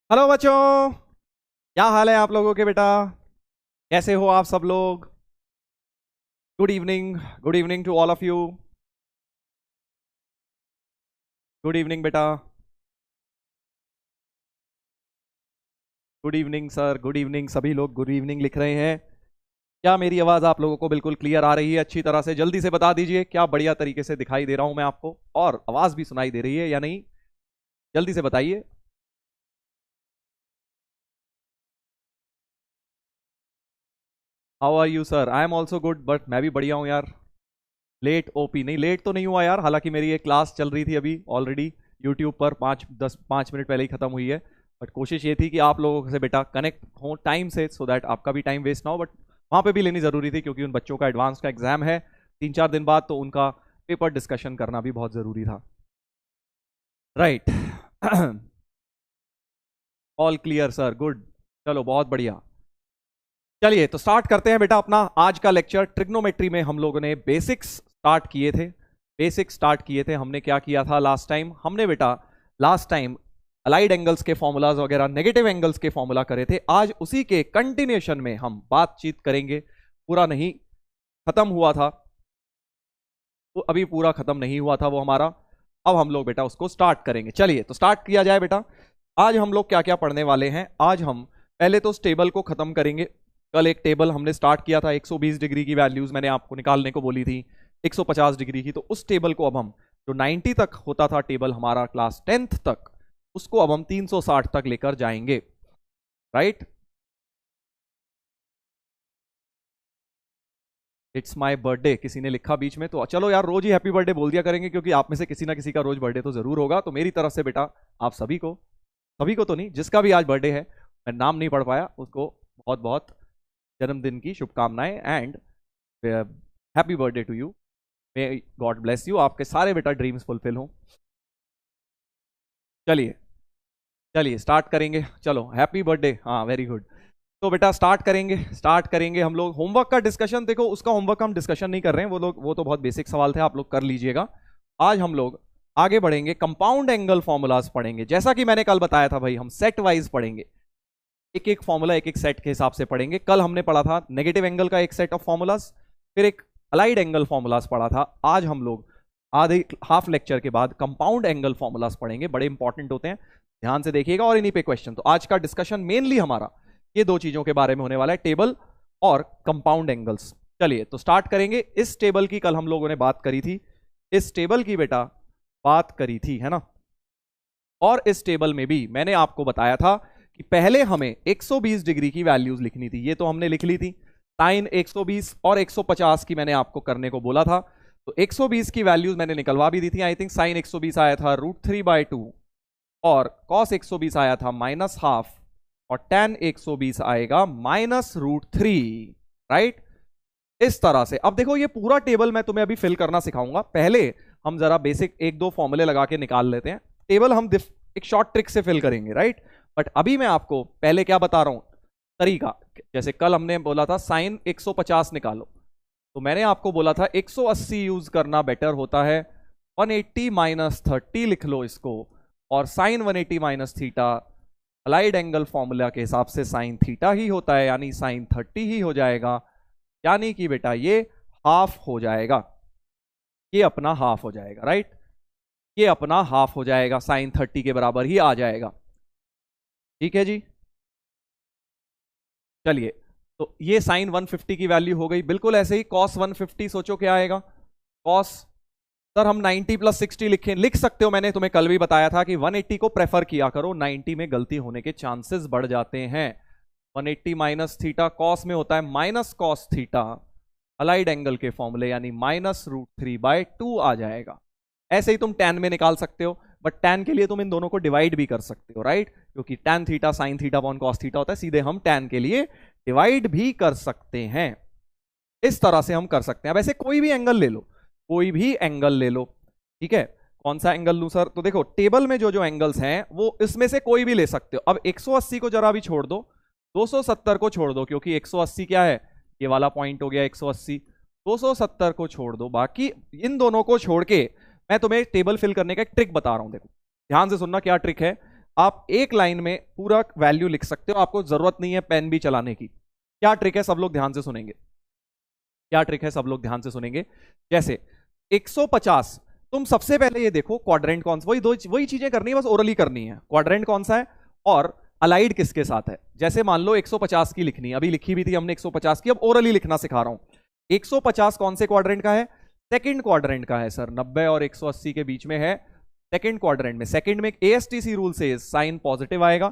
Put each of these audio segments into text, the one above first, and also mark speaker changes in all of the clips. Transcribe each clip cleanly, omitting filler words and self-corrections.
Speaker 1: Hello बच्चों। क्या हाल है आप लोगों के बेटा? कैसे हो आप सब लोग? Good evening. Good evening to all of you. Good evening बेटा। Good evening sir, good evening. सभी लोग गुड इवनिंग लिख रहे हैं। क्या मेरी आवाज़ आप लोगों को बिल्कुल क्लियर आ रही है अच्छी तरह से? जल्दी से बता दीजिए क्या बढ़िया तरीके से दिखाई दे रहा हूं मैं आपको, और आवाज़ भी सुनाई दे रही है या नहीं? जल्दी से बताइए। How are you sir? I am also good, but मैं भी बढ़िया हूँ यार। लेट ओपी नहीं, लेट तो नहीं हुआ यार, हालांकि मेरी एक क्लास चल रही थी अभी ऑलरेडी यूट्यूब पर, 5-10-5 मिनट पहले ही खत्म हुई है। बट कोशिश ये थी कि आप लोगों से बेटा कनेक्ट हो टाइम से, सो दैट आपका भी टाइम वेस्ट ना हो। बट वहाँ पे भी लेनी ज़रूरी थी क्योंकि उन बच्चों का एडवांस का एग्जाम है 3-4 दिन बाद, तो उनका पेपर डिस्कशन करना भी बहुत ज़रूरी था। Right. All clear sir, good. चलो बहुत बढ़िया। चलिए तो स्टार्ट करते हैं बेटा अपना आज का लेक्चर। ट्रिग्नोमेट्री में हम लोगों ने बेसिक्स स्टार्ट किए थे। बेसिक्स स्टार्ट किए थे हमने। क्या किया था लास्ट टाइम? हमने बेटा लास्ट टाइम अलाइड एंगल्स के फॉर्मूलाज वगैरह, नेगेटिव एंगल्स के फॉर्मूला करे थे। आज उसी के कंटिन्यूएशन में हम बातचीत करेंगे। पूरा नहीं खत्म हुआ था वो, अभी पूरा खत्म नहीं हुआ था वो हमारा। अब हम लोग बेटा उसको स्टार्ट करेंगे। चलिए तो स्टार्ट किया जाए बेटा। आज हम लोग क्या क्या पढ़ने वाले हैं? आज हम पहले तो उस टेबल को खत्म करेंगे। कल एक टेबल हमने स्टार्ट किया था, 120 डिग्री की वैल्यूज मैंने आपको निकालने को बोली थी, 150 डिग्री की। तो उस टेबल को अब हम, जो 90 तक होता था टेबल हमारा क्लास 10th तक, उसको अब हम 360 तक लेकर जाएंगे। राइट। इट्स माई बर्थडे किसी ने लिखा बीच में, तो चलो यार रोज ही हैप्पी बर्थडे बोल दिया करेंगे, क्योंकि आप में से किसी ना किसी का रोज बर्थडे तो जरूर होगा। तो मेरी तरफ से बेटा आप सभी को, सभी को तो नहीं, जिसका भी आज बर्थडे है, मैं नाम नहीं पढ़ पाया उसको बहुत बहुत जन्मदिन की शुभकामनाएं, and happy birthday to you. May God bless you, आपके सारे बेटा ड्रीम्स फुलफिल हों। चलिए चलिए स्टार्ट करेंगे। चलो हैप्पी बर्थडे, हाँ वेरी गुड। तो बेटा स्टार्ट करेंगे हम लोग होमवर्क का डिस्कशन। देखो उसका होमवर्क हम डिस्कशन नहीं कर रहे हैं, वो लोग, वो तो बहुत बेसिक सवाल थे, आप लोग कर लीजिएगा। आज हम लोग आगे बढ़ेंगे, कंपाउंड एंगल फॉर्मूलाज पढ़ेंगे। जैसा कि मैंने कल बताया था भाई, हम सेट वाइज पढ़ेंगे, एक एक फॉर्मूला एक एक सेट के हिसाब से पढ़ेंगे। कल हमने पढ़ा था नेगेटिव एंगल का एक सेट ऑफ फॉर्मूलाज, फिर एक अलाइड एंगल फॉर्मूलाज पढ़ा था। आज हम लोग आधे हाफ लेक्चर के बाद कंपाउंड एंगल फॉर्मूलाज पढ़ेंगे, बड़े इंपॉर्टेंट होते हैं, ध्यान से देखिएगा, और इन्हीं पे क्वेश्चन। तो आज का डिस्कशन मेनली हमारा ये दो चीजों के बारे में होने वाला है, टेबल और कंपाउंड एंगल्स। चलिए तो स्टार्ट करेंगे। इस टेबल की कल हम लोगों ने बात करी थी, इस टेबल की बेटा बात करी थी, है ना? और इस टेबल में भी मैंने आपको बताया था कि पहले हमें 120 डिग्री की वैल्यूज लिखनी थी, ये तो हमने लिख ली थी। साइन 120 और 150 की मैंने आपको करने को बोला था, तो 120 की वैल्यूज मैंने निकलवा भी दी थी। आई थिंक साइन 120 आया था √3/2, और कॉस 120 आया था -½ और tan 120 आएगा -√3। राइट। इस तरह से अब देखो, ये पूरा टेबल मैं तुम्हें अभी फिल करना सिखाऊंगा। पहले हम जरा बेसिक एक दो फॉर्मूले लगा के निकाल लेते हैं। टेबल हम एक शॉर्ट ट्रिक से फिल करेंगे, राइट। बट अभी मैं आपको पहले क्या बता रहा हूं, तरीका। जैसे कल हमने बोला था साइन 150 निकालो, तो मैंने आपको बोला था 180 यूज करना बेटर होता है। 180 -30 लिख लो इसको, और sine 180 -theta allied angle formula के हिसाब से साइन थीटा ही होता है, यानी साइन 30 ही हो जाएगा। यानी कि बेटा ये हाफ हो जाएगा, ये अपना हाफ हो जाएगा, राइट। ये अपना हाफ हो जाएगा, साइन 30 के बराबर ही आ जाएगा। ठीक है जी। चलिए तो ये साइन 150 की वैल्यू हो गई। बिल्कुल ऐसे ही कॉस 150, सोचो क्या आएगा कॉस। सर हम 90 + 60 लिख सकते हो, मैंने तुम्हें कल भी बताया था कि 180 को प्रेफर किया करो, 90 में गलती होने के चांसेस बढ़ जाते हैं। 180 - थीटा कॉस में होता है -cos थीटा, अलाइड एंगल के फॉर्मूले, यानी -√3/2 आ जाएगा। ऐसे ही तुम tan में निकाल सकते हो, बट tan के लिए तुम इन दोनों को डिवाइड भी कर सकते हो, राइट, क्योंकि tan theta sin theta upon cos theta होता है, सीधे हम tan के लिए डिवाइड भी कर सकते हैं। इस तरह से हम कर सकते हैं। अब ऐसे कोई भी एंगल ले लो, कोई भी एंगल ले लो, ठीक है। कौन सा एंगल लूं सर? तो देखो टेबल में जो जो एंगल्स हैं वो इसमें से कोई भी ले सकते हो। अब 180 को जरा भी छोड़ दो, 270 को छोड़ दो, क्योंकि 180 क्या है, ये वाला पॉइंट हो गया 180। 270 को छोड़ दो, बाकी इन दोनों को छोड़ के मैं तुम्हें टेबल फिल करने का एक ट्रिक बता रहा हूं। देखो ध्यान से सुनना, क्या ट्रिक है। आप एक लाइन में पूरा वैल्यू लिख सकते हो, आपको जरूरत नहीं है पेन भी चलाने की। क्या ट्रिक है, सब लोग ध्यान से सुनेंगे। क्या ट्रिक है, सब लोग ध्यान से सुनेंगे। जैसे 150, तुम सबसे पहले ये देखो क्वाड्रेंट कौन सा, वही चीजें करनी है, बस ओरली करनी है। क्वाड्रेंट कौन सा है और अलाइड किसके साथ है। जैसे मान लो 150 की लिखनी है, अभी लिखी भी थी हमने 150 की, अब ओरली लिखना सिखा रहा हूं। 150 कौन से क्वाड्रेंट का है, सेकंड क्वाड्रेंट का है सर, 90 और 180 के बीच में है, सेकंड क्वाड्रेंट में। सेकंड में एएसटीसी रूल से साइन पॉजिटिव आएगा,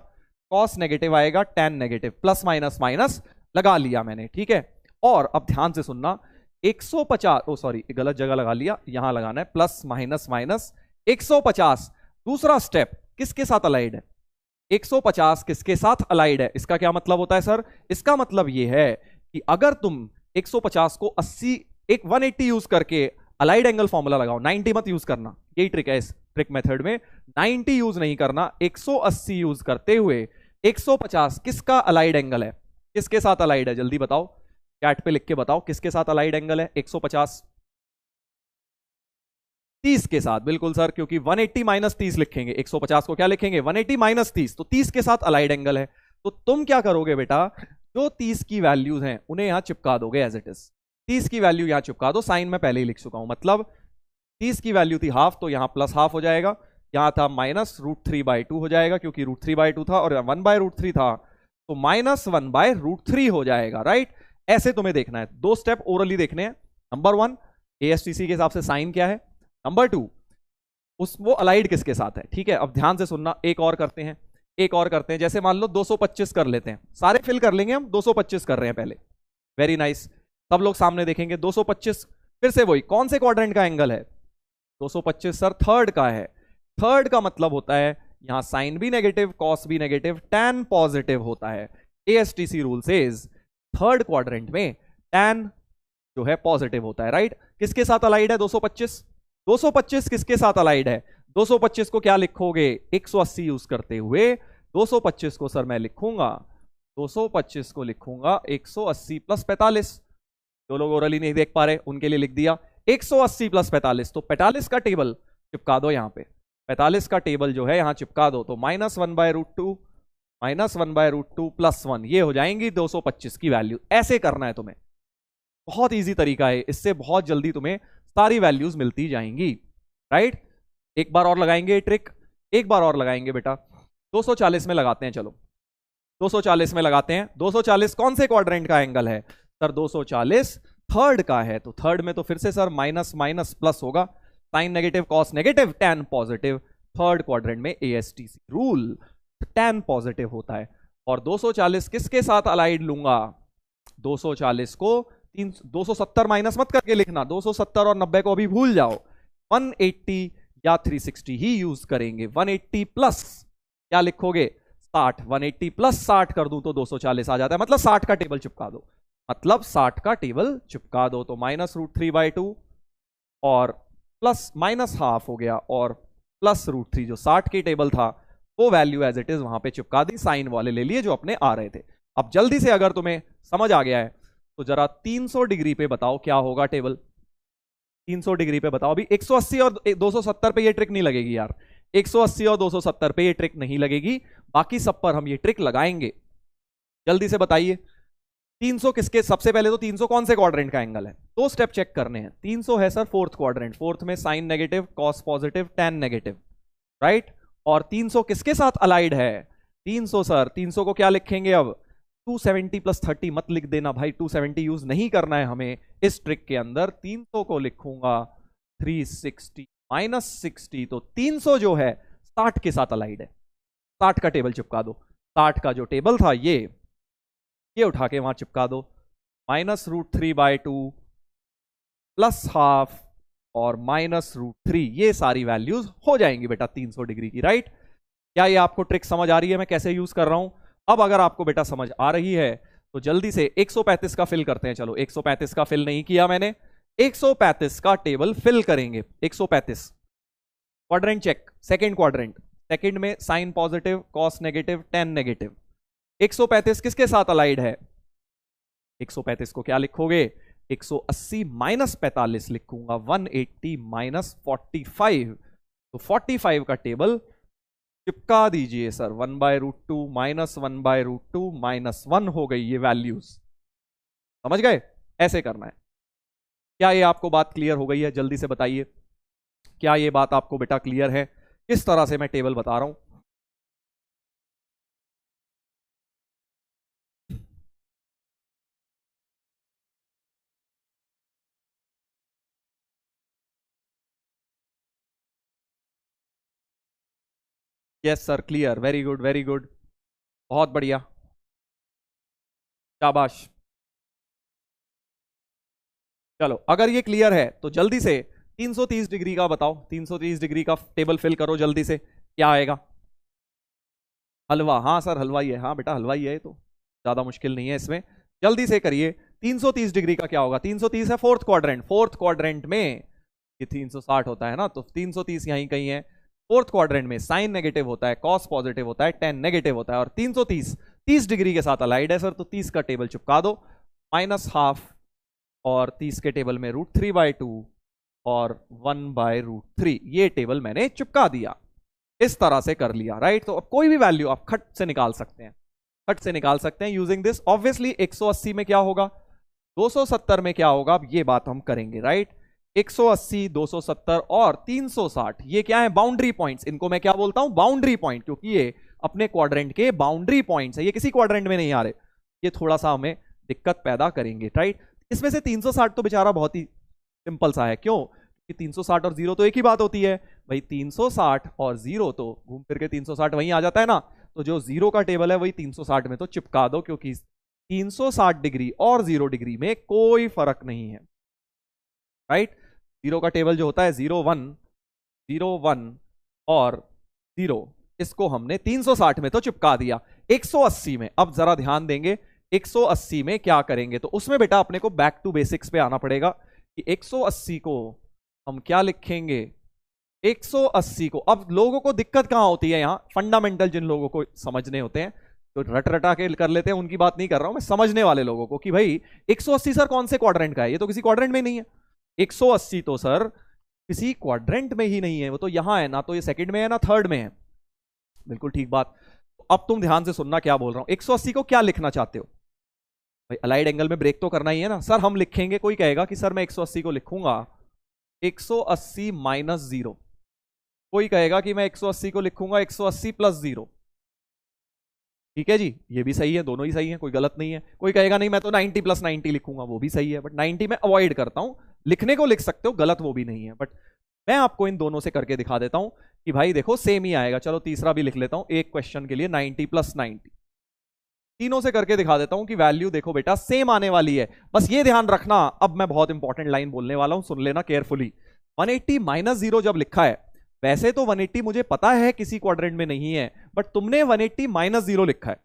Speaker 1: कॉस नेगेटिव आएगा, ten negative, plus minus minus लगा लिया मैंने, ठीक है। और अब ध्यान से सुनना, 150, ओ सॉरी गलत जगह लगा लिया, यहां लगाना है प्लस माइनस माइनस 150। दूसरा स्टेप किसके साथ अलाइड है, 150 किसके साथ अलाइड है। इसका क्या मतलब होता है सर, इसका मतलब यह है कि अगर तुम 150 को 80 एक 180 यूज करके अलाइड एंगल फॉर्मूला लगाओ, 90 मत यूज करना, यही ट्रिक है इस ट्रिक मेथड में, 90 यूज नहीं करना, 180 यूज करते हुए 150 किसका अलाइड एंगल है, किसके साथ अलाइड है, जल्दी बताओ, चैट पे लिख के बताओ किसके साथ अलाइड एंगल है। 150 30 के साथ, बिल्कुल सर, क्योंकि 180 माइनस 30 लिखेंगे, 150 को क्या लिखेंगे 180 माइनस 30, तो 30 के साथ अलाइड एंगल है। तो तुम क्या करोगे बेटा, जो 30 की वैल्यूज हैं उन्हें यहां चिपका दोगे एज इट इज, 30 की वैल्यू यहां चिपका दो, साइन में पहले ही लिख चुका हूं, मतलब 30 की वैल्यू थी हाफ, तो यहां प्लस हाफ हो जाएगा, यहां था माइनस √3/2 हो जाएगा, क्योंकि √3/2 था और 1/√3 था, तो माइनस 1/√3 हो जाएगा, राइट। ऐसे तुम्हें देखना है, दो स्टेप ओरली देखने हैं। नंबर 1 एएसटीसी के हिसाब से साइन क्या है, नंबर 2 वो अलाइड किसके साथ है, ठीक है। अब ध्यान से सुनना, एक और करते हैं, एक और करते हैं। जैसे मान लो 225 कर लेते हैं, सारे फिल कर लेंगे हम, 225 कर रहे हैं पहले, वेरी नाइस, सब लोग सामने देखेंगे। 225 फिर से वही, कौन से क्वाड्रेंट का एंगल है, 225 सर थर्ड का है। थर्ड का मतलब होता है यहां साइन भी नेगेटिव, कॉस भी नेगेटिव, टैन पॉजिटिव होता है। एएसटीसी रूल सेज थर्ड क्वाड्रेंट में टैन जो है पॉजिटिव होता है, राइट। किसके साथ अलाइड है 225, 225 किसके साथ अलाइड है, 225 को क्या लिखोगे 180 यूज करते हुए, 225 को सर मैं लिखूंगा, 225 को लिखूंगा 180 प्लस 45, जो लोग ओरली नहीं देख पा रहे उनके लिए लिख दिया 180 प्लस 45, तो 45 का टेबल चिपका दो यहां पे, 45 का टेबल जो है यहां चिपका दो, तो -1/√2 -1/√2 +1, ये हो जाएंगी 225 की वैल्यू। ऐसे करना है तुम्हें, बहुत इजी तरीका है, इससे बहुत जल्दी तुम्हें सारी वैल्यूज मिलती जाएंगी, राइट। एक बार और लगाएंगे ट्रिक, एक बार और लगाएंगे बेटा, 240 में लगाते हैं, चलो 240 में लगाते हैं। 240 कौन से क्वाड्रेंट का एंगल है सर, 240 थर्ड का है, तो थर्ड में तो फिर से सर माइनस माइनस प्लस होगा, sine negative, cos negative, tan positive, third quadrant में एएसटीसी रूल टैन पॉजिटिव होता है। और 240 किसके साथ अलाइड लूंगा, 240 को 270 माइनस मत करके लिखना, 270 और 90 को अभी भूल जाओ, 180 या 360 ही यूज करेंगे। 180 प्लस क्या लिखोगे 60, 180 प्लस 60 कर दूं तो 240 आ जाता है, मतलब 60 का टेबल चिपका दो, मतलब 60 का टेबल चिपका दो, तो -√3/2 और प्लस माइनस हाफ हो गया, और प्लस √3 जो 60 की टेबल था वो वैल्यू एज इट इज वहां पे चिपका दी, साइन वाले ले लिए जो अपने आ रहे थे। अब जल्दी से अगर तुम्हें समझ आ गया है तो जरा 300 डिग्री पे बताओ क्या होगा टेबल, 300 डिग्री पे बताओ। अभी 180 और 270 पे ये ट्रिक नहीं लगेगी यार, 180 और 270 पे ये ट्रिक नहीं लगेगी, बाकी सब पर हम ये ट्रिक लगाएंगे। जल्दी से बताइए 300 किसके, सबसे पहले तो 300 कौन से क्वाड्रेंट का एंगल है, दो स्टेप चेक करने हैं। 300 है सर फोर्थ क्वाड्रेंट, फोर्थ में sine negative, cos positive, tan negative, right. और 300 किसके साथ अलाइड है, 300 सर, 300 को क्या लिखेंगे अब 270 + 30 मत लिख देना भाई, 270 यूज नहीं करना है हमें इस ट्रिक के अंदर। 300 को लिखूंगा 360 -60, तो 300 जो है 60 के साथ अलाइड है, 60 का टेबल चिपका दो, 60 का जो टेबल था ये उठा के वहां चिपका दो, -√3/2 +½ और -√3, ये सारी वैल्यूज हो जाएंगी बेटा 300 डिग्री की, राइट। क्या ये आपको ट्रिक समझ आ रही है मैं कैसे यूज कर रहा हूं। अब अगर आपको बेटा समझ आ रही है तो जल्दी से 135 का फिल करते हैं, चलो 135 का फिल नहीं किया मैंने, 135 का टेबल फिल करेंगे। 135 quadrant check, second quadrant, second में sine positive, cos negative, tan negative. 135 किसके साथ अलाइड है, 135 को क्या लिखोगे 180 - 45 लिखूंगा, 180 - 45, तो 45 का टेबल चिपका दीजिए सर, 1/√2 -1/√2 -1 हो गई ये वैल्यूज, समझ गए? ऐसे करना है। क्या ये आपको बात क्लियर हो गई है? जल्दी से बताइए, क्या ये बात आपको बेटा क्लियर है? किस तरह से मैं टेबल बता रहा हूं? Yes sir, clear, very good very good, बहुत बढ़िया, शाबाश। चलो, अगर ये क्लियर है तो जल्दी से 330 डिग्री का बताओ, 330 डिग्री का टेबल फिल करो जल्दी से, क्या आएगा? हलवा, हाँ सर हलवा ही है, हाँ बेटा हलवा ही है, तो ज्यादा मुश्किल नहीं है इसमें, जल्दी से करिए। 330 डिग्री का क्या होगा? 330 है फोर्थ क्वाड्रेंट, फोर्थ क्वाड्रेंट में ये 360 होता है ना, तो 330 यहीं कहीं है। फोर्थ क्वाड्रेंट में साइन नेगेटिव होता है, कॉस पॉजिटिव होता है, टेन नेगेटिव होता है, और 330 30 डिग्री के साथ अलाइड है सर, तो 30 का टेबल चिपका दो, -½ और 30 के टेबल में √3/2 और 1/√3, ये टेबल मैंने चिपका दिया। इस तरह से कर लिया, राइट? तो अब कोई भी वैल्यू आप खट से निकाल सकते हैं, खट से निकाल सकते हैं यूजिंग दिस। ऑब्वियसली 180 में क्या होगा, 270 में क्या होगा, अब ये बात हम करेंगे, राइट? 180, 270 और 360, ये क्या है? Boundary points. इनको मैं क्या बोलता हूं? बाउंड्री पॉइंट, क्योंकि ये अपने क्वाड्रेंट के बाउंड्री पॉइंट्स है, ये किसी क्वाड्रेंट में नहीं आ रहे, ये थोड़ा सा हमें दिक्कत पैदा करेंगे, राइट? इसमें से 360 तो बेचारा बहुत ही सिंपल सा है, क्यों कि 360 और 0 तो एक ही बात होती है भाई, 360 और 0 तो घूम फिर के 360 वहीं आ जाता है ना, तो जो 0 का टेबल है वही 360 में तो चिपका दो, क्योंकि 360 डिग्री और 0 डिग्री में कोई फर्क नहीं है, राइट? 0 का टेबल जो होता है 0 1 0 1 और 0, इसको हमने 360 में तो चिपका दिया। 180 में अब जरा ध्यान देंगे, 180 में क्या करेंगे? तो उसमें बेटा अपने को बैक टू बेसिक्स पे आना पड़ेगा कि 180 को हम क्या लिखेंगे? 180 को, अब लोगों को दिक्कत कहां होती है यहां, फंडामेंटल जिन लोगों को समझने होते हैं तो रट रटा के कर लेते हैं, उनकी बात नहीं कर रहा हूं मैं, समझने वाले लोगों को, कि भाई 180 सर कौन से क्वाड्रेंट का है? ये तो किसी क्वाड्रेंट में नहीं है। 180 तो सर किसी क्वाड्रेंट में ही नहीं है, वो तो यहां है ना, तो ये सेकंड में है ना थर्ड में है। बिल्कुल ठीक बात। तो अब तुम ध्यान से सुनना क्या बोल रहा हूं, 180 को क्या लिखना चाहते हो भाई? अलाइड एंगल में ब्रेक तो करना ही है ना सर, हम लिखेंगे, कोई कहेगा कि सर मैं 180 को लिखूंगा 180 -0, कोई कहेगा कि मैं 180 को लिखूंगा 180 +0, ठीक है जी, ये भी सही है, दोनों ही सही है, कोई गलत नहीं है। कोई कहेगा नहीं मैं तो 90 + 90 लिखूंगा, वो भी सही है, बट 90 में अवॉइड करता हूं, लिखने को लिख सकते हो, गलत वो भी नहीं है, बट मैं आपको इन दोनों से करके दिखा देता हूं कि भाई देखो सेम ही आएगा। चलो तीसरा भी लिख लेता हूं एक क्वेश्चन के लिए, 90 + 90, तीनों से करके दिखा देता हूं कि वैल्यू देखो बेटा सेम आने वाली है। बस ये ध्यान रखना, अब मैं बहुत इंपॉर्टेंट लाइन बोलने वाला हूं, सुन लेना केयरफुली। 180 -0 जब लिखा है, वैसे तो 180 मुझे पता है किसी क्वाड्रेंट में नहीं है, बट तुमने 180 -0 लिखा है,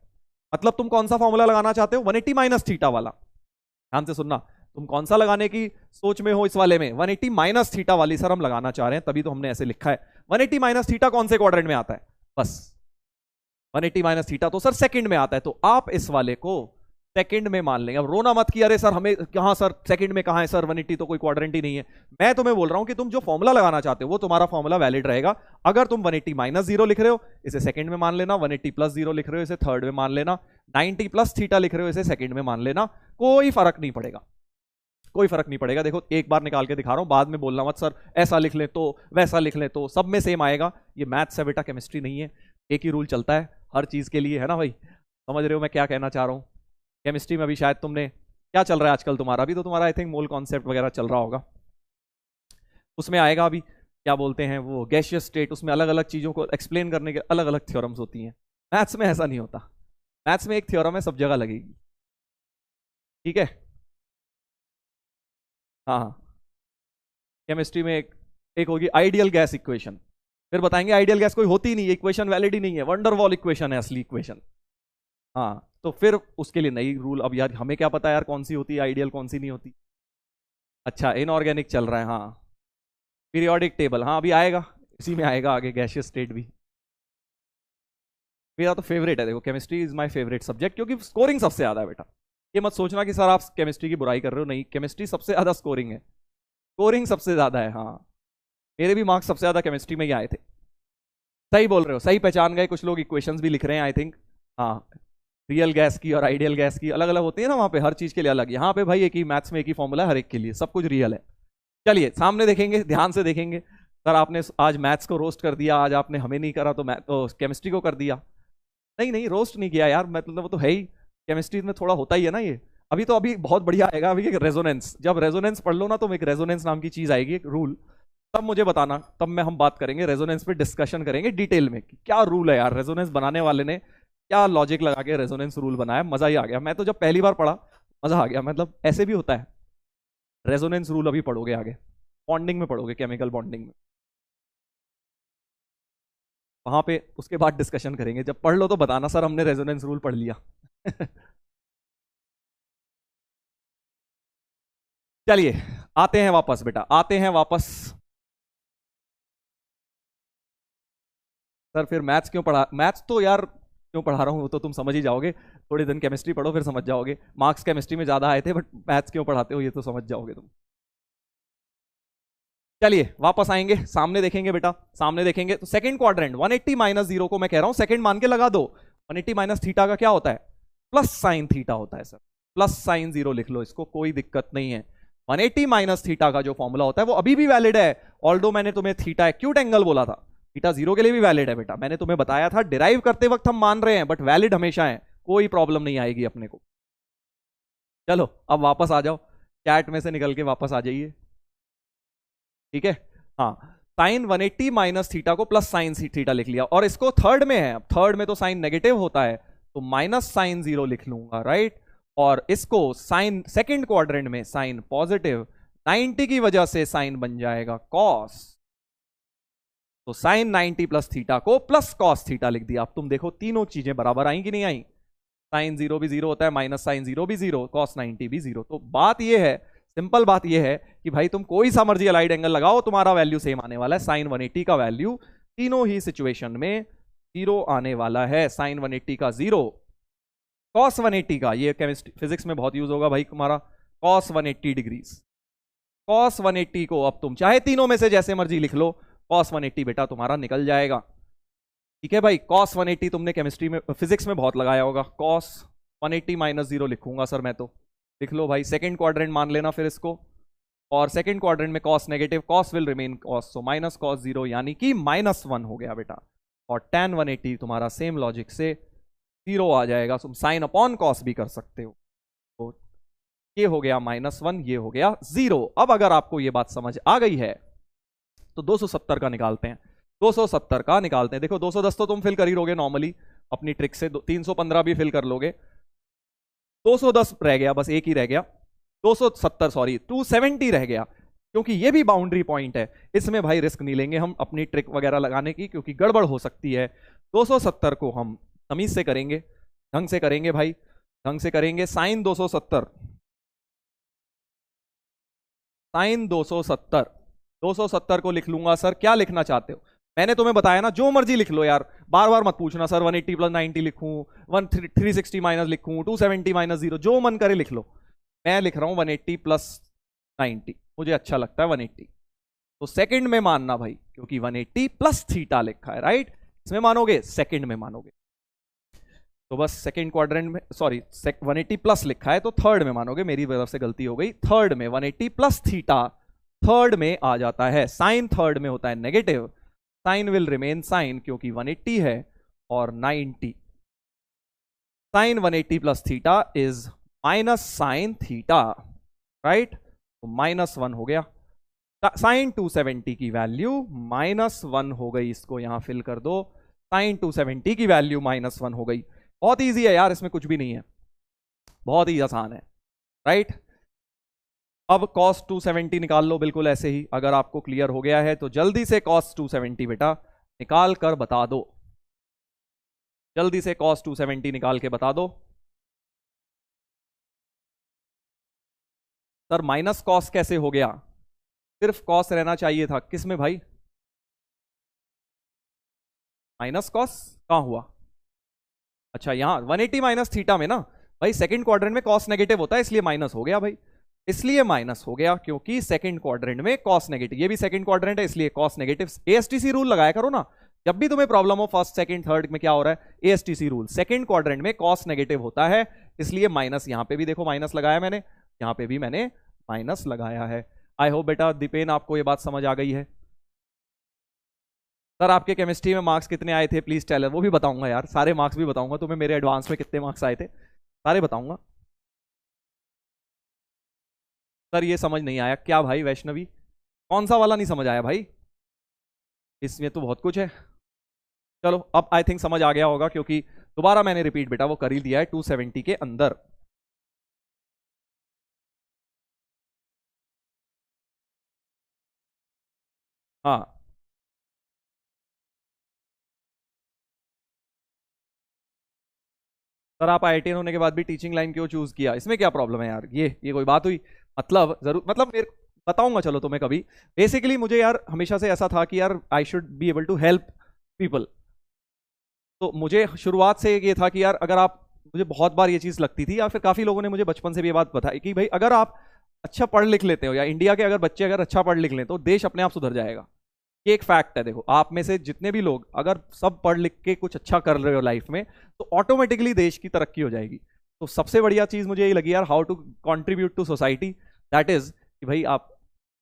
Speaker 1: मतलब तुम कौन सा फॉर्मूला लगाना चाहते हो? 180 - θ वाला। ध्यान से सुनना, तुम कौन सा लगाने की सोच में हो इस वाले में? 180 - θ वाली सर हम लगाना चाह रहे हैं, तभी तो हमने ऐसे लिखा है। 180 - θ कौन से क्वाड्रेंट में आता है? बस 180 - θ तो सर सेकंड में आता है, तो आप इस वाले को सेकंड में मान लेंगे। अब रोना मत कि अरे सर हमें कहां सर सेकंड में कहां है सर, 180 तो कोई क्वाड्रेंट ही नहीं है। मैं तुम्हें बोल रहा हूं कि तुम जो फॉर्मूला लगाना चाहते हो वो तुम्हारा फॉर्मूला वैलिड रहेगा। अगर तुम 180 -0 लिख रहे हो इसे सेकंड में मान लेना, 180 +0 लिख रहे हो इसे थर्ड में मान लेना, 90 + θ लिख रहे हो इसे सेकंड में मान लेना, कोई फर्क नहीं पड़ेगा, कोई फर्क नहीं पड़ेगा। देखो एक बार निकाल के दिखा रहा हूं, बाद में बोलना मत सर ऐसा लिख ले तो वैसा लिख ले तो, सब में सेम आएगा। ये मैथ्स है बेटा, केमिस्ट्री नहीं है, एक ही रूल चलता है हर चीज के लिए, है ना भाई? समझ रहे हो मैं क्या कहना चाह रहा हूं? केमिस्ट्री में अभी शायद तुमने, क्या चल रहा है आजकल तुम्हारा? अभी तो तुम्हारा आई थिंक मोल कॉन्सेप्ट वगैरह चल रहा होगा, उसमें आएगा अभी क्या बोलते हैं वो गैसियस स्टेट, उसमें अलग अलग चीजों को एक्सप्लेन करने के अलग अलग थ्योरम्स होती हैं। मैथ्स में ऐसा नहीं होता, मैथ्स में एक थ्योरम है सब जगह लगेगी, ठीक है? हाँ हाँ, केमिस्ट्री में एक होगी आइडियल गैस इक्वेशन, फिर बताएंगे आइडियल गैस कोई होती नहीं, इक्वेशन वैलिड ही नहीं है, वंडरवॉल इक्वेशन है असली इक्वेशन। हाँ तो फिर उसके लिए नई रूल, अब यार हमें क्या पता यार कौन सी होती है आइडियल कौन सी नहीं होती। अच्छा इनऑर्गेनिक चल रहा है, हाँ पीरियोडिक टेबल, हाँ अभी आएगा, इसी में आएगा आगे गैसियस स्टेट भी। मेरा तो फेवरेट है, देखो chemistry is my favourite subject, क्योंकि स्कोरिंग सबसे ज्यादा है बेटा। ये मत सोचना कि सर आप केमिस्ट्री की बुराई कर रहे हो, नहीं, केमिस्ट्री सबसे ज्यादा स्कोरिंग है, स्कोरिंग सबसे ज्यादा है, हाँ मेरे भी मार्क्स सबसे ज्यादा केमिस्ट्री में ही आए थे। सही बोल रहे हो, सही पहचान गए। कुछ लोग इक्वेशंस भी लिख रहे हैं आई थिंक। हाँ, रियल गैस की और आइडियल गैस की अलग अलग होती है ना वहाँ पे, हर चीज के लिए अलग। यहाँ पे भाई एक ही मैथ्स में एक ही फॉर्मूला है हर एक के लिए, सब कुछ रियल है। चलिए सामने देखेंगे, ध्यान से देखेंगे। सर आपने आज मैथ्स को रोस्ट कर दिया, आज आपने हमें नहीं करा तो केमिस्ट्री को कर दिया। नहीं नहीं, रोस्ट नहीं किया यार, मतलब वो तो है ही, केमिस्ट्री में थोड़ा होता ही है ना ये। अभी बहुत बढ़िया आएगा अभी एक रेजोनेंस। जब रेजोनेंस पढ़ लो ना, तो एक रेजोनेंस नाम की चीज आएगी, एक रूल, तब मुझे बताना, तब मैं हम बात करेंगे रेजोनेंस पे, डिस्कशन करेंगे डिटेल में कि क्या रूल है यार, रेजोनेंस बनाने वाले ने क्या लॉजिक लगा के रेजोनेंस रूल बनाया। मजा ही आ गया, मैं तो जब पहली बार पढ़ा मजा आ गया। मतलब ऐसे भी होता है, रेजोनेंस रूल अभी पढ़ोगे आगे, बॉन्डिंग में पढ़ोगे, केमिकल बॉन्डिंग में, वहां पे उसके बाद डिस्कशन करेंगे। जब पढ़ लो तो बताना सर हमने रेजोनेंस रूल पढ़ लिया। चलिए आते हैं वापस बेटा, आते हैं वापस। सर फिर मैथ्स क्यों पढ़ा, मैथ्स तो यार क्यों पढ़ा रहा हूँ वो तो तुम समझ ही जाओगे, थोड़े दिन केमिस्ट्री पढ़ो फिर समझ जाओगे। मार्क्स केमिस्ट्री में ज्यादा आए थे, बट मैथ्स क्यों पढ़ाते हो ये तो समझ जाओगे तुम। चलिए वापस आएंगे, सामने देखेंगे बेटा, सामने देखेंगे तो सेकंड क्वाड्रेंट 180 माइनस 0 को मैं कह रहा हूं सेकंड मान के लगा दो। 180 माइनस थीटा का क्या होता है, प्लस साइन थीटा होता है सर, प्लस साइन 0 लिख लो इसको, कोई दिक्कत नहीं है। 180 माइनस थीटा का जो फॉर्मूला होता है वो अभी भी वैलिड है, ऑल्दो मैंने तुम्हें थीटा एक्यूट एंगल बोला था, थीटा 0 के लिए भी वैलिड है बेटा, मैंने तुम्हें बताया था। डिराइव करते वक्त हम मान रहे हैं बट वैलिड हमेशा है, कोई प्रॉब्लम नहीं आएगी अपने को। चलो अब वापस आ जाओ, चैट में से निकल के वापस आ जाइए, ठीक है। हाँ, साइन 180 माइनस थीटा को प्लस साइन थीटा लिख लिया, और इसको थर्ड में है, थर्ड में तो साइन नेगेटिव होता है तो माइनस साइन 0 लिख लूंगा, राइट। और इसको साइन सेकंड क्वाड्रेंट में साइन पॉजिटिव 90 की वजह से साइन बन जाएगा कॉस, तो साइन 90 प्लस थीटा को प्लस कॉस थीटा लिख दिया। अब तुम देखो तीनों चीजें बराबर आई कि नहीं आई, साइन 0 भी 0 होता है, माइनस साइन 0 भी 0, कॉस 90 भी 0। तो बात यह है, सिंपल बात यह है कि भाई तुम कोई सा मर्जी अलाइड एंगल लगाओ तुम्हारा वैल्यू सेम आने वाला है। साइन 180 का वैल्यू तीनों ही सिचुएशन में 0 आने वाला है, साइन 180 का 0, कॉस 180 का, ये केमिस्ट्री फिजिक्स में बहुत यूज होगा भाई तुम्हारा, कॉस 180 डिग्रीज, कॉस 180 को अब तुम चाहे तीनों में से जैसे मर्जी लिख लो, कॉस 180 बेटा तुम्हारा निकल जाएगा, ठीक है भाई। कॉस 180 तुमने केमिस्ट्री में फिजिक्स में बहुत लगाया होगा, कॉस 180 माइनस 0 लिखूंगा सर मैं तो, लिख लो भाई, सेकंड क्वाड्रेंट मान लेना फिर इसको, और सेकंड क्वाड्रेंट में cos negative, cos will remain cos, so minus cos 0 यानी कि -1 हो गया बेटा, और tan 180 तुम्हारा सेम लॉजिक से 0 आ जाएगा, तुम साइन अपॉन कॉस भी कर सकते हो, तो ये हो गया -1, ये हो गया 0। अब अगर आपको ये बात समझ आ गई है तो 270 का निकालते हैं, 270 का निकालते हैं। देखो 210 तो तुम फिल कर ही लोगे नॉर्मली अपनी ट्रिक से, 315 भी फिल कर लोगे, 210 रह गया, बस एक ही रह गया, 270 सॉरी 270 रह गया, क्योंकि ये भी बाउंड्री पॉइंट है, इसमें भाई रिस्क नहीं लेंगे हम अपनी ट्रिक वगैरह लगाने की, क्योंकि गड़बड़ हो सकती है। 270 को हम तमीज से करेंगे, ढंग से करेंगे भाई, ढंग से करेंगे। साइन 270, साइन 270, 270 को लिख लूंगा सर, क्या लिखना चाहते हो, मैंने तुम्हें बताया ना, जो मर्जी लिख लो यार, बार बार मत पूछना सर 180 प्लस 90 लिखूं, 360 माइनस लिखूं, 270 माइनस 0, जो मन करे लिख लो। मैं लिख रहा हूं 180 प्लस 90, मुझे अच्छा लगता है 180, तो सेकंड में मानना भाई, क्योंकि 180 प्लस थीटा लिखा है, राइट, इसमें मानोगे, सेकंड में मानोगे, तो बस सेकंड क्वाड्रेंट में, सॉरी 180 प्लस लिखा है तो थर्ड में मानोगे, मेरी तरफ से गलती हो गई, थर्ड में 180 प्लस थीटा थर्ड में आ जाता है, साइन थर्ड में होता है negative, sine will remain sine क्योंकि 180 है, और 90 sine 180 plus theta is minus sine theta, right, तो -1 हो गया। साइन 270 की वैल्यू -1 हो गई, इसको यहां फिल कर दो, साइन 270 की वैल्यू -1 हो गई। बहुत इजी है यार, इसमें कुछ भी नहीं है, बहुत ही आसान है, राइट। अब cos 270 निकाल लो, बिल्कुल ऐसे ही, अगर आपको क्लियर हो गया है तो जल्दी से cos 270 बेटा निकाल कर बता दो, जल्दी से cos 270 निकाल के बता दो। सर माइनस कॉस कैसे हो गया, सिर्फ कॉस रहना चाहिए था, किस में भाई, माइनस कॉस कहां हुआ, अच्छा यहां 180 माइनस थीटा में ना भाई, सेकंड क्वाड्रेंट में कॉस नेगेटिव होता है इसलिए माइनस हो गया भाई, इसलिए माइनस हो गया क्योंकि सेकंड क्वाड्रेंट में कॉस नेगेटिव, ये भी सेकंड क्वाड्रेंट है इसलिए कॉस नेगेटिव। एएसटीसी रूल लगाया करो ना, जब भी तुम्हें प्रॉब्लम हो फर्स्ट सेकंड थर्ड में क्या हो रहा है, एएसटीसी रूल, सेकंड क्वाड्रेंट में कॉस नेगेटिव होता है, इसलिए माइनस, यहां पे भी देखो माइनस लगाया मैंने, यहां पे भी मैंने माइनस लगाया है। आई होप बेटा दीपेन आपको ये बात समझ आ गई है। सर आपके केमिस्ट्री में मार्क्स कितने आए थे प्लीज टेल, वो भी बताऊंगा यार, सारे मार्क्स भी बताऊंगा तुम्हें, मेरे एडवांस में कितने मार्क्स आए थे सारे बताऊंगा। सर ये समझ नहीं आया क्या भाई वैष्णवी, कौन सा वाला नहीं समझ आया भाई, इसमें तो बहुत कुछ है। चलो अब आई थिंक समझ आ गया होगा, क्योंकि दोबारा मैंने रिपीट बेटा वो कर ही दिया है 270 के अंदर। हाँ सर आप आईआईटी होने के बाद भी टीचिंग लाइन क्यों चूज किया, इसमें क्या प्रॉब्लम है यार, ये कोई बात हुई, मतलब जरूर, मतलब मेरे बताऊंगा चलो तुम्हें कभी। बेसिकली मुझे यार हमेशा से ऐसा था कि यार I should be able to help people. तो मुझे शुरुआत से ये था कि यार अगर आप, मुझे बहुत बार ये चीज लगती थी, या फिर काफी लोगों ने मुझे बचपन से भी ये बात बताई कि भाई अगर आप अच्छा पढ़ लिख लेते हो, या इंडिया के अगर बच्चे अगर अच्छा पढ़ लिख लें तो देश अपने आप सुधर जाएगा। ये एक फैक्ट है, देखो आप में से जितने भी लोग अगर सब पढ़ लिख के कुछ अच्छा कर रहे हो लाइफ में, तो ऑटोमेटिकली देश की तरक्की हो जाएगी। तो सबसे बढ़िया चीज मुझे ये लगी यार, how to contribute to society, that is कि भाई आप,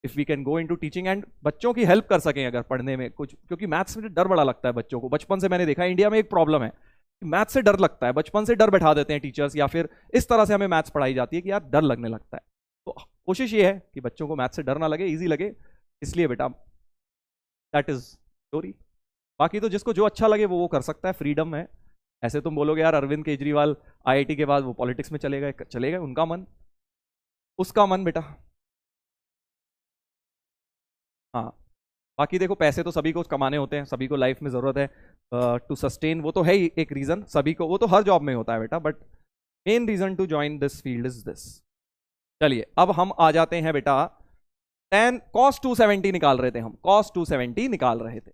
Speaker 1: if we can go into teaching and बच्चों की हेल्प कर सकें अगर पढ़ने में कुछ, क्योंकि मैथ्स में डर बड़ा लगता है बच्चों को, बचपन से मैंने देखा है इंडिया में एक प्रॉब्लम है, मैथ्स से डर लगता है, बचपन से डर बैठा देते हैं टीचर्स, या फिर इस तरह से हमें मैथ्स पढ़ाई जाती है कि यार डर लगने लगता है। तो कोशिश ये है कि बच्चों को मैथ्स से डर ना लगे, इजी लगे, इसलिए बेटा दैट इज स्टोरी। बाकी तो जिसको जो अच्छा लगे वो कर सकता है, फ्रीडम है। ऐसे तुम बोलोगे यार अरविंद केजरीवाल आईआईटी के बाद वो पॉलिटिक्स में चले गए, चलेगा, उनका मन, उसका मन बेटा। हाँ बाकी देखो पैसे तो सभी को कमाने होते हैं, सभी को लाइफ में जरूरत है टू सस्टेन, वो तो है ही एक रीजन सभी को, वो तो हर जॉब में होता है बेटा, but main reason to join this field is this. चलिए अब हम आ जाते हैं बेटा, टेन कॉस 270 निकाल रहे थे हम, कॉस 270 निकाल रहे थे,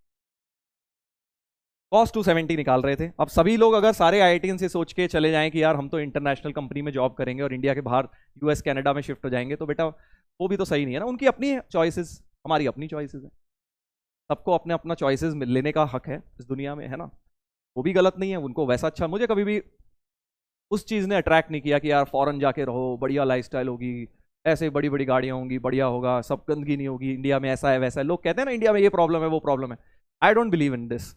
Speaker 1: कॉस 270 निकाल रहे थे। अब सभी लोग अगर सारे आईआईटी से सोच के चले जाएं कि यार हम तो इंटरनेशनल कंपनी में जॉब करेंगे और इंडिया के बाहर यूएस कनाडा में शिफ्ट हो जाएंगे, तो बेटा वो भी तो सही नहीं है ना, उनकी अपनी चॉइसेस, हमारी अपनी चॉइसेस है, सबको अपने अपना चॉइसेस लेने का हक है इस दुनिया में, है ना, वो भी गलत नहीं है, उनको वैसा अच्छा, मुझे कभी भी उस चीज़ ने अट्रैक्ट नहीं किया कि यार फॉरेन जाके रहो, बढ़िया लाइफस्टाइल होगी, ऐसे बड़ी बड़ी गाड़ियां होंगी, बढ़िया होगा, सब गंदगी नहीं होगी, इंडिया में ऐसा है वैसा है, लोग कहते हैं ना इंडिया में ये प्रॉब्लम है वो प्रॉब्लम है, I don't believe in this.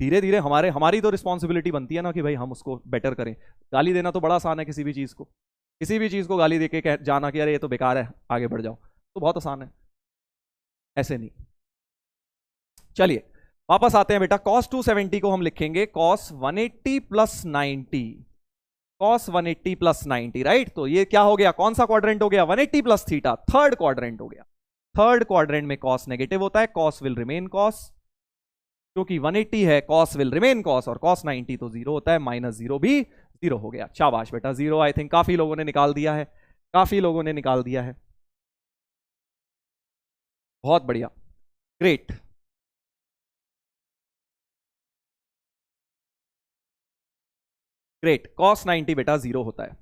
Speaker 1: धीरे धीरे हमारी तो रिस्पॉन्सिबिलिटी बनती है ना कि भाई हम उसको बेटर करें। गाली देना तो बड़ा आसान है, किसी भी चीज़ को, किसी भी चीज़ को गाली दे के जाना कि अरे ये तो बेकार है आगे बढ़ जाओ, तो बहुत आसान है, ऐसे नहीं। चलिए वापस आते हैं बेटा, कॉस 270 को हम लिखेंगे cos 180 plus 90, cos 180 plus 90, right. तो ये क्या हो गया, कौन सा क्वाड्रेंट हो गया, 180 प्लस थीटा, थर्ड क्वाड्रेंट हो गया। थर्ड क्वाड्रेंट में कॉस नेगेटिव होता है, कॉस विल रिमेन कॉस, क्योंकि 180 है कॉस विल रिमेन कॉस, और कॉस 90 तो जीरो होता है, माइनस जीरो भी जीरो हो गया। शाबाश बेटा, जीरो आई थिंक काफी लोगों ने निकाल दिया है, काफी लोगों ने निकाल दिया है, बहुत बढ़िया, ग्रेट। ग्रेट, कॉस 90 बेटा जीरो होता है।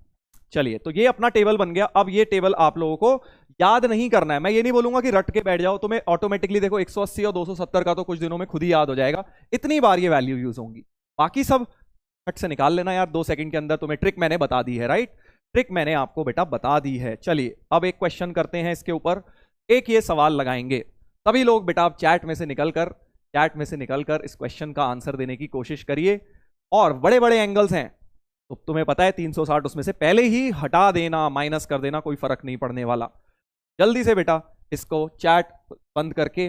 Speaker 1: चलिए तो ये अपना टेबल बन गया। अब ये टेबल आप लोगों को याद नहीं करना है, मैं ये नहीं बोलूंगा कि रट के बैठ जाओ, तुम्हें ऑटोमेटिकली देखो 180 और 270 का तो कुछ दिनों में खुद ही याद हो जाएगा, इतनी बार ये वैल्यू यूज होंगी, बाकी सब फट से निकाल लेना यार 2 सेकंड के अंदर, तुम्हें ट्रिक मैंने बता दी है, राइट, ट्रिक मैंने आपको बेटा बता दी है। चलिए अब एक क्वेश्चन करते हैं इसके ऊपर, एक ये सवाल लगाएंगे, सभी लोग बेटा आप चैट में से निकलकर इस क्वेश्चन का आंसर देने की कोशिश करिए, और बड़े बड़े एंगल्स हैं तो तुम्हें पता है 360 उसमें से पहले ही हटा देना, माइनस कर देना, कोई फर्क नहीं पड़ने वाला। जल्दी से बेटा इसको चैट बंद करके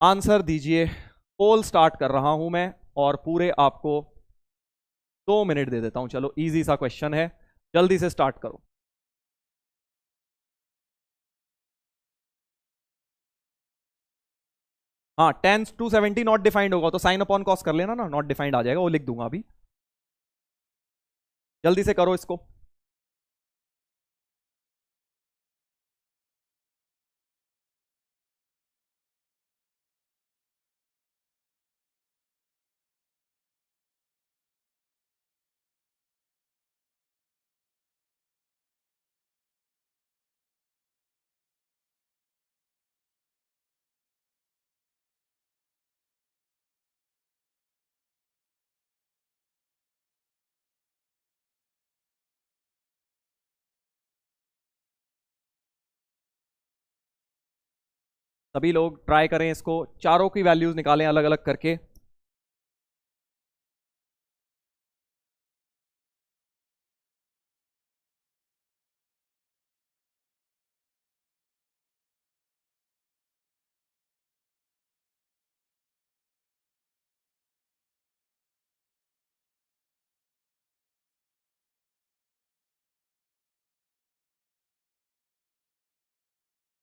Speaker 1: आंसर दीजिए, पोल स्टार्ट कर रहा हूं मैं, और पूरे आपको 2 मिनट दे देता हूं, चलो इजी सा क्वेश्चन है, जल्दी से स्टार्ट करो। हाँ 10 270 नॉट डिफाइंड होगा तो साइन अपॉन कॉस कर लेना ना, नॉट डिफाइंड आ जाएगा, वो लिख दूंगा अभी, जल्दी से करो इसको। सभी लोग ट्राई करें इसको, चारों की वैल्यूज निकालें अलग अलग करके।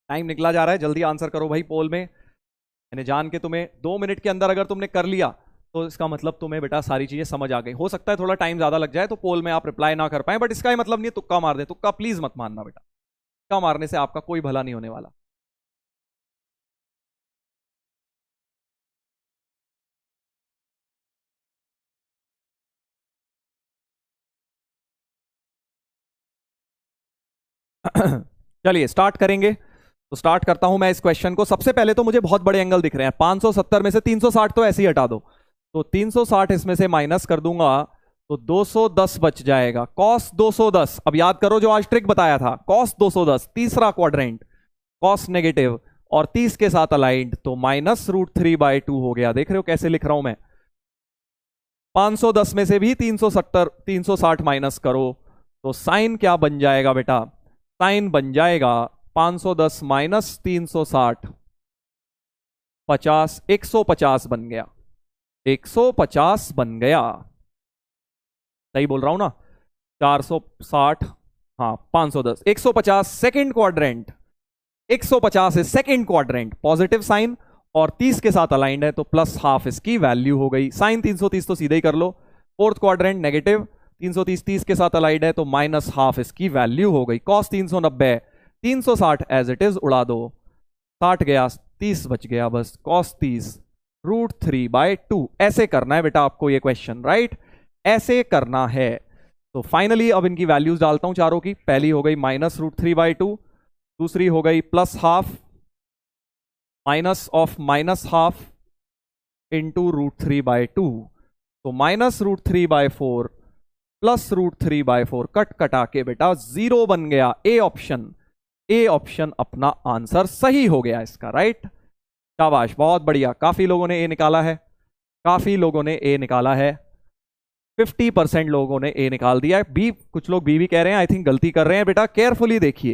Speaker 1: टाइम निकला जा रहा है, जल्दी आंसर करो भाई पोल में। मैंने जान के तुम्हें 2 मिनट के अंदर अगर तुमने कर लिया तो इसका मतलब तुम्हें बेटा सारी चीजें समझ आ गई। हो सकता है थोड़ा टाइम ज्यादा लग जाए तो पोल में आप रिप्लाई ना कर पाए, बट इसका ही मतलब नहीं है तुक्का मार दे। तुक्का प्लीज मत मारना बेटा, तुक्का मारने से आपका कोई भला नहीं होने वाला। चलिए स्टार्ट करेंगे। तो स्टार्ट करता हूं मैं इस क्वेश्चन को। सबसे पहले तो मुझे बहुत बड़े एंगल दिख रहे हैं, 570 में से 360 तो ऐसे ही हटा दो, तो 360 इसमें से माइनस कर दूंगा तो 210 बच जाएगा। कॉस 210, अब याद करो जो आज ट्रिक बताया था, कॉस 210 तीसरा क्वाड्रेंट, कॉस नेगेटिव और 30 के साथ अलाइंड, तो -√3/2 हो गया। देख रहे हो कैसे लिख रहा हूं मैं। 510 में से भी 360 माइनस करो तो साइन क्या बन जाएगा बेटा, साइन बन जाएगा 510 माइनस 360, 50, 150 बन गया, 150 बन गया। सही बोल रहा हूं ना, 460, हाँ 510, 150 सेकेंड क्वाड्रेंट, 150 है सेकेंड क्वाड्रेंट, पॉजिटिव साइन और 30 के साथ अलाइंड है तो +½ इसकी वैल्यू हो गई। साइन 330 तो सीधे ही कर लो। फोर्थ क्वाड्रेंट नेगेटिव, 330 30 के साथ अलाइंड है तो -½ इसकी वैल्यू हो गई। कॉस 390, 360 एज इट इज उड़ा दो, 60 गया 30 बच गया बस, cos 30 √3/2। ऐसे करना है बेटा आपको ये क्वेश्चन, राइट, ऐसे करना है। तो फाइनली अब इनकी वैल्यूज डालता हूं चारों की। पहली हो गई -√3/2, दूसरी हो गई +½ -½ इंटू √3/2, तो -√3/4 +√3/4 कट कटा के बेटा 0 बन गया। ए ऑप्शन, ए ऑप्शन अपना आंसर सही हो गया इसका, राइट। शाबाश, बहुत बढ़िया, काफी लोगों ने ए निकाला है, काफी लोगों ने ए निकाला है, 50% लोगों ने ए निकाल दिया है। बी, कुछ लोग बी भी कह रहे हैं, आई थिंक गलती कर रहे हैं बेटा। केयरफुली देखिए,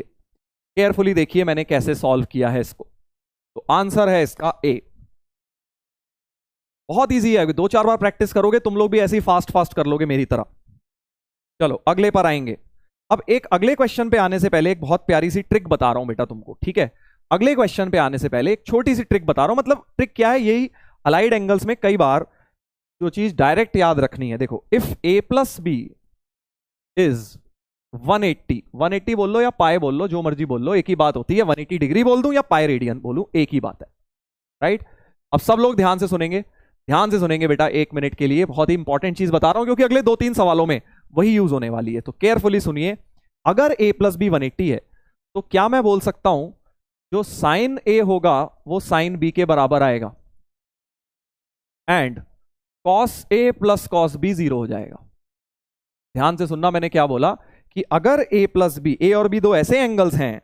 Speaker 1: केयरफुली देखिए मैंने कैसे सॉल्व किया है इसको। तो आंसर है इसका ए। बहुत इजी है, 2-4 बार प्रैक्टिस करोगे तुम लोग भी ऐसे ही फास्ट फास्ट कर लोगे मेरी तरह। चलो अगले पर आएंगे। अब एक अगले क्वेश्चन पे आने से पहले एक बहुत प्यारी सी ट्रिक बता रहा हूं बेटा तुमको, ठीक है। अगले क्वेश्चन पे आने से पहले एक छोटी सी ट्रिक बता रहा हूं। मतलब ट्रिक क्या है, यही अलाइड एंगल्स में कई बार जो चीज डायरेक्ट याद रखनी है। देखो, इफ a + b इज 180, 180 बोल लो या पाए बोल लो, जो मर्जी बोल लो, एक ही बात होती है। 180 डिग्री बोल दूं या पाए रेडियन बोलूं, एक ही बात है, राइट। अब सब लोग ध्यान से सुनेंगे, ध्यान से सुनेंगे बेटा 1 मिनट के लिए। बहुत ही इंपॉर्टेंट चीज बता रहा हूं क्योंकि अगले 2-3 सवालों में वही यूज होने वाली है, तो केयरफुली सुनिए। अगर a + b 180 है तो क्या मैं बोल सकता हूं जो साइन a होगा वो साइन b के बराबर आएगा, and cos a + cos b 0 हो जाएगा। ध्यान से सुनना, मैंने क्या बोला कि अगर a + b, a और b दो ऐसे एंगल्स हैं,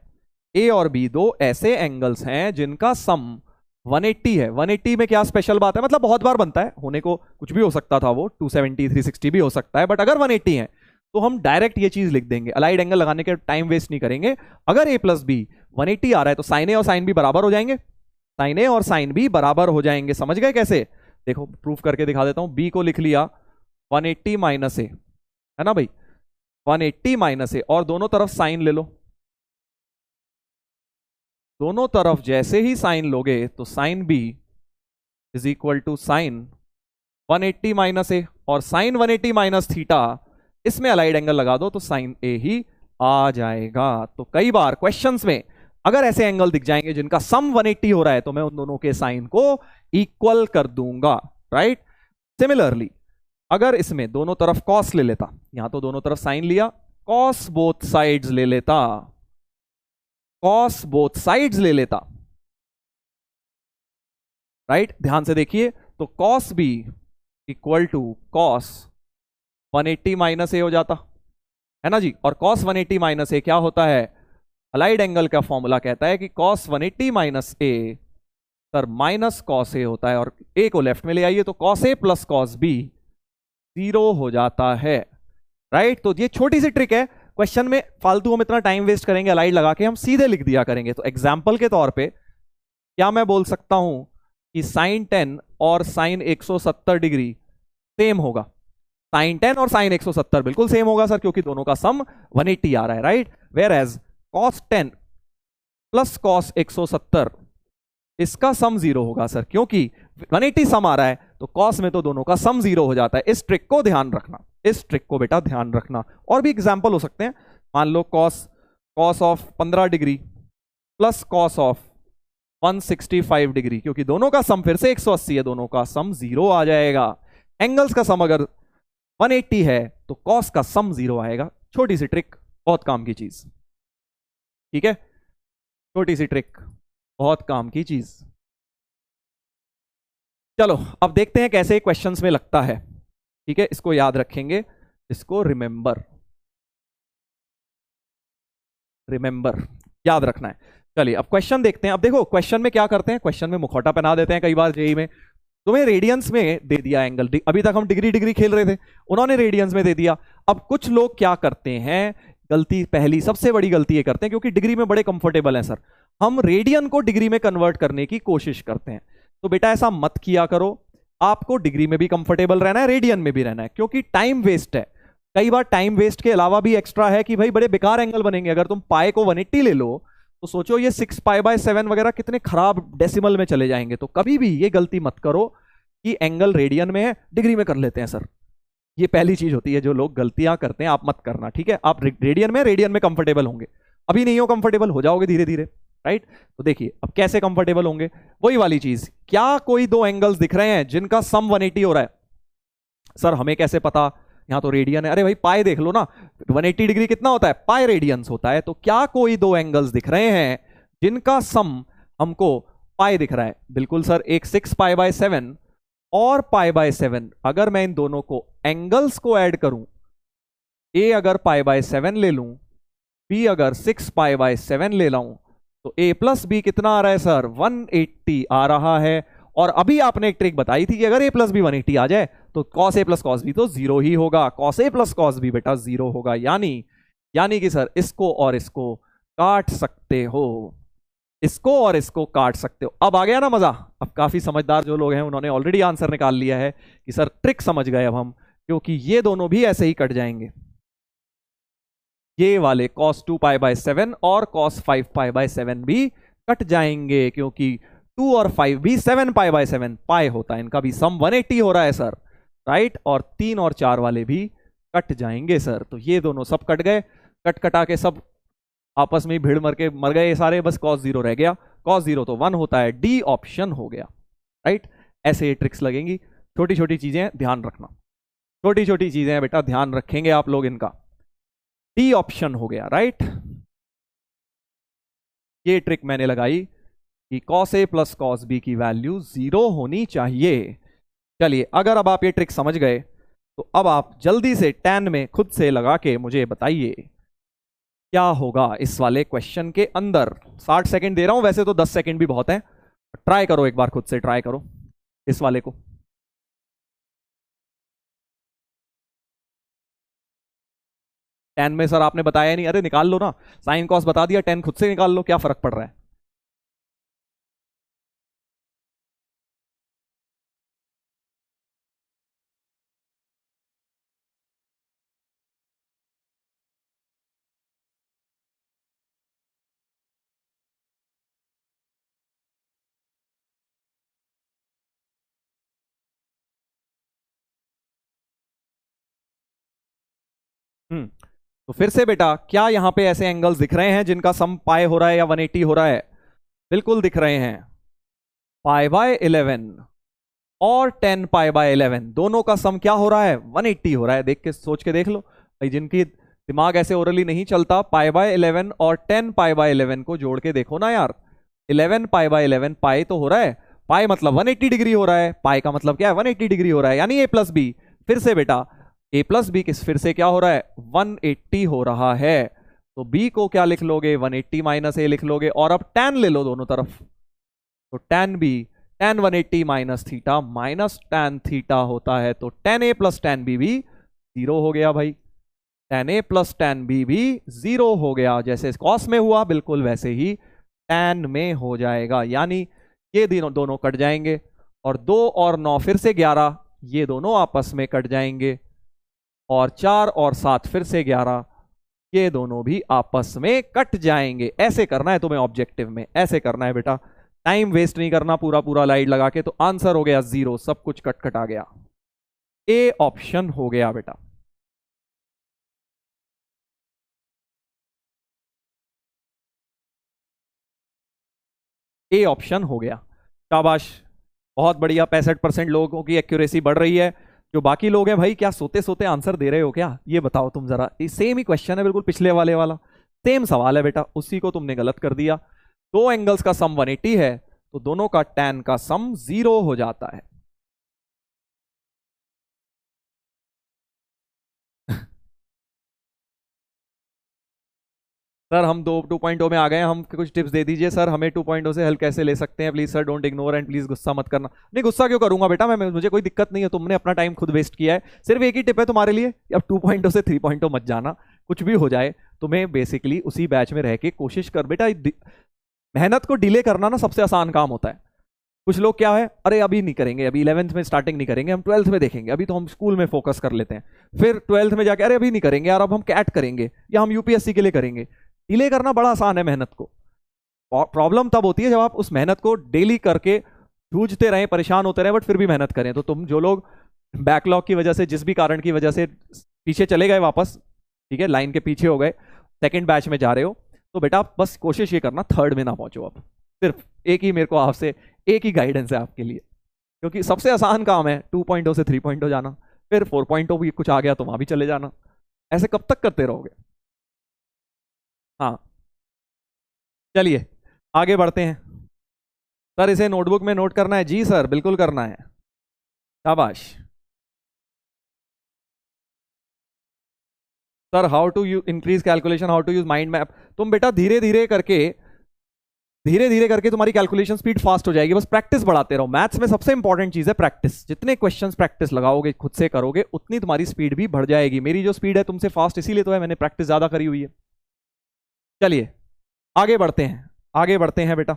Speaker 1: a और b दो ऐसे एंगल्स हैं जिनका सम 180 है। 180 में क्या स्पेशल बात है, मतलब बहुत बार बनता है, होने को कुछ भी हो सकता था, वो 270 360 भी हो सकता है, बट अगर 180 है तो हम डायरेक्ट ये चीज लिख देंगे। अलाइड एंगल लगाने के टाइम वेस्ट नहीं करेंगे। अगर a + b 180 आ रहा है तो साइन a और साइन b बराबर हो जाएंगे, साइन a और साइन b बराबर हो जाएंगे। समझ गए कैसे? देखो प्रूफ करके दिखा देता हूं। b को लिख लिया 180 - a, है ना भाई, 180 - a, और दोनों तरफ साइन ले लो। दोनों तरफ जैसे ही साइन लोगे तो sine b is equal to sine 180 - a, और साइन 180 - थीटा, इसमें अलाइड एंगल लगा दो तो साइन a ही आ जाएगा। तो कई बार क्वेश्चंस में अगर ऐसे एंगल दिख जाएंगे जिनका सम 180 हो रहा है तो मैं उन दोनों के साइन को इक्वल कर दूंगा, राइट। सिमिलरली अगर इसमें दोनों तरफ कॉस ले लेता, यहां तो दोनों तरफ साइन लिया, कॉस बोथ साइड्स ले लेता, कॉस बोथ साइड्स ले लेता, राइट। ध्यान से देखिए, तो cos b equal to cos 180 - a हो जाता है ना जी। और cos 180 - a क्या होता है, अलाइड एंगल का फॉर्मूला कहता है कि cos 180 - a sir minus cos A होता है, और ए को लेफ्ट में ले आइए तो cos A plus cos B 0 हो जाता है, राइट। तो ये छोटी सी ट्रिक है, क्वेश्चन में फालतू हम इतना टाइम वेस्ट करेंगे अलाइड लगा के, हम सीधे लिख दिया करेंगे। तो एग्जाम्पल के तौर पे क्या मैं बोल सकता हूं कि साइन 10 और साइन 170 डिग्री सेम होगा। साइन 10 और साइन 170 बिल्कुल सेम होगा सर, क्योंकि दोनों का सम 180 आ रहा है, right. Whereas cos 10 plus cos 170 इसका सम 0 होगा सर, क्योंकि 180 सम आ रहा है, तो कॉस में तो दोनों का सम 0 हो जाता है। इस ट्रिक को ध्यान रखना, इस ट्रिक को बेटा ध्यान रखना। और भी एग्जाम्पल हो सकते हैं, मान लो cos of 15 degree plus cos of 165 degree, क्योंकि दोनों का सम फिर से 180 है, दोनों का सम 0 आ जाएगा। एंगल्स का सम अगर 180 है तो कॉस का सम 0 आएगा। छोटी सी ट्रिक, बहुत काम की चीज, ठीक है, छोटी सी ट्रिक, बहुत काम की चीज। चलो अब देखते हैं कैसे क्वेश्चंस में लगता है, ठीक है। इसको याद रखेंगे, इसको रिमेंबर याद रखना है। चलिए अब क्वेश्चन देखते हैं। अब देखो क्वेश्चन में क्या करते हैं, क्वेश्चन में मुखौटा पहना देते हैं कई बार जेई में। तुम्हें रेडियंस में दे दिया एंगल, अभी तक हम डिग्री खेल रहे थे, उन्होंने रेडियंस में दे दिया। अब कुछ लोग क्या करते हैं, गलती, पहली सबसे बड़ी गलती ये करते हैं, क्योंकि डिग्री में बड़े कंफर्टेबल हैं सर, हम रेडियन को डिग्री में कन्वर्ट करने की कोशिश करते हैं। तो बेटा ऐसा मत किया करो, आपको डिग्री में भी कंफर्टेबल रहना है, रेडियन में भी रहना है, क्योंकि टाइम वेस्ट है। कई बार टाइम वेस्ट के अलावा भी एक्स्ट्रा है कि भाई बड़े बेकार एंगल बनेंगे। अगर तुम पाई को 180 ले लो तो सोचो ये 6π/7 वगैरह कितने खराब डेसिमल में चले जाएंगे। तो कभी भी ये गलती मत करो कि एंगल रेडियन में है डिग्री में कर लेते हैं सर, ये पहली चीज होती है जो लोग गलतियां करते हैं, आप मत करना, ठीक है। आप रेडियन में कंफर्टेबल होंगे, अभी नहीं हो कंफर्टेबल, हो जाओगे धीरे धीरे, राइट। तो देखिए अब कैसे कंफर्टेबल होंगे, वही वाली चीज, क्या कोई दो एंगल्स दिख रहे हैं जिनका सम 180 हो रहा है? सर हमें कैसे पता, यहां तो रेडियन है। अरे भाई पाई देख लो ना, 180 डिग्री कितना होता है, पाई रेडियंस होता है। तो क्या कोई दो एंगल्स दिख रहे हैं जिनका सम हमको पाई दिख रहा है? बिल्कुल सर, एक 6π/7 और π/7। अगर मैं इन दोनों को एंगल्स को ऐड करूं, ए अगर π/7 ले लूं, बी अगर 6π/7 ले लाऊं, तो a प्लस बी कितना आ रहा है सर, 180 आ रहा है। और अभी आपने एक ट्रिक बताई थी कि अगर a प्लस बी 180 आ जाए तो cos a plus cos b तो 0 ही होगा, cos a plus cos b बेटा 0 होगा। यानी कि सर इसको और इसको काट सकते हो, इसको और इसको काट सकते हो। अब आ गया ना मजा। अब काफी समझदार जो लोग हैं उन्होंने ऑलरेडी आंसर निकाल लिया है कि सर ट्रिक समझ गए अब हम, क्योंकि ये दोनों भी ऐसे ही कट जाएंगे, ये वाले cos 2π/7 और cos 5π/7 भी कट जाएंगे, क्योंकि 2 और 5 भी 7π/7 पाई होता है, इनका भी सम 180 हो रहा है सर, राइट। और 3 और 4 वाले भी कट जाएंगे सर। तो ये दोनों सब कट गए, कटा के सब आपस में भीड़ मर गए ये सारे, बस cos 0 रह गया। cos 0 तो 1 होता है, डी ऑप्शन हो गया, राइट। ऐसे ये ट्रिक्स लगेंगी, छोटी छोटी चीजें ध्यान रखना, छोटी छोटी चीजें बेटा ध्यान रखेंगे आप लोग, इनका डी ऑप्शन हो गया, राइट। ये ट्रिक मैंने लगाई कि cos a plus cos b की वैल्यू 0 होनी चाहिए। चलिए अगर अब आप ये ट्रिक समझ गए तो अब आप जल्दी से tan में खुद से लगा के मुझे बताइए क्या होगा इस वाले क्वेश्चन के अंदर। 60 सेकंड दे रहा हूं, वैसे तो 10 सेकंड भी बहुत है, ट्राई करो एक बार, खुद से ट्राई करो इस वाले को। tan में सर आपने बताया नहीं, अरे निकाल लो ना, साइन कॉस बता दिया, tan खुद से निकाल लो, क्या फर्क पड़ रहा है। तो फिर से बेटा क्या यहां पे ऐसे एंगल्स दिख रहे हैं जिनका सम पाई हो रहा है या 180 हो रहा है? बिल्कुल दिख रहे हैं, π/11 और 10π/11 दोनों का सम क्या हो रहा है, 180 हो रहा है। देख के सोच के देख लो भाई, जिनकी दिमाग ऐसे ओरली नहीं चलता, π/11 और 10π/11 को जोड़ के देखो ना यार, 11π/11 पाई तो हो रहा है, पाई मतलब 180 डिग्री हो रहा है, पाई का मतलब क्या है, 180 डिग्री हो रहा है, यानी a प्लस बी। फिर से बेटा a प्लस बी किस फिर से क्या हो रहा है, 180 हो रहा है। तो b को क्या लिख लोगे, 180 माइनस a लिख लोगे, और अब tan ले लो दोनों तरफ, तो tan b tan 180 minus theta minus tan theta होता है, तो tan a plus tan b भी जीरो हो गया भाई। tan a plus tan b भी जीरो हो गया, जैसे cos में हुआ बिल्कुल वैसे ही tan में हो जाएगा, यानी ये दोनों कट जाएंगे, और 2 और 9 फिर से 11, ये दोनों आपस में कट जाएंगे, और 4 और 7 फिर से 11, ये दोनों भी आपस में कट जाएंगे। ऐसे करना है तुम्हें ऑब्जेक्टिव में, ऐसे करना है बेटा, टाइम वेस्ट नहीं करना पूरा पूरा लाइट लगा के। तो आंसर हो गया 0, सब कुछ कट कट आ गया, ए ऑप्शन हो गया बेटा। ए ऑप्शन हो गया, शाबाश, बहुत बढ़िया। 65% लोगों की एक्यूरेसी बढ़ रही है। जो बाकी लोग हैं भाई, क्या सोते सोते आंसर दे रहे हो क्या, ये बताओ तुम जरा। सेम ही क्वेश्चन है बिल्कुल पिछले वाले वाला, सेम सवाल है बेटा, उसी को तुमने गलत कर दिया। दो एंगल्स का सम 180 है, तो दोनों का tan का सम 0 हो जाता है। सर हम 2.0 में आ गए हैं, हम कुछ टिप्स दे दीजिए सर, हमें 2.0 से हेल्प कैसे ले सकते हैं please sir, don't ignore and please गुस्सा मत करना। नहीं गुस्सा क्यों करूंगा बेटा, मुझे कोई दिक्कत नहीं है, तुमने अपना टाइम खुद वेस्ट किया है। सिर्फ एक ही टिप है तुम्हारे लिए, अब 2.0 से 3.0 मत जाना, कुछ भी हो जाए तुम्हें बेसिकली उसी बैच में रह के कोशिश कर बेटा। मेहनत को डिले करना ना सबसे आसान काम होता है। कुछ लोग क्या है, अरे अभी नहीं करेंगे, अभी 11th में स्टार्टिंग नहीं करेंगे, हम 12th में देखेंगे, अभी तो हम स्कूल में फोकस कर लेते हैं। फिर 12th में जाके अरे अभी नहीं करेंगे यार, अब हम कैट करेंगे या हम यूपीएससी के लिए करेंगे। डिले करना बड़ा आसान है मेहनत को, प्रॉब्लम तब होती है जब आप उस मेहनत को डेली करके जूझते रहें, परेशान होते रहें, बट फिर भी मेहनत करें। तो तुम जो लोग बैकलॉग की वजह से, जिस भी कारण की वजह से पीछे चले गए वापस, ठीक है, लाइन के पीछे हो गए, सेकंड बैच में जा रहे हो, तो बेटा बस कोशिश ये करना थर्ड में ना पहुंचो। अब सिर्फ एक ही मेरे को आपसे एक ही गाइडेंस है आपके लिए, क्योंकि सबसे आसान काम है 2.0 से 3.0 जाना, फिर 4.0 भी कुछ आ गया तो वहां भी चले जाना। ऐसे कब तक करते रहोगे। हाँ चलिए आगे बढ़ते हैं। सर इसे नोटबुक में नोट करना है, जी सर बिल्कुल करना है, शाबाश। Sir how to you increase calculation, how to use mind map. तुम बेटा धीरे धीरे करके तुम्हारी कैलकुलेशन स्पीड फास्ट हो जाएगी, बस प्रैक्टिस बढ़ाते रहो। मैथ्स में सबसे इंपॉर्टेंट चीज है प्रैक्टिस, जितने क्वेश्चंस प्रैक्टिस लगाओगे, खुद से करोगे, उतनी तुम्हारी स्पीड भी बढ़ जाएगी। मेरी जो स्पीड है तुमसे फास्ट इसीलिए तो है, मैंने प्रैक्टिस ज्यादा करी हुई है। चलिए आगे बढ़ते हैं, आगे बढ़ते हैं बेटा।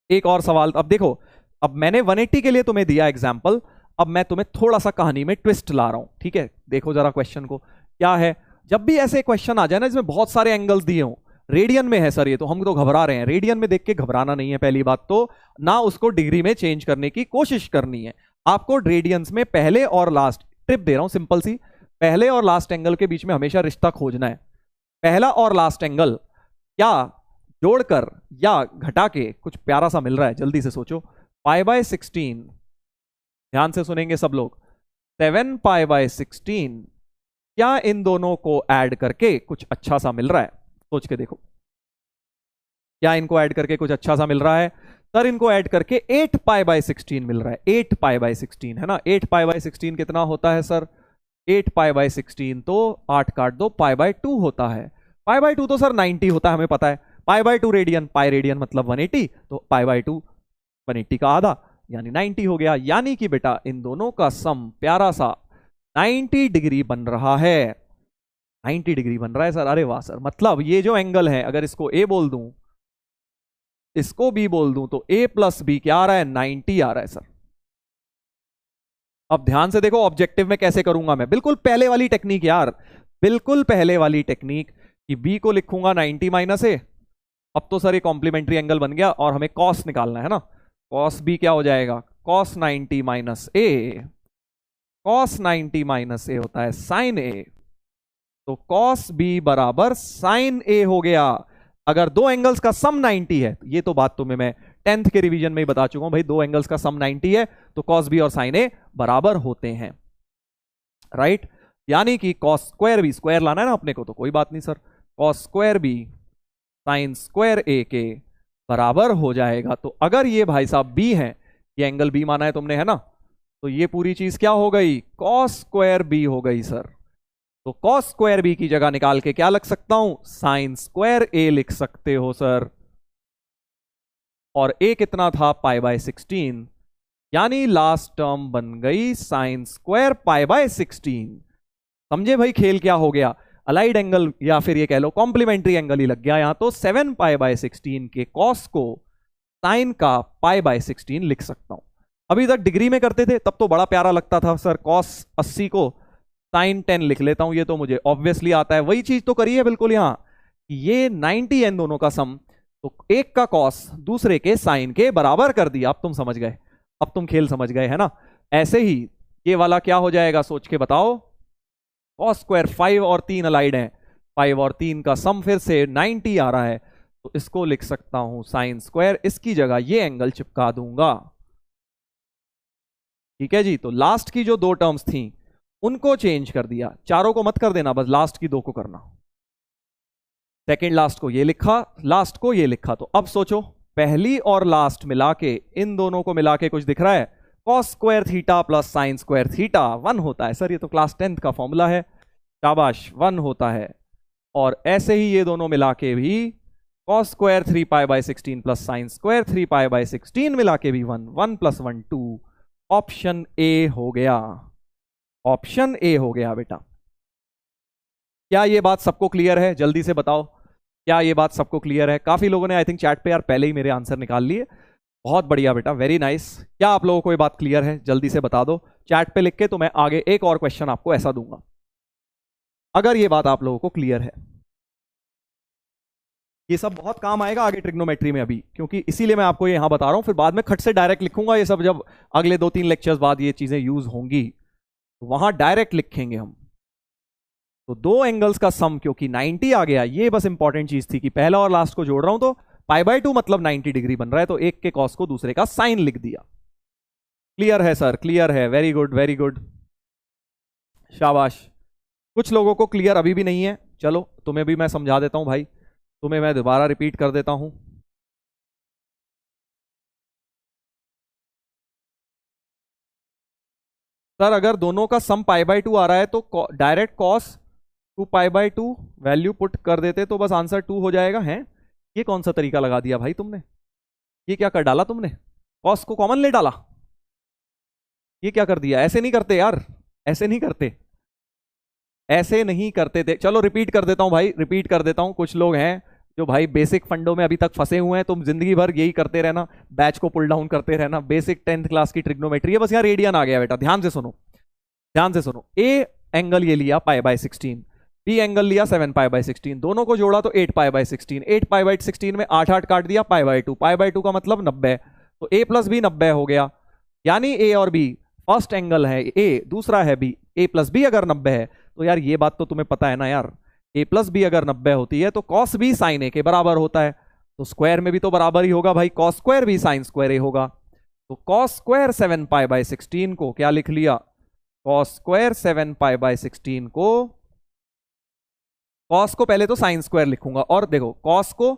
Speaker 1: एक और सवाल, अब देखो, अब मैंने 180 के लिए तुम्हें दिया एग्जाम्पल, अब मैं तुम्हें थोड़ा सा कहानी में ट्विस्ट ला रहा हूं, ठीक है। देखो जरा क्वेश्चन को, क्या है, जब भी ऐसे क्वेश्चन आ जाए ना जिसमें बहुत सारे एंगल्स दिए हों, रेडियन में है सर ये, तो हम तो घबरा रहे हैं। रेडियन में देख के घबराना नहीं है, पहली बात तो ना उसको डिग्री में चेंज करने की कोशिश करनी है। आपको रेडियंस में पहले और लास्ट, ट्रिप दे रहा हूं सिंपल सी, पहले और लास्ट एंगल के बीच में हमेशा रिश्ता खोजना है। पहला और लास्ट एंगल क्या जोड़कर या घटा के कुछ प्यारा सा मिल रहा है, जल्दी से सोचो। π/16, ध्यान से सुनेंगे सब लोग, 7π/16, क्या इन दोनों को ऐड करके कुछ अच्छा सा मिल रहा है, सोच के देखो। क्या इनको ऐड करके कुछ अच्छा सा मिल रहा है। सर इनको ऐड करके 8π/16 मिल रहा है, 8π/16 है ना। 8π/16 कितना होता है सर, 8π/16 तो 8 काट दो, π/2 होता है। π/2 तो सर 90 होता है, हमें पता है। π/2 रेडियन, पाई रेडियन मतलब 180, तो π/2 180 का आधा यानी 90 हो गया। यानी कि बेटा इन दोनों का सम प्यारा सा 90 डिग्री बन रहा है, 90 डिग्री बन रहा है सर। अरे वाह सर, मतलब ये जो एंगल है, अगर इसको ए बोल दूं, इसको बी बोल दूं, तो a प्लस बी क्या आ रहा है, 90 आ रहा है सर। अब ध्यान से देखो ऑब्जेक्टिव में कैसे करूंगा मैं, बिल्कुल पहले वाली टेक्निक यार, बिल्कुल पहले वाली टेक्निक, कि b को लिखूंगा 90 माइनस ए। अब तो सर ये कॉम्प्लीमेंट्री एंगल बन गया, और हमें कॉस निकालना है ना, कॉस b क्या हो जाएगा, कॉस 90 माइनस ए, कॉस 90 माइनस ए होता है साइन ए, तो कॉस बी बराबर साइन ए हो गया। अगर दो एंगल्स का सम 90 है, ये तो बात तुम्हें मैं 10th के रिवीजन में ही बता चुका हूं भाई, दो एंगल्स का सम 90 है तो कॉस बी और साइन ए बराबर होते हैं, राइट। यानी कि कॉस स्क्वायर बी, स्क्वायर लाना है ना अपने को, तो कोई बात नहीं sir, cos square B sine square A के बराबर हो जाएगा। तो अगर ये भाई साहब बी है, ये एंगल बी माना है तुमने, है ना, तो ये पूरी चीज क्या हो गई, कॉस स्क्वायर बी हो गई सर। तो कॉस स्क्वायर बी की जगह निकाल के क्या लिख सकता हूं, साइन स्क्वायर ए लिख सकते हो सर। और a कितना था पाई बाय 16, यानी लास्ट टर्म बन गई साइन स्क्वायर पाई बाय 16। समझे भाई खेल क्या हो गया, अलाइड एंगल या फिर ये कह लो कॉम्प्लीमेंट्री एंगल ही लग गया यहां। तो 7 पाई बाय 16 के कॉस को साइन का पाई बाय 16 लिख सकता हूं। अभी तक डिग्री में करते थे तब तो बड़ा प्यारा लगता था, सर कॉस 80 को साइन 10 लिख लेता हूं, ये तो मुझे ऑब्वियसली आता है। वही चीज तो करी है बिल्कुल यहां, ये 90 एन दोनों का सम, तो एक का कॉस दूसरे के साइन के बराबर कर दिया। अब तुम समझ गए, अब तुम खेल समझ गए है ना। ऐसे ही ये वाला क्या हो जाएगा सोच के बताओ, कॉस स्क्वायर 5 और 3 अलाइड हैं, 5 और 3 का सम फिर से 90 आ रहा है, तो इसको लिख सकता हूं साइन स्क्वायर, इसकी जगह ये एंगल चिपका दूंगा। ठीक है जी, तो लास्ट की जो दो टर्म्स थी उनको चेंज कर दिया, चारों को मत कर देना, बस लास्ट की दो को करना। सेकेंड लास्ट को ये लिखा, लास्ट को ये लिखा। तो अब सोचो पहली और लास्ट मिला के, इन दोनों को मिला के कुछ दिख रहा है, cos square theta plus sine square theta 1 होता है। सर ये तो क्लास 10th का फॉर्मूला है, शाबाश 1 होता है। और ऐसे ही ये दोनों मिला के भी cos square 3 pi by 16 plus sine square 3 pi by 16 मिला के भी 1, 1 प्लस 1 2। ऑप्शन ए हो गया, ऑप्शन ए हो गया बेटा। क्या ये बात सबको क्लियर है, जल्दी से बताओ, क्या ये बात सबको क्लियर है? काफी लोगों ने आई थिंक चैट पे यार पहले ही मेरे आंसर निकाल लिए, बहुत बढ़िया बेटा, वेरी नाइस। क्या आप लोगों को ये बात क्लियर है, जल्दी से बता दो चैट पे लिख के, तो मैं आगे एक और क्वेश्चन आपको ऐसा दूंगा अगर ये बात आप लोगों को क्लियर है। ये सब बहुत काम आएगा आगे ट्रिग्नोमेट्री में अभी, क्योंकि इसीलिए मैं आपको ये यहां बता रहा हूं, फिर बाद में खट से डायरेक्ट लिखूंगा ये सब, जब अगले 2-3 लेक्चर्स बाद ये चीजें यूज होंगी तो वहां डायरेक्ट लिखेंगे हम। तो दो एंगल्स का सम क्योंकि 90 आ गया, ये बस इंपॉर्टेंट चीज थी कि पहला और लास्ट को जोड़ रहा हूं तो पाई बाय 2 मतलब 90 डिग्री बन रहा है, तो एक के कॉस को दूसरे का साइन लिख दिया। क्लियर है सर, क्लियर है, वेरी गुड वेरी गुड, शाबाश। कुछ लोगों को क्लियर अभी भी नहीं है, चलो तुम्हें भी मैं समझा देता हूं भाई, तुम्हें मैं दोबारा रिपीट कर देता हूं। सर अगर दोनों का सम पाई बाय 2 आ रहा है तो direct cos 2 pi by 2 value put कर देते तो बस आंसर 2 हो जाएगा। है ये कौन सा तरीका लगा दिया भाई तुमने, ये क्या कर डाला तुमने, कॉस को कॉमन ले डाला, ये क्या कर दिया? ऐसे नहीं करते यार, ऐसे नहीं करते, ऐसे नहीं करते थे। चलो रिपीट कर देता हूं भाई, रिपीट कर देता हूं। कुछ लोग हैं जो भाई बेसिक फंडों में अभी तक फंसे हुए हैं, तुम जिंदगी भर यही करते रहना, बैच को पुल डाउन करते रहना। बेसिक 10th क्लास की ट्रिग्नोमेट्री है, बस यहाँ रेडियन आ गया बेटा, ध्यान से सुनो, ध्यान से सुनो। ए एंगल ये लिया पाई बाय 16, बी एंगल लिया 7 पाई बाय 16, दोनों को जोड़ा तो 8 पाई बाय 16, 8 पाई बाय 16 में 8 8 काट दिया, पाई बाय 2, पाई बाय 2 का मतलब 90, तो ए प्लस बी 90 हो गया। यानी ए और बी, फर्स्ट एंगल है ए, दूसरा है बी, ए प्लस बी अगर 90 है तो यार ये बात तो तुम्हें पता है ना यार, ए प्लस बी अगर 90 होती है तो कॉस बी साइन ए के बराबर होता है, तो स्क्वायर में भी तो बराबर ही होगा भाई, कॉस स्क्वायर भी साइन स्क्वायर ए होगा। तो कॉस स्क्वायर 7 पाई बाय 16 को क्या लिख लिया, कॉस स्क्वायर 7 पाई बाय 16 को, कॉस को पहले तो साइन स्क्वायर लिखूंगा, और देखो कॉस को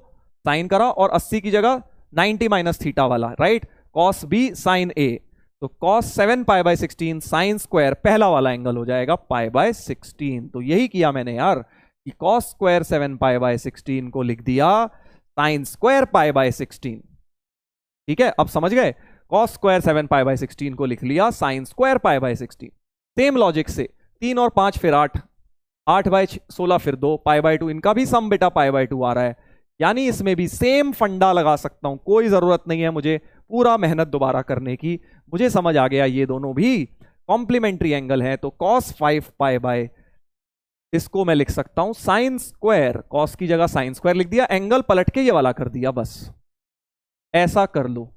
Speaker 1: साइन करा और 80 की जगह 90 माइनस थीटा वाला, right, cos B sine A, तो cos 7 pi by 16 sine square पहला वाला एंगल हो जाएगा पाई बाय 16। तो यही किया मैंने यार कि कॉस स्क्वायर 7 पाई बाय 16 को लिख दिया साइन स्क्वायर पाई बाय 16। ठीक है, अब समझ गए, कॉस स्क्वायर 7 पाई बाय 16 को लिख लिया sine square pi by 16। Same logic से 3 और 5 फिर 8, 8 बाय 16 फिर 2, पाई बाय 2, इनका भी सम बेटा पाई बाय 2 आ रहा है, यानी इसमें भी सेम फंडा लगा सकता हूं, कोई जरूरत नहीं है मुझे पूरा मेहनत दोबारा करने की, मुझे समझ आ गया ये दोनों भी कॉम्प्लीमेंट्री एंगल है। तो कॉस 5 पाई बाय, इसको मैं लिख सकता हूं साइन स्क्वायर, कॉस की जगह साइन स्क्वायर लिख दिया, एंगल पलट के ये वाला कर दिया, बस ऐसा कर लो,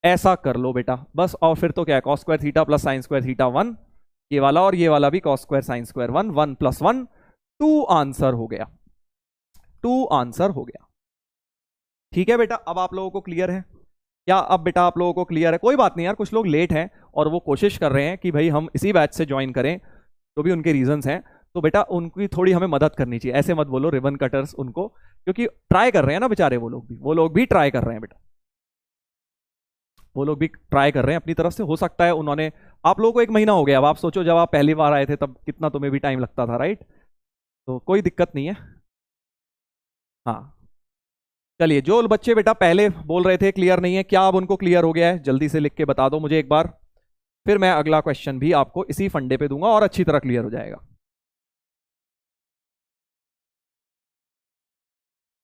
Speaker 1: ऐसा कर लो बेटा बस। और फिर तो क्या है, cos square theta plus sine square theta 1, ये वाला और ये वाला भी cos square sine square 1, 1 plus 1 2 answer हो गया, 2 आंसर हो गया। ठीक है बेटा, अब आप लोगों को क्लियर है क्या? अब बेटा आप लोगों को क्लियर है? कोई बात नहीं यार, कुछ लोग लेट हैं और वो कोशिश कर रहे हैं कि भाई हम इसी बैच से ज्वाइन करें, तो भी उनके रीजंस हैं, तो बेटा उनकी थोड़ी हमें मदद करनी चाहिए। ऐसे मत बोलो रिबन कटर्स उनको, क्योंकि ट्राई कर रहे हैं ना बेचारे, वो लोग भी ट्राई कर रहे हैं बेटा, वो लोग भी ट्राई कर रहे हैं अपनी तरफ से। हो सकता है उन्होंने, आप लोगों को 1 महीना हो गया, अब आप सोचो जब आप पहली बार आए थे तब कितना तुम्हें भी टाइम लगता था, राइट? तो कोई दिक्कत नहीं है, हाँ चलिए, जो बच्चे बेटा पहले बोल रहे थे क्लियर नहीं है, क्या अब उनको क्लियर हो गया है? जल्दी से लिख के बता दो मुझे एक बार, फिर मैं अगला क्वेश्चन भी आपको इसी फंडे पे दूंगा और अच्छी तरह क्लियर हो जाएगा।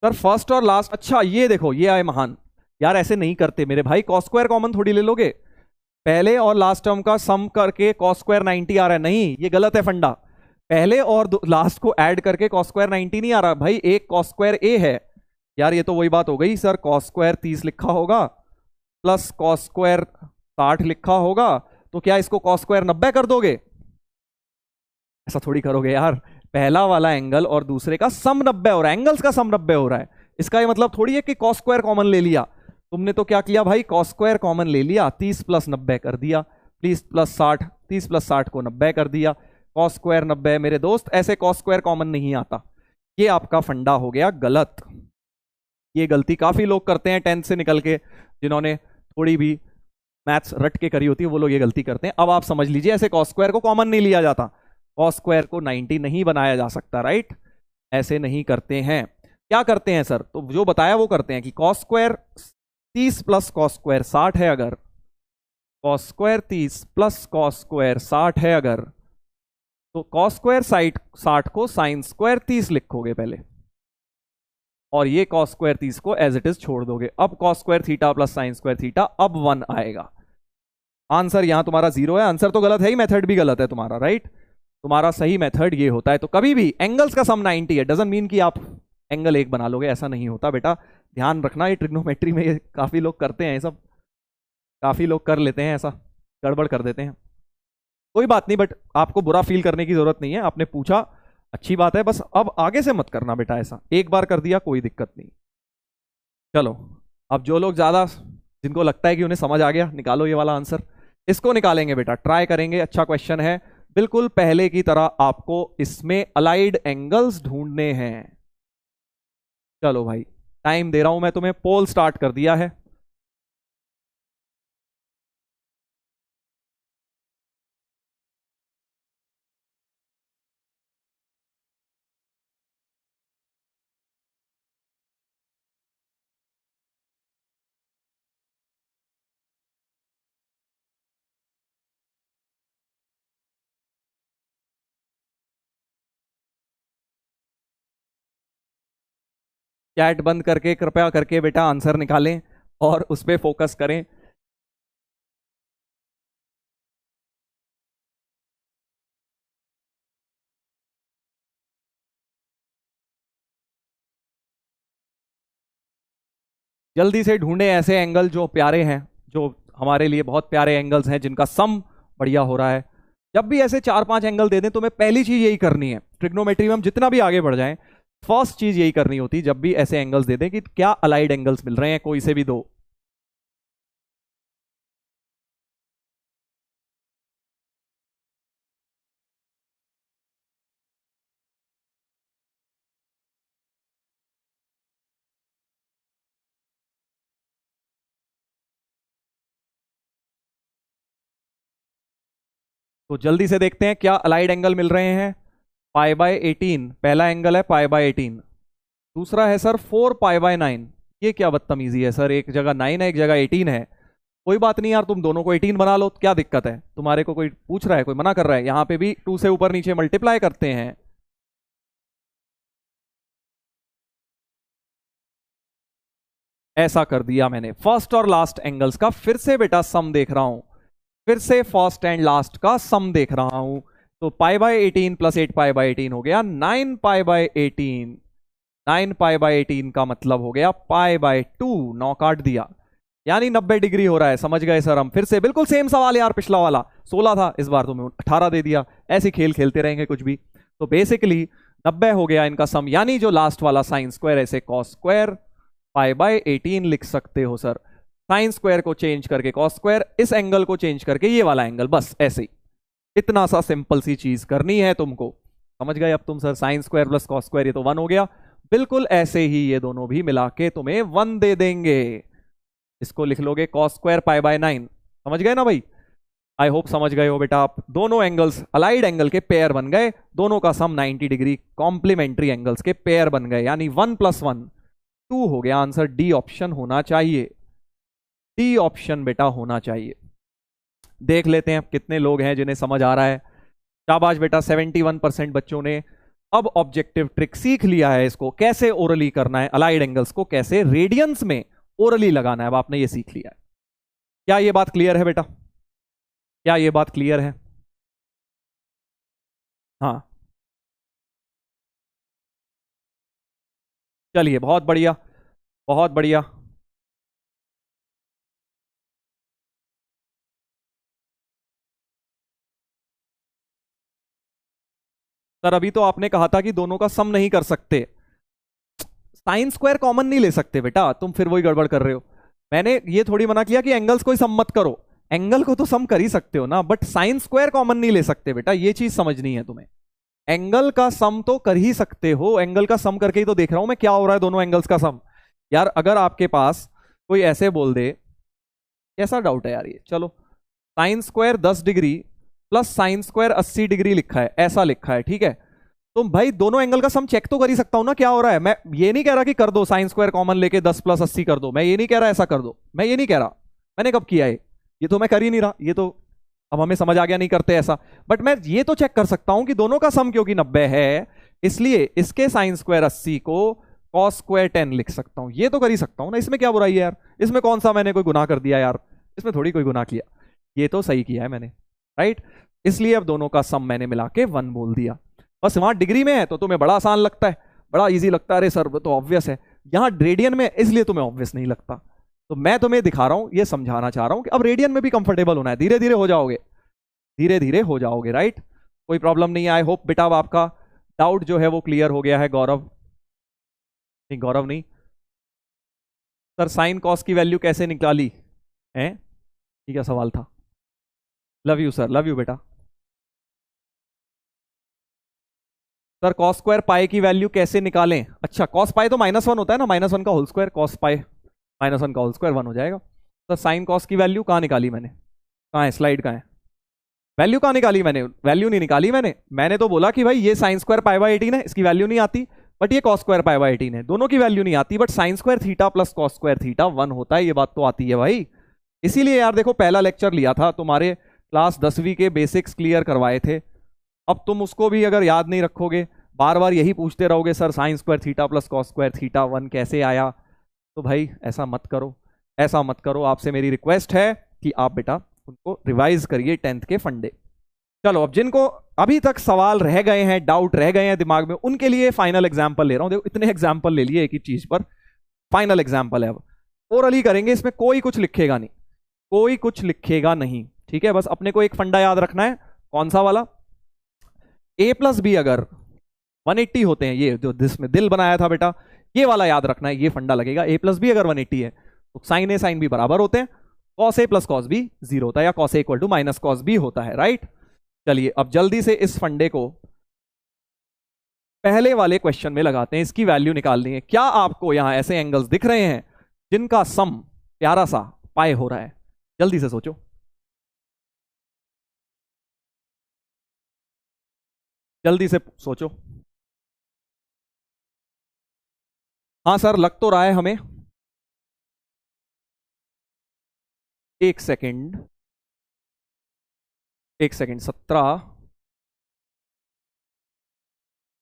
Speaker 1: सर फर्स्ट और लास्ट, अच्छा ये देखो, ये आए महान। यार ऐसे नहीं करते मेरे भाई, कॉस स्क्वायर कॉमन थोड़ी ले लोगे। पहले और लास्ट टर्म का सम करके कॉस स्क्वायर 90 आ रहा है, नहीं ये गलत है फंडा। पहले और लास्ट को ऐड करके कॉस स्क्वायर 90 नहीं आ रहा भाई, एक कॉस स्क्वायर ए है। यार ये तो वही बात हो गई सर, कॉस स्क्वायर 30 लिखा होगा प्लस कॉस स्क्वायर 60 लिखा होगा, तो क्या इसको कॉस स्क्वायर 90 कर दोगे? ऐसा थोड़ी करोगे यार। पहला वाला एंगल और दूसरे का सम 90 हो रहा है, एंगल्स का सम 90 हो रहा है। इसका ये मतलब थोड़ी है कि कॉस स्क्वायर कॉमन ले लिया। तुमने तो क्या किया भाई, कॉस स्क्वायर कॉमन ले लिया, 30 प्लस 90 कर दिया, 30 प्लस 60, 30 प्लस 60 को 90 कर दिया, कॉस स्क्वायर 90। मेरे दोस्त ऐसे कॉस स्क्वायर कॉमन नहीं आता, ये आपका फंडा हो गया गलत। ये गलती काफी लोग करते हैं 10th से निकल के, जिन्होंने थोड़ी भी मैथ्स रट के करी होती है वो लोग ये गलती करते हैं। अब आप समझ लीजिए, ऐसे कॉस स्क्वायर को कॉमन नहीं लिया जाता, कॉस स्क्वायर को 90 नहीं बनाया जा सकता, राइट? ऐसे नहीं करते हैं। क्या करते हैं सर? तो जो बताया वो करते हैं कि cos square 30 plus cos square 60 है अगर, cos square 30 plus cos square 60 है अगर, तो कॉस स्क्वायर 60 को साइन स्क्वायर 30 लिखोगे पहले, और ये कॉस स्क्वायर 30 को एज इट इज छोड़ दोगे। अब cos square theta plus sine square theta, अब 1 आएगा। आंसर यहां तुम्हारा 0 है। आंसर तो गलत है ही, मेथड भी गलत है तुम्हारा, राइट? तुम्हारा सही मेथड ये होता है। तो कभी भी एंगल्स का सम 90 है, डजंट मीन कि आप एंगल एक बना लोगे, ऐसा नहीं होता बेटा, ध्यान रखना। ये ट्रिग्नोमेट्री में ये काफी लोग करते हैं, ये सब काफी लोग कर लेते हैं, ऐसा गड़बड़ कर देते हैं। कोई बात नहीं, बट आपको बुरा फील करने की जरूरत नहीं है, आपने पूछा अच्छी बात है, बस अब आगे से मत करना बेटा ऐसा। एक बार कर दिया कोई दिक्कत नहीं। चलो, अब जो लोग ज्यादा, जिनको लगता है कि उन्हें समझ आ गया, निकालो ये वाला आंसर। इसको निकालेंगे बेटा, ट्राई करेंगे, अच्छा क्वेश्चन है। बिल्कुल पहले की तरह आपको इसमें अलाइड एंगल्स ढूंढने हैं। चलो भाई, टाइम दे रहा हूं मैं तुम्हें, पोल स्टार्ट कर दिया है। चैट बंद करके कृपया करके बेटा आंसर निकालें और उस पर फोकस करें। जल्दी से ढूंढे ऐसे एंगल जो प्यारे हैं, जो हमारे लिए बहुत प्यारे एंगल्स हैं, जिनका सम बढ़िया हो रहा है। जब भी ऐसे 4-5 एंगल दे दें, तुम्हें पहली चीज यही करनी है, ट्रिग्नोमेट्री में हम जितना भी आगे बढ़ जाएं, फर्स्ट चीज यही करनी होती जब भी ऐसे एंगल्स दे दें कि क्या अलाइड एंगल्स मिल रहे हैं, कोई से भी दो। तो जल्दी से देखते हैं क्या अलाइड एंगल मिल रहे हैं। पाई बाय 18 पहला एंगल है, पाई बाय 18। दूसरा है सर 4 पाई बाय 9। ये क्या बदतमीजी है सर, एक जगह 9 है एक जगह 18 है। कोई बात नहीं यार, तुम दोनों को 18 बना लो, क्या दिक्कत है? तुम्हारे को कोई पूछ रहा है, कोई मना कर रहा है? यहां पे भी 2 से ऊपर नीचे मल्टीप्लाई करते हैं। ऐसा कर दिया मैंने। फर्स्ट और लास्ट एंगल्स का फिर से बेटा सम देख रहा हूं, फिर से फर्स्ट एंड लास्ट का सम देख रहा हूं। तो pi by 18 plus 8 pi by 18 हो गया 9 पाई बाय 18। 9 पाई बाय 18 का मतलब हो गया पाई बाय 2, 9 काट दिया, यानी 90 डिग्री हो रहा है। समझ गए सर? हम फिर से बिल्कुल सेम सवाल यार, पिछला वाला 16 था, इस बार तुम्हें 18 दे दिया। ऐसे खेल खेलते रहेंगे कुछ भी। तो बेसिकली 90 हो गया इनका सम, यानी जो लास्ट वाला साइन स्क्वायर, ऐसे कॉस स्क्वायर पाई बाय 18 लिख सकते हो सर। साइन स्क्वायर को चेंज करके कॉस स्क्वायर, इस एंगल को चेंज करके ये वाला एंगल, बस ऐसे ही। इतना सा सिंपल सी चीज करनी है तुमको। समझ गए अब तुम sir? Sine square plus cos square, ये तो 1 हो गया। बिल्कुल ऐसे ही ये दोनों भी मिला के तुम्हें 1 दे देंगे। इसको लिख लोगे कॉस स्क्वायर पाई बाय 9। समझ गए ना भाई? आई होप समझ गए हो बेटा आप। दोनों एंगल्स अलाइड एंगल के पेयर बन गए, दोनों का सम 90 डिग्री, कॉम्प्लीमेंट्री एंगल्स के पेयर बन गए, यानी 1 + 1 2 हो गया आंसर। डी ऑप्शन होना चाहिए, डी ऑप्शन बेटा होना चाहिए। देख लेते हैं कितने लोग हैं जिन्हें समझ आ रहा है। शाबाश बेटा, 71% बच्चों ने अब ऑब्जेक्टिव ट्रिक सीख लिया है। इसको कैसे ओरली करना है, अलाइड एंगल्स को कैसे रेडियंस में ओरली लगाना है, अब आपने ये सीख लिया है। क्या ये बात क्लियर है बेटा? क्या ये बात क्लियर है? हाँ, चलिए, बहुत बढ़िया, बहुत बढ़िया। सर अभी तो आपने कहा था कि दोनों का सम नहीं कर सकते, साइन स्क्वायर कॉमन नहीं ले सकते बेटा, तुम फिर वही गड़बड़ कर रहे हो। मैंने ये थोड़ी मना किया कि एंगल्स को ही सम मत करो, एंगल को तो सम कर ही सकते हो ना, बट साइन स्क्वायर कॉमन नहीं ले सकते बेटा, ये चीज समझनी है तुम्हें। एंगल का सम तो कर ही सकते हो, एंगल का सम करके ही तो देख रहा हूं मैं क्या हो रहा है दोनों एंगल्स का सम। यार अगर आपके पास कोई ऐसे बोल दे, कैसा डाउट है यार ये, चलो sine square 10 degree plus sine square 80 degree लिखा है, ऐसा लिखा है, ठीक है, तो भाई दोनों एंगल का सम चेक तो कर ही सकता हूं ना क्या हो रहा है। मैं ये नहीं कह रहा कि कर दो साइन स्क्वायर कॉमन लेके 10 प्लस 80 कर दो, मैं ये नहीं कह रहा ऐसा कर दो, मैं ये नहीं कह रहा, मैंने कब किया ये तो मैं कर ही नहीं रहा, ये तो अब हमें समझ आ गया नहीं करते ऐसा। बट मैं ये तो चेक कर सकता हूं कि दोनों का सम क्योंकि 90 है, इसलिए इसके साइन स्क्वायर 80 को कॉस स्क्वायर 10 लिख सकता हूं, ये तो कर ही सकता हूं ना, इसमें क्या बुराई है यार, इसमें कौन सा मैंने कोई गुनाह कर दिया यार, इसमें थोड़ी कोई गुनाह किया, ये तो सही किया है मैंने, राइट। इसलिए अब दोनों का सम मैंने मिला के 1 बोल दिया। बस वहां डिग्री में है तो तुम्हें बड़ा आसान लगता है, बड़ा इजी लगता है, अरे सर तो ऑब्वियस है, यहां रेडियन में इसलिए तुम्हें ऑब्वियस नहीं लगता, तो मैं तुम्हें दिखा रहा हूं, ये समझाना चाह रहा हूं कि अब रेडियन में भी कंफर्टेबल होना है, धीरे धीरे हो जाओगे, धीरे धीरे हो जाओगे, राइट। कोई प्रॉब्लम नहीं है, आई होप बेटा अब आपका डाउट जो है वो क्लियर हो गया है। गौरव, नहीं गौरव नहीं, सर साइन कॉस की वैल्यू कैसे निकाली है, ये क्या सवाल था? Love you sir, love you बेटा। सर कॉस स्क्वायर पाई की वैल्यू कैसे निकालें? अच्छा, कॉस पाई तो -1 होता है ना, -1 का होल स्क्वायर, कॉस पाई -1 का होल स्क्वायर 1 हो जाएगा। सर साइन कॉस की वैल्यू कहाँ निकाली मैंने, कहाँ है स्लाइड, कहाँ है वैल्यू, कहाँ निकाली मैंने? वैल्यू नहीं निकाली मैंने तो बोला कि भाई ये साइन स्क्वायर पाई बाई 18 है, इसकी वैल्यू नहीं आती, बट ये कॉस स्क्वायर पाई बाई 18 है, दोनों की वैल्यू नहीं आती, but sine square theta plus cos square theta 1 होता है, ये बात तो आती है भाई। इसीलिए यार देखो, पहला लेक्चर लिया था तुम्हारे क्लास 10वीं के बेसिक्स क्लियर करवाए थे, अब तुम उसको भी अगर याद नहीं रखोगे, बार बार यही पूछते रहोगे sir sine square theta plus cos square theta 1 कैसे आया, तो भाई ऐसा मत करो, ऐसा मत करो, आपसे मेरी रिक्वेस्ट है कि आप बेटा उनको रिवाइज करिए 10th के फंडे। चलो अब जिनको अभी तक सवाल रह गए हैं, डाउट रह गए हैं दिमाग में, उनके लिए फाइनल एग्जाम्पल ले रहा हूं। देखो इतने एग्जाम्पल ले लिए एक ही चीज पर, फाइनल एग्जाम्पल है, अब ओरली करेंगे, इसमें कोई कुछ लिखेगा नहीं, कोई कुछ लिखेगा नहीं, ठीक है। बस अपने को एक फंडा याद रखना है, कौन सा वाला, a प्लस बी अगर 180 होते हैं, ये जो जिसमें दिल बनाया था बेटा, ये वाला याद रखना है, ये फंडा लगेगा, a प्लस बी अगर 180 है तो साइन ए साइन बी बराबर होते हैं, cos A plus cos B 0 होता है, या cos A equal to minus cos B होता है, राइट। चलिए अब जल्दी से इस फंडे को पहले वाले क्वेश्चन में लगाते हैं, इसकी वैल्यू निकालनी है। क्या आपको यहां ऐसे एंगल्स दिख रहे हैं जिनका सम प्यारा सा पाई हो रहा है? जल्दी से सोचो, जल्दी से सोचो। हाँ सर लग तो रहा है हमें, एक सेकंड, एक सेकंड, 17,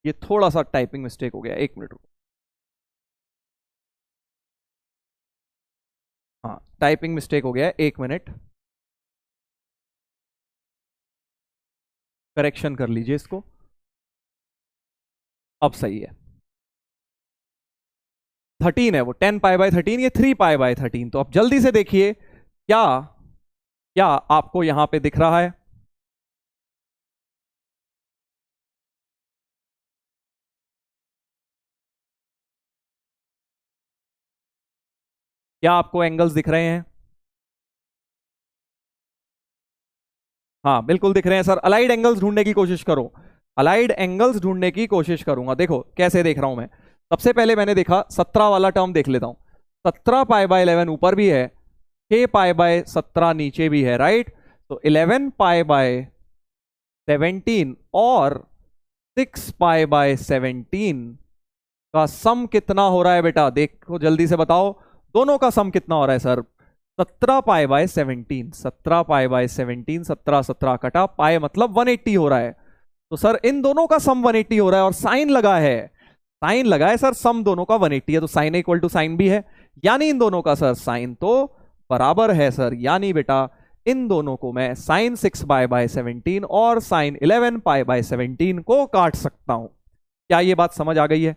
Speaker 1: ये थोड़ा सा टाइपिंग मिस्टेक हो गया, 1 मिनट रुको। हाँ टाइपिंग मिस्टेक हो गया, 1 मिनट, करेक्शन कर लीजिए इसको, अब सही है। 13 है वो, 10 पाई बाय 13, ये 3 पाई बाय 13, तो अब जल्दी से देखिए क्या क्या आपको यहां पे दिख रहा है? क्या आपको एंगल्स दिख रहे हैं? हाँ बिल्कुल दिख रहे हैं सर, अलाइड एंगल्स ढूंढने की कोशिश करो, अलाइड एंगल्स ढूंढने की कोशिश करूंगा। देखो कैसे देख रहा हूं मैं, सबसे पहले मैंने देखा 17 वाला टर्म देख लेता हूं, 17 पाई बाय 11 ऊपर भी है, 6 पाई बाय 17 नीचे भी है, राइट। तो 11 पाई बाय 17 और 6 पाई बाय 17 का सम कितना हो रहा है बेटा, देखो जल्दी से बताओ। दोनों का सम कितना हो रहा है sir? 17 pi by 17, 17 pi by 17, 17 17 कटा, पाए मतलब 180 हो रहा है। तो सर इन दोनों का सम 180 हो रहा है और साइन लगा है, साइन लगा है सर, सम दोनों का 180 है, तो sine A equal to sine B है। यानी इन दोनों का सर साइन तो बराबर है सर। यानी बेटा इन दोनों को मैं साइन 6 पाई बाय 17 और साइन 11 पाई बाय 17 को काट सकता हूं। क्या ये बात समझ आ गई है?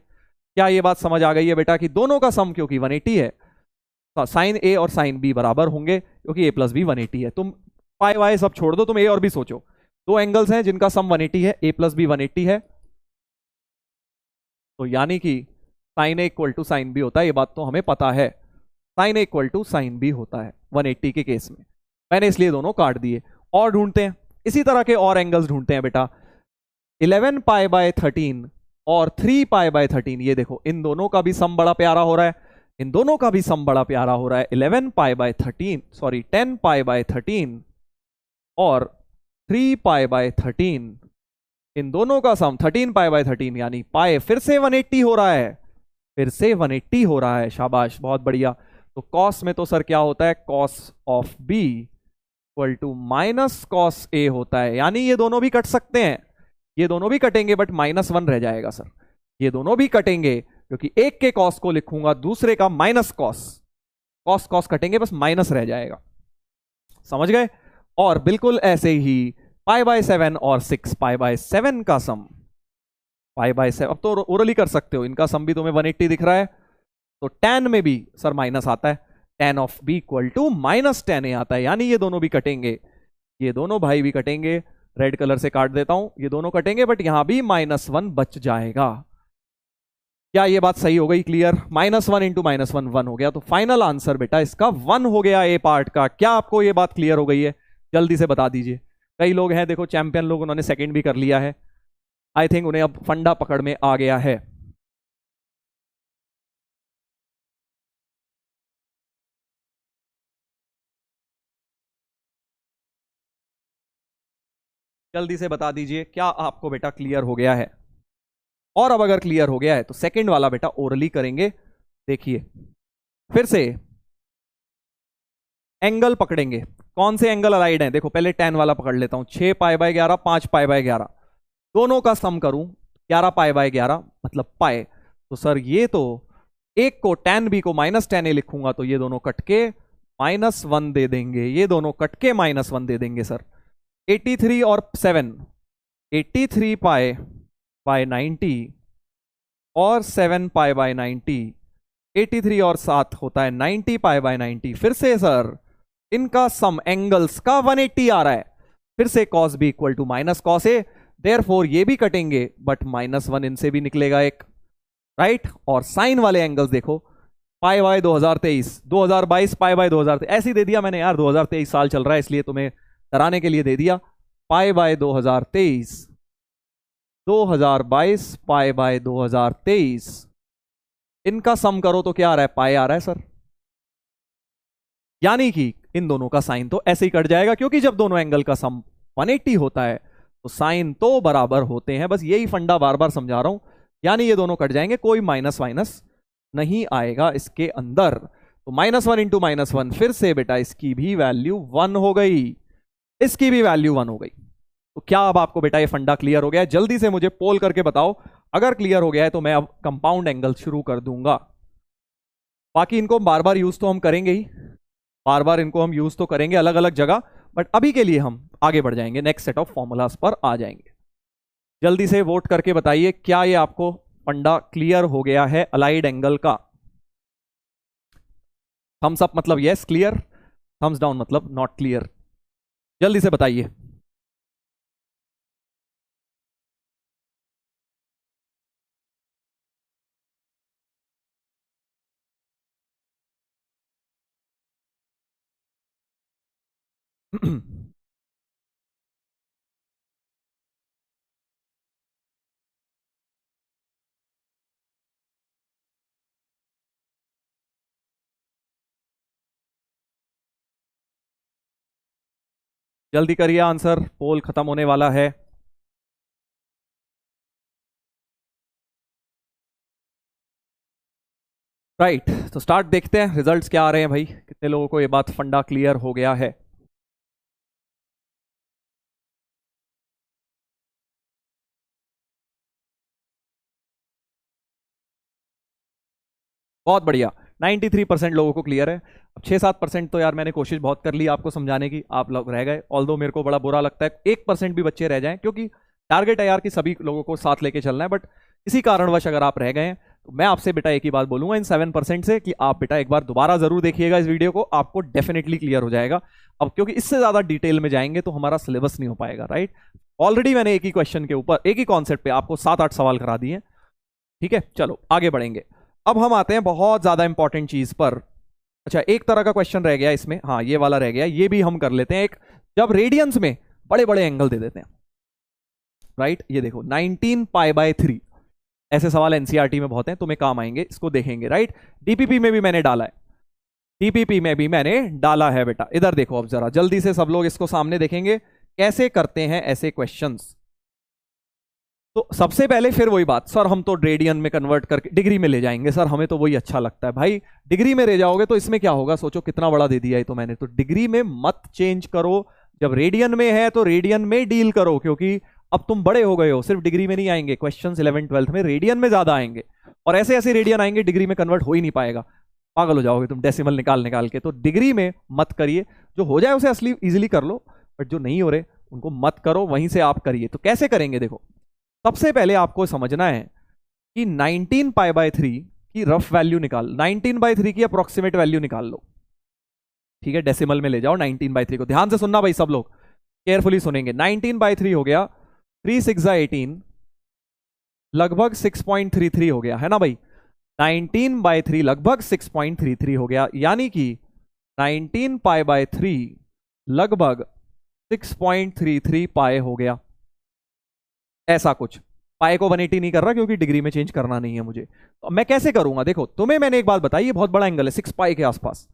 Speaker 1: क्या ये बात समझ आ गई है बेटा कि दोनों का सम क्योंकि 180 है, तो साइन ए और साइन बी बराबर होंगे क्योंकि ए प्लस बी 180 है। तुम पाई वाई सब छोड़ दो, तुम ए और बी सोचो। दो एंगल्स हैं जिनका सम 180 है, ए प्लस बी 180 है, तो यानी कि sine A equal to sine B होता है, ये बात तो हमें पता है। Sine A equal to sine B होता है 180 के केस में। मैंने इसलिए दोनों काट दिए। और ढूंढते हैं, इसी तरह के और एंगल्स ढूंढते हैं बेटा। 11 पाई बाय 13 और 3 पाई बाय 13, ये देखो इन दोनों का भी सम बड़ा प्यारा हो रहा है, इन दोनों का भी सम बड़ा प्यारा हो रहा है। 11 pi by 13, sorry 10 pi by 13 और 3 पाई बाय 13, इन दोनों का सम 13 पाई बाय 13, यानी पाए फिर से 180 हो रहा है, फिर से 180 हो रहा है। शाबाश, बहुत बढ़िया। तो कॉस में तो सर क्या होता है, cos of B equal to minus cos A होता है। यानी ये दोनों भी कट सकते हैं, ये दोनों भी कटेंगे, बट -1 रह जाएगा सर। ये दोनों भी कटेंगे क्योंकि एक के कॉस को लिखूंगा, दूसरे का माइनस कॉस, कॉस कॉस कटेंगे, बस माइनस रह जाएगा। समझ गए? और बिल्कुल ऐसे ही पाई बाय 7 और 6 पाई बाय 7 का सम, पाई बाय 7 अब तो ओरली कर सकते हो, इनका सम भी तुम्हें 180 दिख रहा है, तो tan में भी सर माइनस आता है, tan of b equal to -tan a आता है। यानी ये दोनों भी कटेंगे, ये दोनों भाई भी कटेंगे। रेड कलर से काट देता हूं, ये दोनों कटेंगे, बट यहां भी -1 बच जाएगा। क्या ये बात सही हो गई, क्लियर? -1 इंटू -1 1 हो गया, तो फाइनल आंसर बेटा इसका 1 हो गया ए पार्ट का। क्या आपको ये बात क्लियर हो गई है? जल्दी से बता दीजिए। कई लोग हैं देखो चैंपियन लोग, उन्होंने सेकंड भी कर लिया है। आई थिंक उन्हें अब फंडा पकड़ में आ गया है। जल्दी से बता दीजिए, क्या आपको बेटा क्लियर हो गया है? और अब अगर क्लियर हो गया है तो सेकंड वाला बेटा ओरली करेंगे। देखिए फिर से एंगल पकड़ेंगे, कौन से एंगल अलाइड हैं? देखो पहले tan वाला पकड़ लेता हूं, 6 पाई बाय 11, 5 पाई बाय 11, दोनों का सम करूं, 11 पाई बाय 11 मतलब पाए। तो सर ये तो एक को tan b को -tan a लिखूंगा, तो ये दोनों कट के -1 दे देंगे, ये दोनों कट के -1 दे देंगे सर। 83 और 7, 83 पाई बाय 90 और 7 पाई बाय 90, 83 और 7 होता है 90 पाई बाय 90। फिर से सर इनका सम एंगल्स का 180 आ रहा है, फिर से cos b equal to minus cos A, therefore ये भी कटेंगे, बट -1 इनसे भी निकलेगा एक, राइट। और साइन वाले एंगल्स देखो, पाई बाय 2023, 2022 पाई बाय 2023, ऐसे ही दे दिया मैंने यार, 2023 साल चल रहा है इसलिए तुम्हें डराने के लिए दे दिया। पाई बाय 2023, 2022 पाई बाय 2023, इनका सम करो तो क्या आ रहा है, पाई आ रहा है सर। यानी कि इन दोनों का साइन तो ऐसे ही कट जाएगा, क्योंकि जब दोनों एंगल का सम 180 होता है तो साइन तो बराबर होते हैं। बस यही फंडा बार बार समझा रहा हूं। यानी ये दोनों कट जाएंगे, कोई माइनस माइनस नहीं आएगा इसके अंदर। तो -1 इंटू -1, फिर से बेटा इसकी भी वैल्यू 1 हो गई, इसकी भी वैल्यू 1 हो गई। तो क्या अब आपको बेटा ये फंडा क्लियर हो गया है? जल्दी से मुझे पोल करके बताओ। अगर क्लियर हो गया है तो मैं अब कंपाउंड एंगल शुरू कर दूंगा। बाकी इनको बार बार यूज तो हम करेंगे ही, बार बार इनको हम यूज तो करेंगे अलग अलग जगह, बट अभी के लिए हम आगे बढ़ जाएंगे, नेक्स्ट सेट ऑफ फॉर्मूलाज पर आ जाएंगे। जल्दी से वोट करके बताइए, क्या ये आपको फंडा क्लियर हो गया है अलाइड एंगल का? थम्स अप मतलब यस क्लियर, थम्स डाउन मतलब नॉट क्लियर। जल्दी से बताइए। जल्दी करिए आंसर, पोल खत्म होने वाला है। राइट तो स्टार्ट देखते हैं रिजल्ट्स क्या आ रहे हैं भाई, कितने लोगों को ये बात फंडा क्लियर हो गया है। बहुत बढ़िया, 93% लोगों को क्लियर है। अब 6-7% तो यार मैंने कोशिश बहुत कर ली आपको समझाने की, आप लोग रह गए। ऑल्दो मेरे को बड़ा बुरा लगता है 1% भी बच्चे रह जाएं, क्योंकि टारगेट है यार कि सभी लोगों को साथ लेके चलना है। बट किसी कारणवश अगर आप रह गए हैं तो मैं आपसे बेटा एक ही बात बोलूंगा इन 7% से कि आप बेटा एक बार दोबारा जरूर देखिएगा इस वीडियो को, आपको डेफिनेटली क्लियर हो जाएगा। अब क्योंकि इससे ज्यादा डिटेल में जाएंगे तो हमारा सिलेबस नहीं हो पाएगा। राइट, ऑलरेडी मैंने एक ही क्वेश्चन के ऊपर एक ही कॉन्सेप्ट पे आपको 7-8 सवाल करा दिए। ठीक है, चलो आगे बढ़ेंगे। अब हम आते हैं बहुत ज्यादा इंपॉर्टेंट चीज पर। अच्छा, एक तरह का क्वेश्चन रह गया इसमें, हाँ ये वाला रह गया, ये भी हम कर लेते हैं। एक जब रेडियंस में बड़े बड़े एंगल दे देते हैं, राइट, ये देखो 19π/3, ऐसे सवाल एनसीईआरटी में बहुत हैं, तुम्हें काम आएंगे, इसको देखेंगे। राइट, डीपीपी में भी मैंने डाला है, डीपीपी में भी मैंने डाला है बेटा। इधर देखो, अब जरा जल्दी से सब लोग इसको सामने देखेंगे कैसे करते हैं ऐसे क्वेश्चंस। तो सबसे पहले फिर वही बात, सर हम तो रेडियन में कन्वर्ट करके डिग्री में ले जाएंगे, सर हमें तो वही अच्छा लगता है। भाई डिग्री में ले जाओगे तो इसमें क्या होगा, सोचो कितना बड़ा दे दिया है तो मैंने। तो डिग्री में मत चेंज करो, जब रेडियन में है तो रेडियन में डील करो, क्योंकि अब तुम बड़े हो गए हो, सिर्फ डिग्री में नहीं आएंगे क्वेश्चंस। 11th-12th में रेडियन में ज्यादा आएंगे, और ऐसे ऐसे रेडियन आएंगे डिग्री में कन्वर्ट हो ही नहीं पाएगा, पागल हो जाओगे तुम डेसिमल निकाल निकाल के। तो डिग्री में मत करिए, जो हो जाए उसे असली इजिली कर लो, बट जो नहीं हो रहे उनको मत करो, वहीं से आप करिए। तो कैसे करेंगे देखो, सबसे पहले आपको समझना है कि 19π/3 की रफ वैल्यू निकाल, 19/3 की अप्रोक्सीमेट वैल्यू निकाल लो। ठीक है, डेसिमल में ले जाओ 19/3 को। ध्यान से सुनना भाई, सब लोग केयरफुली सुनेंगे। 19/3 हो गया 3 6 18, लगभग 6.33 हो गया है ना भाई। 19/3 लगभग 6.33 हो गया, यानी कि 19π/3 लगभग 6.33 पाए हो गया, ऐसा कुछ। पाए को 180 नहीं कर रहा क्योंकि डिग्री में चेंज करना नहीं है मुझे। तो मैं कैसे करूंगा, देखो तुम्हें मैंने एक बात बताई, ये बहुत बड़ा एंगल है 6 पाई के आसपास।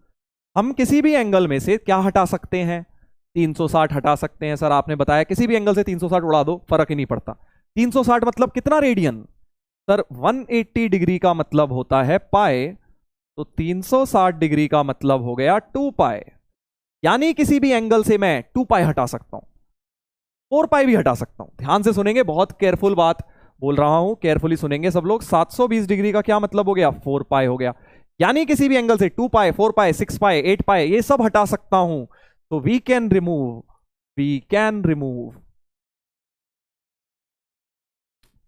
Speaker 1: हम किसी भी एंगल में से क्या हटा सकते हैं, 360 हटा सकते हैं। सर आपने बताया किसी भी एंगल से 360 उड़ा दो, फर्क ही नहीं पड़ता। 360 मतलब कितना रेडियन, सर 180 डिग्री का मतलब होता है पाए, तो 360 डिग्री का मतलब हो गया 2 पाए। यानी किसी भी एंगल से मैं 2 पाए हटा सकता हूं, 4 पाई भी हटा सकता हूं। ध्यान से सुनेंगे, बहुत केयरफुल बात बोल रहा हूं, केयरफुली सुनेंगे सब लोग। 720 डिग्री का क्या मतलब हो गया, 4 पाई हो गया। यानी किसी भी एंगल से 2 पाई, 4 पाई, 6 पाई, 8 पाई, ये सब हटा सकता हूं। तो we can remove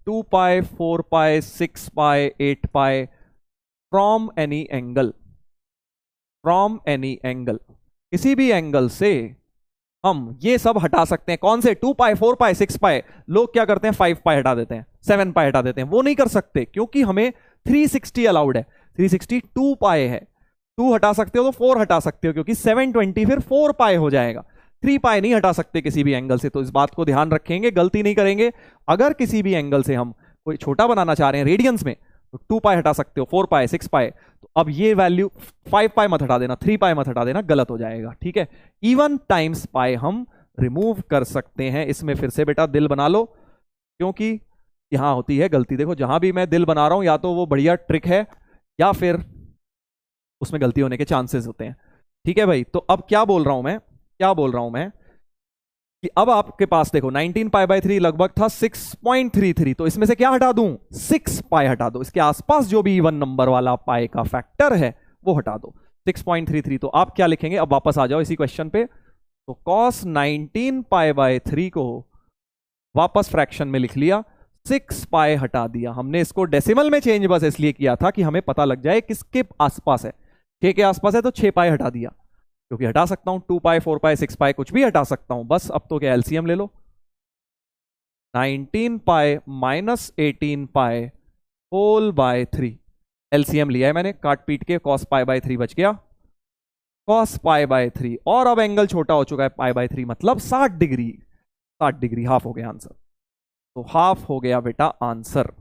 Speaker 1: 2 pi, 4 pi, 6 pi, 8 pi from any angle, from any angle. किसी भी एंगल से हम ये सब हटा सकते हैं। कौन से, 2 पाई, 4 पाई, 6 पाई। लोग क्या करते हैं, 5 पाई हटा देते हैं, 7 पाई हटा देते हैं, वो नहीं कर सकते क्योंकि हमें 360 अलाउड है। 360 2 पाई है, 2 हटा सकते हो तो 4 हटा सकते हो, क्योंकि 720 फिर 4 पाई हो जाएगा। 3 पाई नहीं हटा सकते किसी भी एंगल से। तो इस बात को ध्यान रखेंगे, गलती नहीं करेंगे। अगर किसी भी एंगल से हम कोई छोटा बनाना चाह रहे हैं रेडियंस में, तो 2 पाई हटा सकते हो, 4 पाई, 6 पाई। तो अब ये वैल्यू 5 पाई मत हटा देना, 3 पाई मत हटा देना, गलत हो जाएगा। ठीक है, इवन टाइम्स पाई हम रिमूव कर सकते हैं। इसमें फिर से बेटा दिल बना लो, क्योंकि यहां होती है गलती। देखो जहां भी मैं दिल बना रहा हूं, या तो वो बढ़िया ट्रिक है या फिर उसमें गलती होने के चांसेस होते हैं। ठीक है भाई, तो अब क्या बोल रहा हूं मैं, क्या बोल रहा हूं मैं कि अब आपके पास देखो 19π/3 लगभग था 6.33, तो इसमें से क्या हटा दूं, 6 पाई हटा दो। इसके आसपास जो भी इवन नंबर वाला पाई का फैक्टर है वो हटा दो, 6.33। तो आप क्या लिखेंगे, अब वापस आ जाओ इसी क्वेश्चन पे। तो cos 19π/3 को वापस फ्रैक्शन में लिख लिया, 6 पाई हटा दिया हमने। इसको डेसिमल में चेंज बस इसलिए किया था कि हमें पता लग जाए किसके आसपास है। 6 के आसपास है तो 6 पाई हटा दिया, क्योंकि हटा सकता हूं 2 पाई, 4 पाई, 6 पाई, कुछ भी हटा सकता हूं। बस अब तो क्या एलसीएम ले लो, 19 pi minus 18 pi whole by 3। LCM लिया है मैंने काट पीट के, cos π/3 बच गया, cos π/3। और अब एंगल छोटा हो चुका है π/3, मतलब 60 डिग्री, 60 डिग्री, हाफ हो गया आंसर। तो हाफ हो गया बेटा आंसर।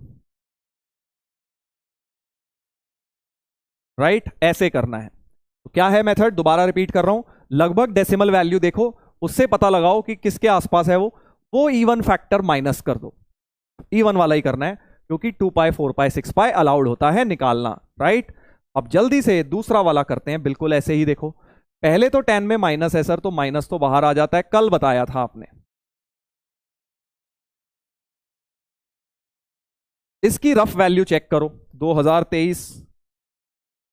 Speaker 1: राइट, ऐसे करना है। तो क्या है मेथड, दोबारा रिपीट कर रहा हूं। लगभग डेसिमल वैल्यू देखो, उससे पता लगाओ कि किसके आसपास है वो इवन फैक्टर माइनस कर दो, इवन वाला ही करना है, क्योंकि 2 पाई, 4 पाई, 6 पाई अलाउड होता है निकालना। राइट, अब जल्दी से दूसरा वाला करते हैं, बिल्कुल ऐसे ही देखो। पहले तो 10 में माइनस है सर, तो माइनस तो बाहर आ जाता है, कल बताया था आपने। इसकी रफ वैल्यू चेक करो, 2023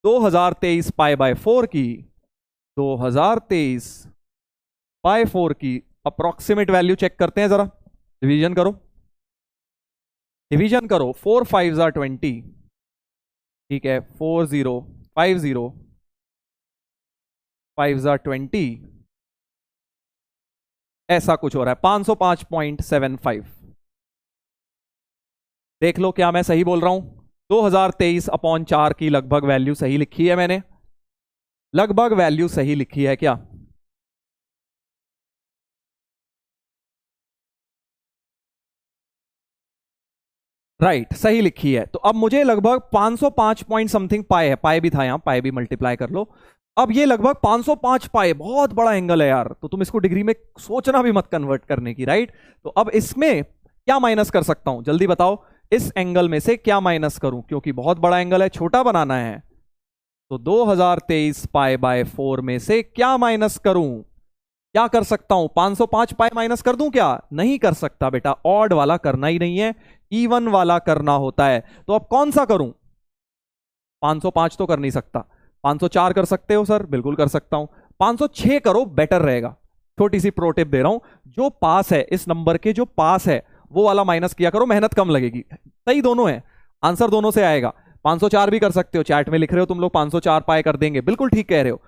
Speaker 1: 2023 पाई बाय 4 की, 2023 बाय 4 की अप्रोक्सीमेट वैल्यू चेक करते हैं जरा। डिवीजन करो, डिवीजन करो, 4 5 जार 20, ठीक है, 4 0 5 0 5 जार 20, ऐसा कुछ हो रहा है, 505.75। देख लो क्या मैं सही बोल रहा हूं, 2023 अपॉन 4 की लगभग वैल्यू सही लिखी है मैंने, लगभग वैल्यू सही लिखी है क्या? राइट, सही लिखी है। तो अब मुझे लगभग 505 पॉइंट समथिंग पाए है, पाए भी था यहां, पाए भी मल्टीप्लाई कर लो। अब ये लगभग 505 पाए, बहुत बड़ा एंगल है यार, तो तुम इसको डिग्री में सोचना भी मत कन्वर्ट करने की, राइट। तो अब इसमें क्या माइनस कर सकता हूं, जल्दी बताओ, इस एंगल में से क्या माइनस करूं, क्योंकि बहुत बड़ा एंगल है, छोटा बनाना है। तो 2023 पाई बाय 4 में से क्या माइनस करूं, क्या कर सकता हूं, 505 पाई माइनस कर दूं क्या? नहीं कर सकता बेटा, ऑड वाला करना ही नहीं है, इवन वाला करना होता है। तो अब कौन सा करूं, 505 तो कर नहीं सकता, 504 कर सकते हो सर, बिल्कुल कर सकता हूं, 506 करो, बेटर रहेगा। छोटी सी प्रो टिप दे रहा हूं, जो पास है इस नंबर के, जो पास है वो वाला माइनस किया करो, मेहनत कम लगेगी। सही दोनों है, आंसर दोनों से आएगा। 504 भी कर सकते हो, चैट में लिख रहे हो तुम लोग 504 पाए कर देंगे, बिल्कुल ठीक कह रहे हो,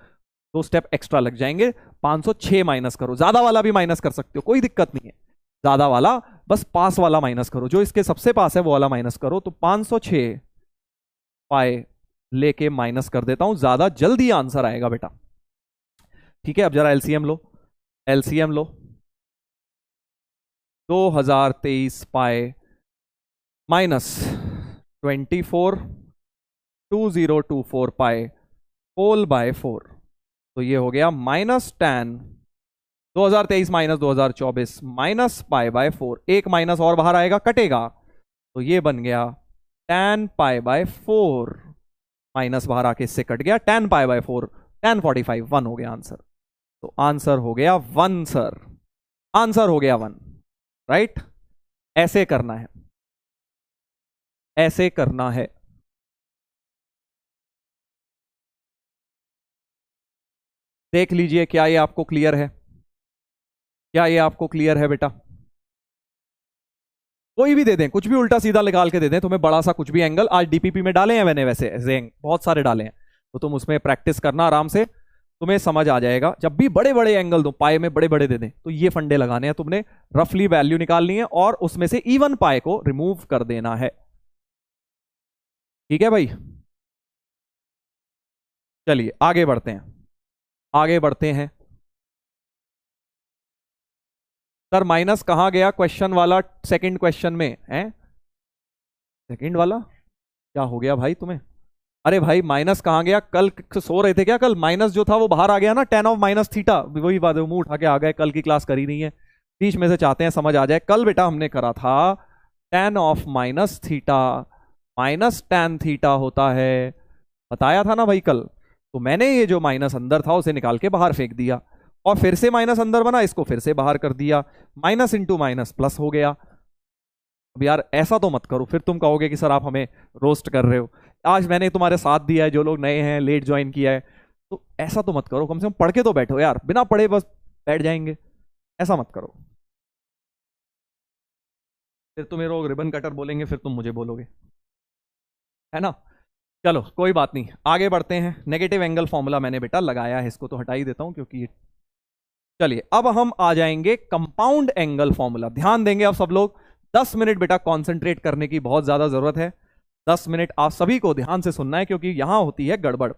Speaker 1: 2 स्टेप एक्स्ट्रा लग जाएंगे। 506 माइनस करो, ज्यादा वाला भी माइनस कर सकते हो, कोई दिक्कत नहीं है, ज्यादा वाला, बस पास वाला माइनस करो, जो इसके सबसे पास है वो वाला माइनस करो। तो 506 पाए लेके माइनस कर देता हूं, ज्यादा जल्दी आंसर आएगा बेटा, ठीक है। अब जरा एलसीएम लो, एलसीएम लो, 2023 पाए माइनस 24 2024 पाए होल बाय 4, तो ये हो गया -10 2023 माइनस 2024 माइनस पाई बाय 4, एक माइनस और बाहर आएगा, कटेगा, तो ये बन गया tan पाई बाय 4, माइनस बाहर आके इससे कट गया, tan पाई बाय 4 tan 45, 1 हो गया आंसर। तो आंसर हो गया 1 सर, आंसर हो गया 1, राइट। ऐसे करना है, ऐसे करना है। देख लीजिए क्या ये आपको क्लियर है, क्या ये आपको क्लियर है बेटा? कोई भी दे दें, कुछ भी उल्टा सीधा निकाल के दे दें तुम्हें, बड़ा सा कुछ भी एंगल, आज डीपीपी में डाले हैं मैंने, वैसे ऐसे बहुत सारे डाले हैं, तो तुम उसमें प्रैक्टिस करना आराम से, तुम्हें समझ आ जाएगा। जब भी बड़े बड़े एंगल दो, पाए में बड़े बड़े दे दें, तो ये फंडे लगाने हैं तुमने, रफली वैल्यू निकालनी है और उसमें से इवन पाए को रिमूव कर देना है, ठीक है भाई। चलिए आगे बढ़ते हैं, आगे बढ़ते हैं। सर माइनस कहां गया क्वेश्चन वाला, सेकंड क्वेश्चन में है, सेकंड वाला क्या हो गया भाई तुम्हें? अरे भाई माइनस कहां गया, कल सो रहे थे क्या? कल माइनस जो था वो बाहर आ गया ना, tan ऑफ माइनस थीटा, वही बात है, मुंह उठा के आ गए, कल की क्लास करी नहीं है, बीच में से चाहते हैं समझ आ जाए। कल बेटा हमने करा था tan of minus theta minus tan theta होता है, बताया था ना भाई कल। तो मैंने ये जो माइनस अंदर था उसे निकाल के बाहर फेंक दिया, और फिर से माइनस अंदर बना, इसको फिर से बाहर कर दिया, माइनस इंटू माइनस प्लस हो गया। अब यार ऐसा तो मत करो, फिर तुम कहोगे कि सर आप हमें रोस्ट कर रहे हो। आज मैंने तुम्हारे साथ दिया है, जो लोग नए हैं, लेट ज्वाइन किया है, तो ऐसा तो मत करो, कम से कम पढ़ के तो बैठो यार, बिना पढ़े बस बैठ जाएंगे, ऐसा मत करो। फिर तुम्हें लोग रिबन कटर बोलेंगे, फिर तुम मुझे बोलोगे, है ना। चलो कोई बात नहीं, आगे बढ़ते हैं। नेगेटिव एंगल फॉर्मूला मैंने बेटा लगाया है, इसको तो हटा ही देता हूं क्योंकि चलिए अब हम आ जाएंगे कंपाउंड एंगल फॉर्मूला। ध्यान देंगे अब सब लोग, 10 मिनट बेटा कॉन्सेंट्रेट करने की बहुत ज्यादा जरूरत है, 10 मिनट आप सभी को ध्यान से सुनना है, क्योंकि यहां होती है गड़बड़।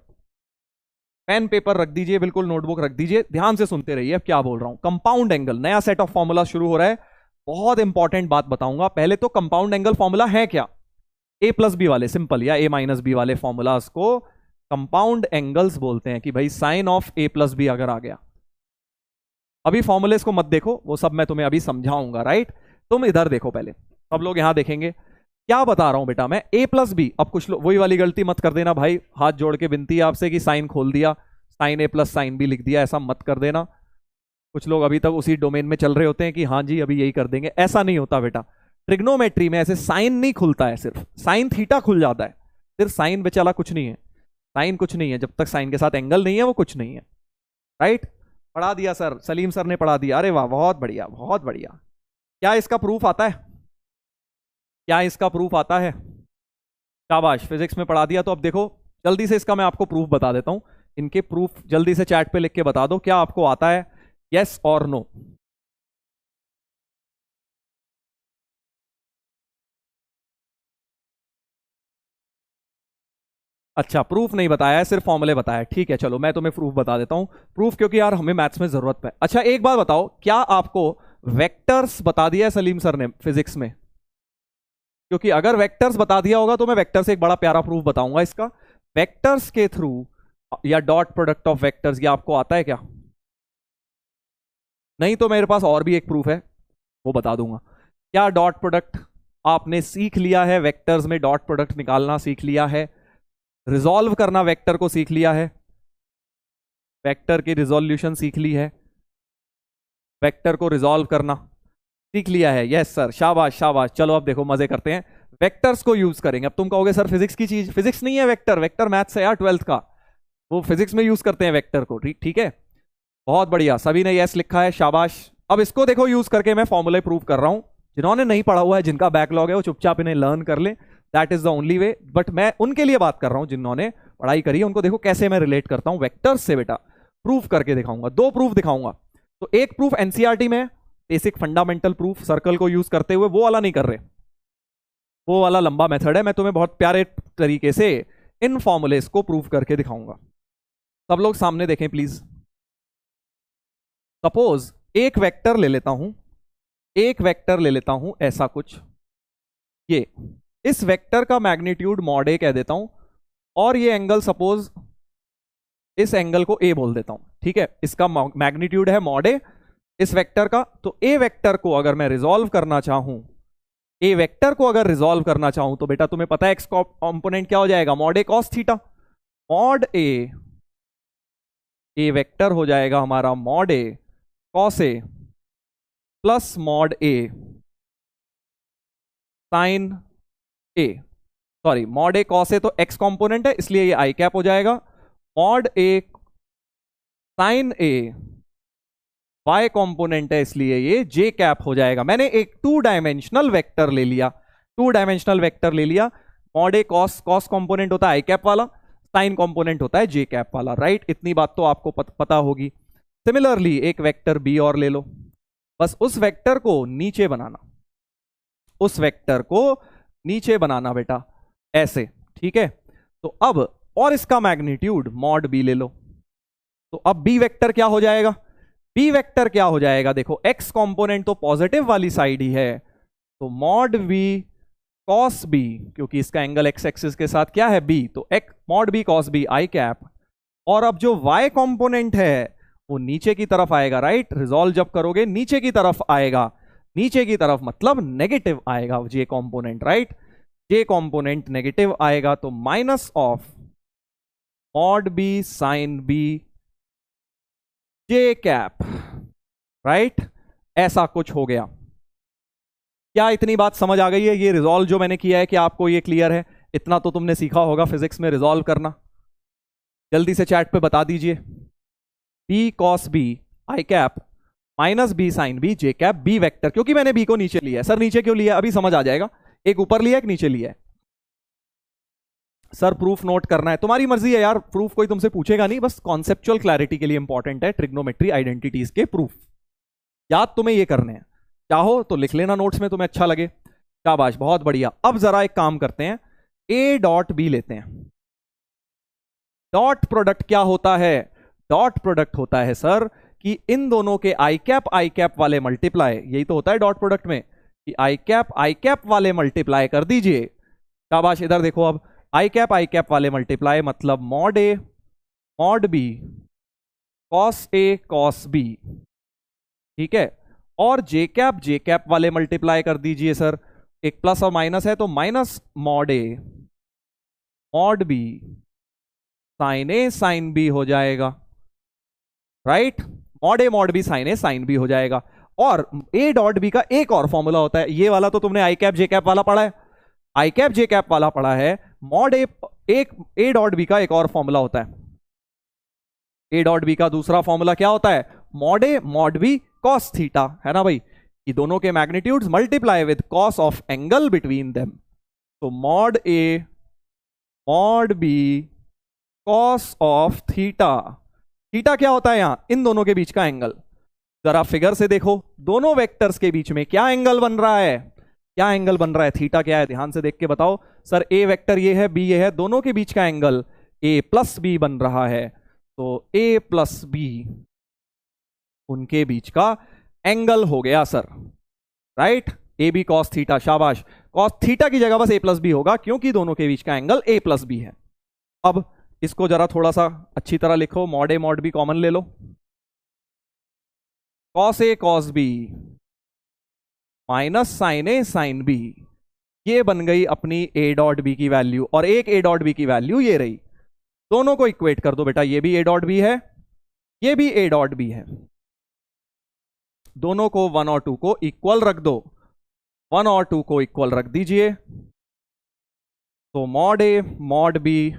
Speaker 1: पेन पेपर रख दीजिए, बिल्कुल नोटबुक रख दीजिए, ध्यान से सुनते रहिए। अब क्या बोल रहा हूं, कंपाउंड एंगल, नया सेट ऑफ फॉर्मूला शुरू हो रहा है, बहुत इंपॉर्टेंट बात बताऊंगा। पहले तो कंपाउंड एंगल फॉर्मूला है क्या, ए प्लस बी वाले सिंपल या ए माइनस बी वाले फॉर्मूलाज को कंपाउंड एंगल्स बोलते हैं, कि भाई sine of A plus B अगर आ गया, अभी फॉर्मूलेस को मत देखो, वो सब मैं तुम्हें अभी समझाऊंगा, राइट। तुम इधर देखो पहले, सब लोग यहां देखेंगे क्या बता रहा हूं बेटा मैं, a प्लस बी। अब कुछ लोग वही वाली गलती मत कर देना भाई, हाथ जोड़ के विनती है आपसे कि साइन खोल दिया, sine a plus sine B लिख दिया, ऐसा मत कर देना। कुछ लोग अभी तक उसी डोमेन में चल रहे होते हैं कि हाँ जी अभी यही कर देंगे, ऐसा नहीं होता बेटा। ट्रिग्नोमेट्री में ऐसे साइन नहीं खुलता है, सिर्फ साइन थीटा खुल जाता है, सिर्फ साइन बेचारा कुछ नहीं है, साइन कुछ नहीं है, जब तक साइन के साथ एंगल नहीं है वो कुछ नहीं है, राइट। पढ़ा दिया सर, सलीम सर ने पढ़ा दिया, अरे वाह बहुत बढ़िया बहुत बढ़िया। क्या इसका प्रूफ आता है, क्या इसका प्रूफ आता है? शाबाश, फिजिक्स में पढ़ा दिया। तो अब देखो जल्दी से इसका मैं आपको प्रूफ बता देता हूं, इनके प्रूफ जल्दी से चैट पे लिख के बता दो, क्या आपको आता है, यस और नो। अच्छा प्रूफ नहीं बताया है, सिर्फ फॉर्मूले बताया, ठीक है चलो मैं तुम्हें प्रूफ बता देता हूं। प्रूफ क्योंकि यार हमें मैथ्स में जरूरत है। अच्छा एक बात बताओ, क्या आपको वेक्टर्स बता दिया है सलीम सर ने फिजिक्स में? क्योंकि अगर वेक्टर्स बता दिया होगा तो मैं वेक्टर से एक बड़ा प्यारा प्रूफ बताऊंगा इसका, वेक्टर्स के थ्रू, या डॉट प्रोडक्ट ऑफ वेक्टर्स, ये आपको आता है क्या? नहीं तो मेरे पास और भी एक प्रूफ है, वो बता दूंगा। क्या डॉट प्रोडक्ट आपने सीख लिया है, वेक्टर्स में डॉट प्रोडक्ट निकालना सीख लिया है, रिजॉल्व करना वेक्टर को सीख लिया है, वेक्टर की रिजोल्यूशन सीख ली है, वेक्टर को रिजॉल्व करना सीख लिया है? यस सर, शाबाश शाबाश। चलो अब देखो मजे करते हैं, वेक्टर्स को यूज करेंगे। अब तुम कहोगे सर फिजिक्स की चीज, फिजिक्स नहीं है वेक्टर, वेक्टर मैथ्स है यार 12th का, वो फिजिक्स में यूज करते हैं वेक्टर को, ठीक ठीक है, बहुत बढ़िया, सभी ने यस लिखा है, शाबाश। अब इसको देखो यूज करके मैं फॉर्मूले प्रूव कर रहा हूं, जिन्होंने नहीं पढ़ा हुआ है, जिनका बैकलॉग है, वो चुपचाप इन्हें लर्न कर ले, that is the only way. But मैं उनके लिए बात कर रहा हूं जिन्होंने पढ़ाई करी है, उनको देखो कैसे मैं रिलेट करता हूं वेक्टर्स से बेटा, प्रूफ करके दिखाऊंगा, दो प्रूफ दिखाऊंगा। तो एक प्रूफ एनसीईआरटी में बेसिक फंडामेंटल प्रूफ सर्कल को यूज करते हुए, वो वाला नहीं कर रहे, वो वाला लंबा मेथड है, मैं तुम्हें बहुत प्यारे तरीके से इन फॉर्मूलेस को प्रूफ करके दिखाऊंगा। सब लोग सामने देखें प्लीज। सपोज एक वेक्टर ले लेता हूं, एक वेक्टर ले लेता हूं ऐसा कुछ, ये इस वेक्टर का मैग्नीट्यूड मॉड ए कह देता हूं, और ये एंगल सपोज इस एंगल को ए बोल देता हूं, ठीक है, इसका मैग्नीट्यूड है मॉड ए इस वेक्टर का। तो ए वेक्टर को अगर मैं रिजॉल्व करना चाहूं, ए वेक्टर को अगर रिजॉल्व करना चाहूं, तो बेटा तुम्हें पता है एक्स कॉम्पोनेंट क्या हो जाएगा, मॉड ए कॉस थीटा, मॉड ए वेक्टर हो जाएगा हमारा mod A cos A plus mod A sign A, sorry mod A cos A तो एक्स कॉम्पोनेंट है इसलिए ये आई कैप हो जाएगा, मॉड ए साइन ए वाई कॉम्पोनेंट है इसलिए ये जे कैप हो जाएगा। मैंने एक टू डायमेंशनल वेक्टर ले लिया, टू डायमेंशनल वेक्टर ले लिया, मॉड ए कॉस, कॉस कॉम्पोनेंट होता है आई कैप वाला, साइन कॉम्पोनेंट होता है जे कैप वाला, राइट। इतनी बात तो आपको पता होगी। सिमिलरली एक वेक्टर बी और ले लो, बस उस वेक्टर को नीचे बनाना, उस वेक्टर को नीचे बनाना बेटा ऐसे, ठीक है। तो अब और इसका मैग्नीट्यूड मॉड बी ले लो, तो अब बी वेक्टर क्या हो जाएगा, बी वेक्टर क्या हो जाएगा, देखो एक्स कंपोनेंट तो पॉजिटिव वाली साइड ही है, तो मॉड बी कॉस बी, क्योंकि इसका एंगल एक्स एक्सिस के साथ क्या है बी, तो एक mod B cos B I cap. और अब जो वाई कंपोनेंट है वो नीचे की तरफ आएगा, राइट, रिजॉल्व जब करोगे नीचे की तरफ आएगा, नीचे की तरफ मतलब नेगेटिव आएगा J component, right, J component negative आएगा, तो minus of mod B sine B J cap, right, ऐसा कुछ हो गया। क्या इतनी बात समझ आ गई है? ये रिजॉल्व जो मैंने किया है, कि आपको ये क्लियर है? इतना तो तुमने सीखा होगा फिजिक्स में रिजॉल्व करना, जल्दी से चैट पे बता दीजिए। B cos B I cap minus B sine B J cap, B vector, क्योंकि मैंने बी को नीचे लिया है। सर नीचे क्यों लिया, अभी समझ आ जाएगा, एक ऊपर लिया एक नीचे लिया है। सर प्रूफ नोट करना है, तुम्हारी मर्जी है यार, प्रूफ कोई तुमसे पूछेगा नहीं, बस कॉन्सेप्चुअल क्लैरिटी के लिए इंपॉर्टेंट है ट्रिग्नोमेट्री आइडेंटिटीज के प्रूफ, याद तुम्हें ये करने हैं, चाहो तो लिख लेना नोट्स में, तुम्हें अच्छा लगे, शाबाश बहुत बढ़िया। अब जरा एक काम करते हैं, ए डॉट बी लेते हैं। डॉट प्रोडक्ट क्या होता है, डॉट प्रोडक्ट होता है सर कि इन दोनों के आई कैप वाले मल्टीप्लाई, यही तो होता है डॉट प्रोडक्ट में, कि आई कैप वाले मल्टीप्लाई कर दीजिए, शाबाश। इधर देखो, अब आई कैप वाले मल्टीप्लाई मतलब mod A mod B cos A cos B, ठीक है, और जे कैप वाले मल्टीप्लाई कर दीजिए सर, एक प्लस और माइनस है, तो minus mod A mod B sine A sine B हो जाएगा, right. Mod A mod B sine A sine B हो जाएगा। और ए डॉट बी का एक और फॉर्मूला होता है, ये वाला तो तुमने आई कैप जे कैप वाला पढ़ा है, आई कैप जे कैप वाला पढ़ा है। मॉड ए एक ए डॉट बी का एक और फॉर्मूला होता है, ए डॉट बी का दूसरा फॉर्मूला क्या होता है, mod A mod B cos theta, है ना भाई, कि दोनों के magnitudes multiply with cos of angle between them. तो mod A mod B cos of theta, theta क्या होता है यहां, इन दोनों के बीच का एंगल। जरा फिगर से देखो, दोनों वेक्टर्स के बीच में क्या एंगल बन रहा है, क्या एंगल बन रहा है, थीटा क्या है, ध्यान से देख के बताओ। सर ए वेक्टर ये है, बी ये है, दोनों के बीच का एंगल ए प्लस बी बन रहा है, तो ए प्लस बी उनके बीच का एंगल हो गया sir, right. A B cos theta, शाबाश। कॉस थीटा की जगह बस ए प्लस बी होगा, क्योंकि दोनों के बीच का एंगल ए प्लस बी है। अब इसको जरा थोड़ा सा अच्छी तरह लिखो, mod A mod B common ले लो, cos A cos B minus sine A sine B, ये बन गई अपनी ए डॉट बी की वैल्यू, और एक ए डॉट बी की वैल्यू ये रही। दोनों को इक्वेट कर दो बेटा, ये भी ए डॉट बी है, ये भी ए डॉट बी है, दोनों को 1 और 2 को इक्वल रख दो, 1 और 2 को इक्वल रख दीजिए। तो mod A mod B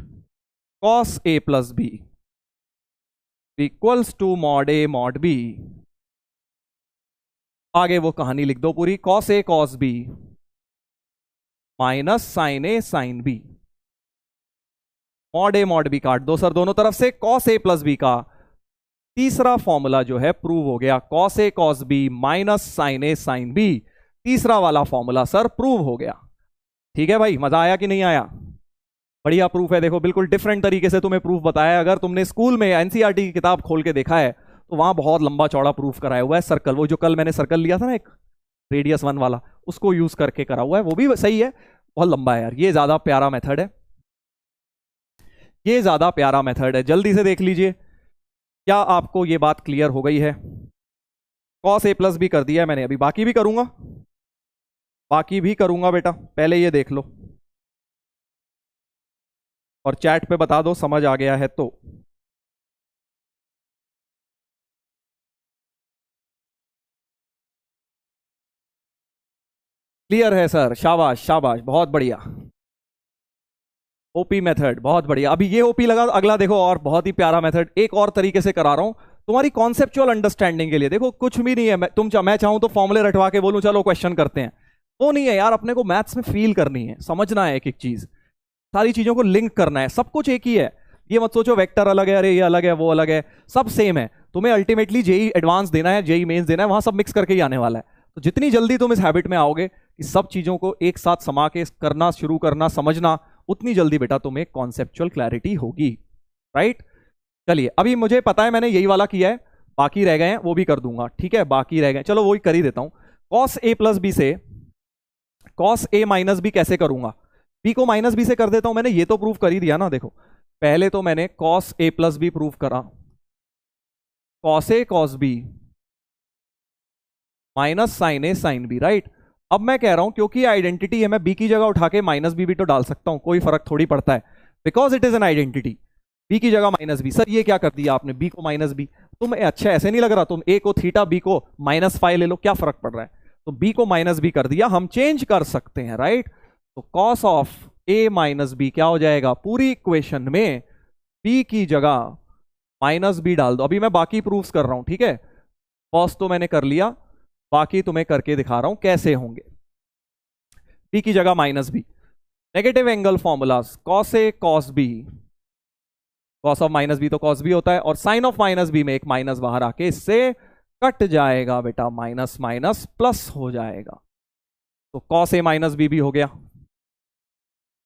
Speaker 1: cos A plus B equals to mod A mod B, आगे वो कहानी लिख दो पूरी, cos A cos B minus sine A sine B. Mod A mod B काट दो सर दोनों तरफ से, कॉस ए प्लस बी का तीसरा फॉर्मूला जो है प्रूव हो गया, cos A cos B minus sine A sine B, तीसरा वाला फॉर्मूला सर प्रूव हो गया। ठीक है भाई, मजा आया कि नहीं आया, बढ़िया प्रूफ है। देखो बिल्कुल डिफरेंट तरीके से तुम्हें प्रूफ बताया है। अगर तुमने स्कूल में एनसीईआरटी की किताब खोल के देखा है तो वहां बहुत लंबा चौड़ा प्रूफ कराया हुआ है, सर्कल, वो जो कल मैंने सर्कल लिया था ना एक रेडियस 1 वाला, उसको यूज करके करा हुआ है, वो भी सही है, बहुत लंबा है यार, ये ज्यादा प्यारा मेथड है, ये ज्यादा प्यारा मेथड है। जल्दी से देख लीजिए, क्या आपको ये बात क्लियर हो गई है। कॉस ए प्लस बी कर दिया है मैंने, अभी बाकी भी करूंगा, बाकी भी करूंगा बेटा, पहले ये देख लो और चैट पे बता दो समझ आ गया है तो। क्लियर है सर, शाबाश शाबाश, बहुत बढ़िया। ओपी मेथड बहुत बढ़िया। अभी ये ओपी लगा, अगला देखो और बहुत ही प्यारा मेथड, एक और तरीके से करा रहा हूं तुम्हारी कॉन्सेप्चुअल अंडरस्टैंडिंग के लिए। देखो कुछ भी नहीं है, मैं चाहूं तो फॉर्मूले रटवा के बोलूं चलो क्वेश्चन करते हैं, वो नहीं है यार, अपने को मैथ्स में फील करनी है, समझना है एक एक चीज, सारी चीजों को लिंक करना है, सब कुछ एक ही है। ये मत सोचो वेक्टर अलग है, अरे ये अलग है वो अलग है, सब सेम है। तुम्हें अल्टीमेटली जेई एडवांस देना है, जेई मेंस देना है, वहां सब मिक्स करके ही आने वाला है। तो जितनी जल्दी तुम इस हैबिट में आओगे कि सब चीजों को एक साथ समा के करना शुरू करना, समझना, उतनी जल्दी बेटा तुम्हें कॉन्सेप्चुअल क्लैरिटी होगी, राइट। चलिए अभी मुझे पता है मैंने यही वाला किया है, बाकी रह गए हैं वो भी कर दूंगा, ठीक है, बाकी रह गए, चलो वही कर ही देता हूं। कॉस ए प्लस बी से कॉस ए माइनस बी कैसे करूंगा, बी को माइनस बी से कर देता हूं, मैंने ये तो प्रूव कर ही दिया ना। देखो पहले तो मैंने cos A plus B prove करा, cos A cos B minus sine A sine B, right. अब मैं कह रहा हूं क्योंकि आइडेंटिटी है, मैं बी की जगह उठा के माइनस बी भी तो डाल सकता हूं, कोई फर्क थोड़ी पड़ता है, because it is an identity. B की जगह माइनस बी, सर ये क्या कर दिया आपने, बी को माइनस बी, तुम अच्छा ऐसे नहीं लग रहा, तुम ए को थीटा बी को माइनस फाइव ले लो, क्या फर्क पड़ रहा है, तो बी को माइनस बी कर दिया, हम चेंज कर सकते हैं, राइट। तो cos of A minus B क्या हो जाएगा, पूरी इक्वेशन में बी की जगह माइनस बी डाल दो। अभी मैं बाकी प्रूफ्स कर रहा हूं, ठीक है, फर्स्ट तो मैंने कर लिया, बाकी तुम्हें करके दिखा रहा हूं कैसे होंगे। बी की जगह minus B, negative angle formulas, cos A cos B, cos of minus B तो कॉस बी होता है, और साइन ऑफ माइनस बी में एक माइनस बाहर आके इससे कट जाएगा बेटा, माइनस माइनस प्लस हो जाएगा, तो कॉस ए माइनस बी भी हो गया,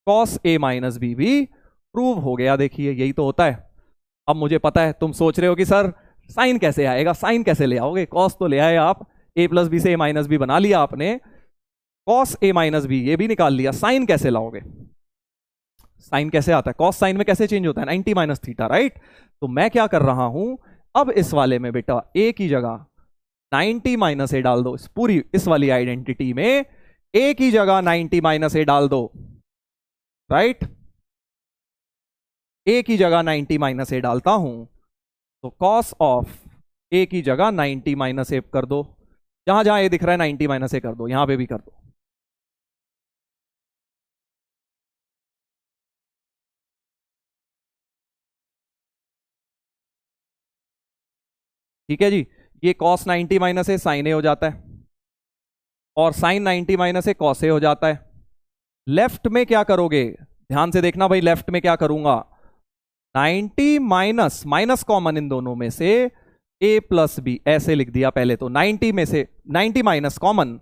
Speaker 1: कॉस ए माइनस बी भी प्रूव हो गया। देखिए यही तो होता है। अब मुझे पता है तुम सोच रहे हो कि सर साइन कैसे आएगा, साइन कैसे ले आओगे, कॉस तो ले आए आप, ए प्लस बी से ए माइनस बी बना लिया आपने, कॉस ए माइनस बी ये भी निकाल लिया, साइन कैसे लाओगे, साइन कैसे आता है, कॉस साइन में कैसे चेंज होता है, 90 माइनस थीटा, राइट। तो मैं क्या कर रहा हूं, अब इस वाले में बेटा ए की जगह 90 माइनस ए डाल दो, इस पूरी इस वाली आइडेंटिटी में ए की जगह 90 माइनस ए डाल दो, राइट। ए की जगह 90 माइनस ए डालता हूं तो कॉस ऑफ ए की जगह 90 माइनस ए कर दो, जहां जहां ए दिख रहा है 90 माइनस ए कर दो, यहां पे भी कर दो। ठीक है जी, ये cos 90 minus A sign A हो जाता है, और साइन 90 माइनस ए कॉस ए हो जाता है। लेफ्ट में क्या करोगे, ध्यान से देखना भाई, लेफ्ट में क्या करूंगा, 90 माइनस, माइनस कॉमन इन दोनों में से, a प्लस बी, ऐसे लिख दिया पहले तो, 90 में से 90 minus common,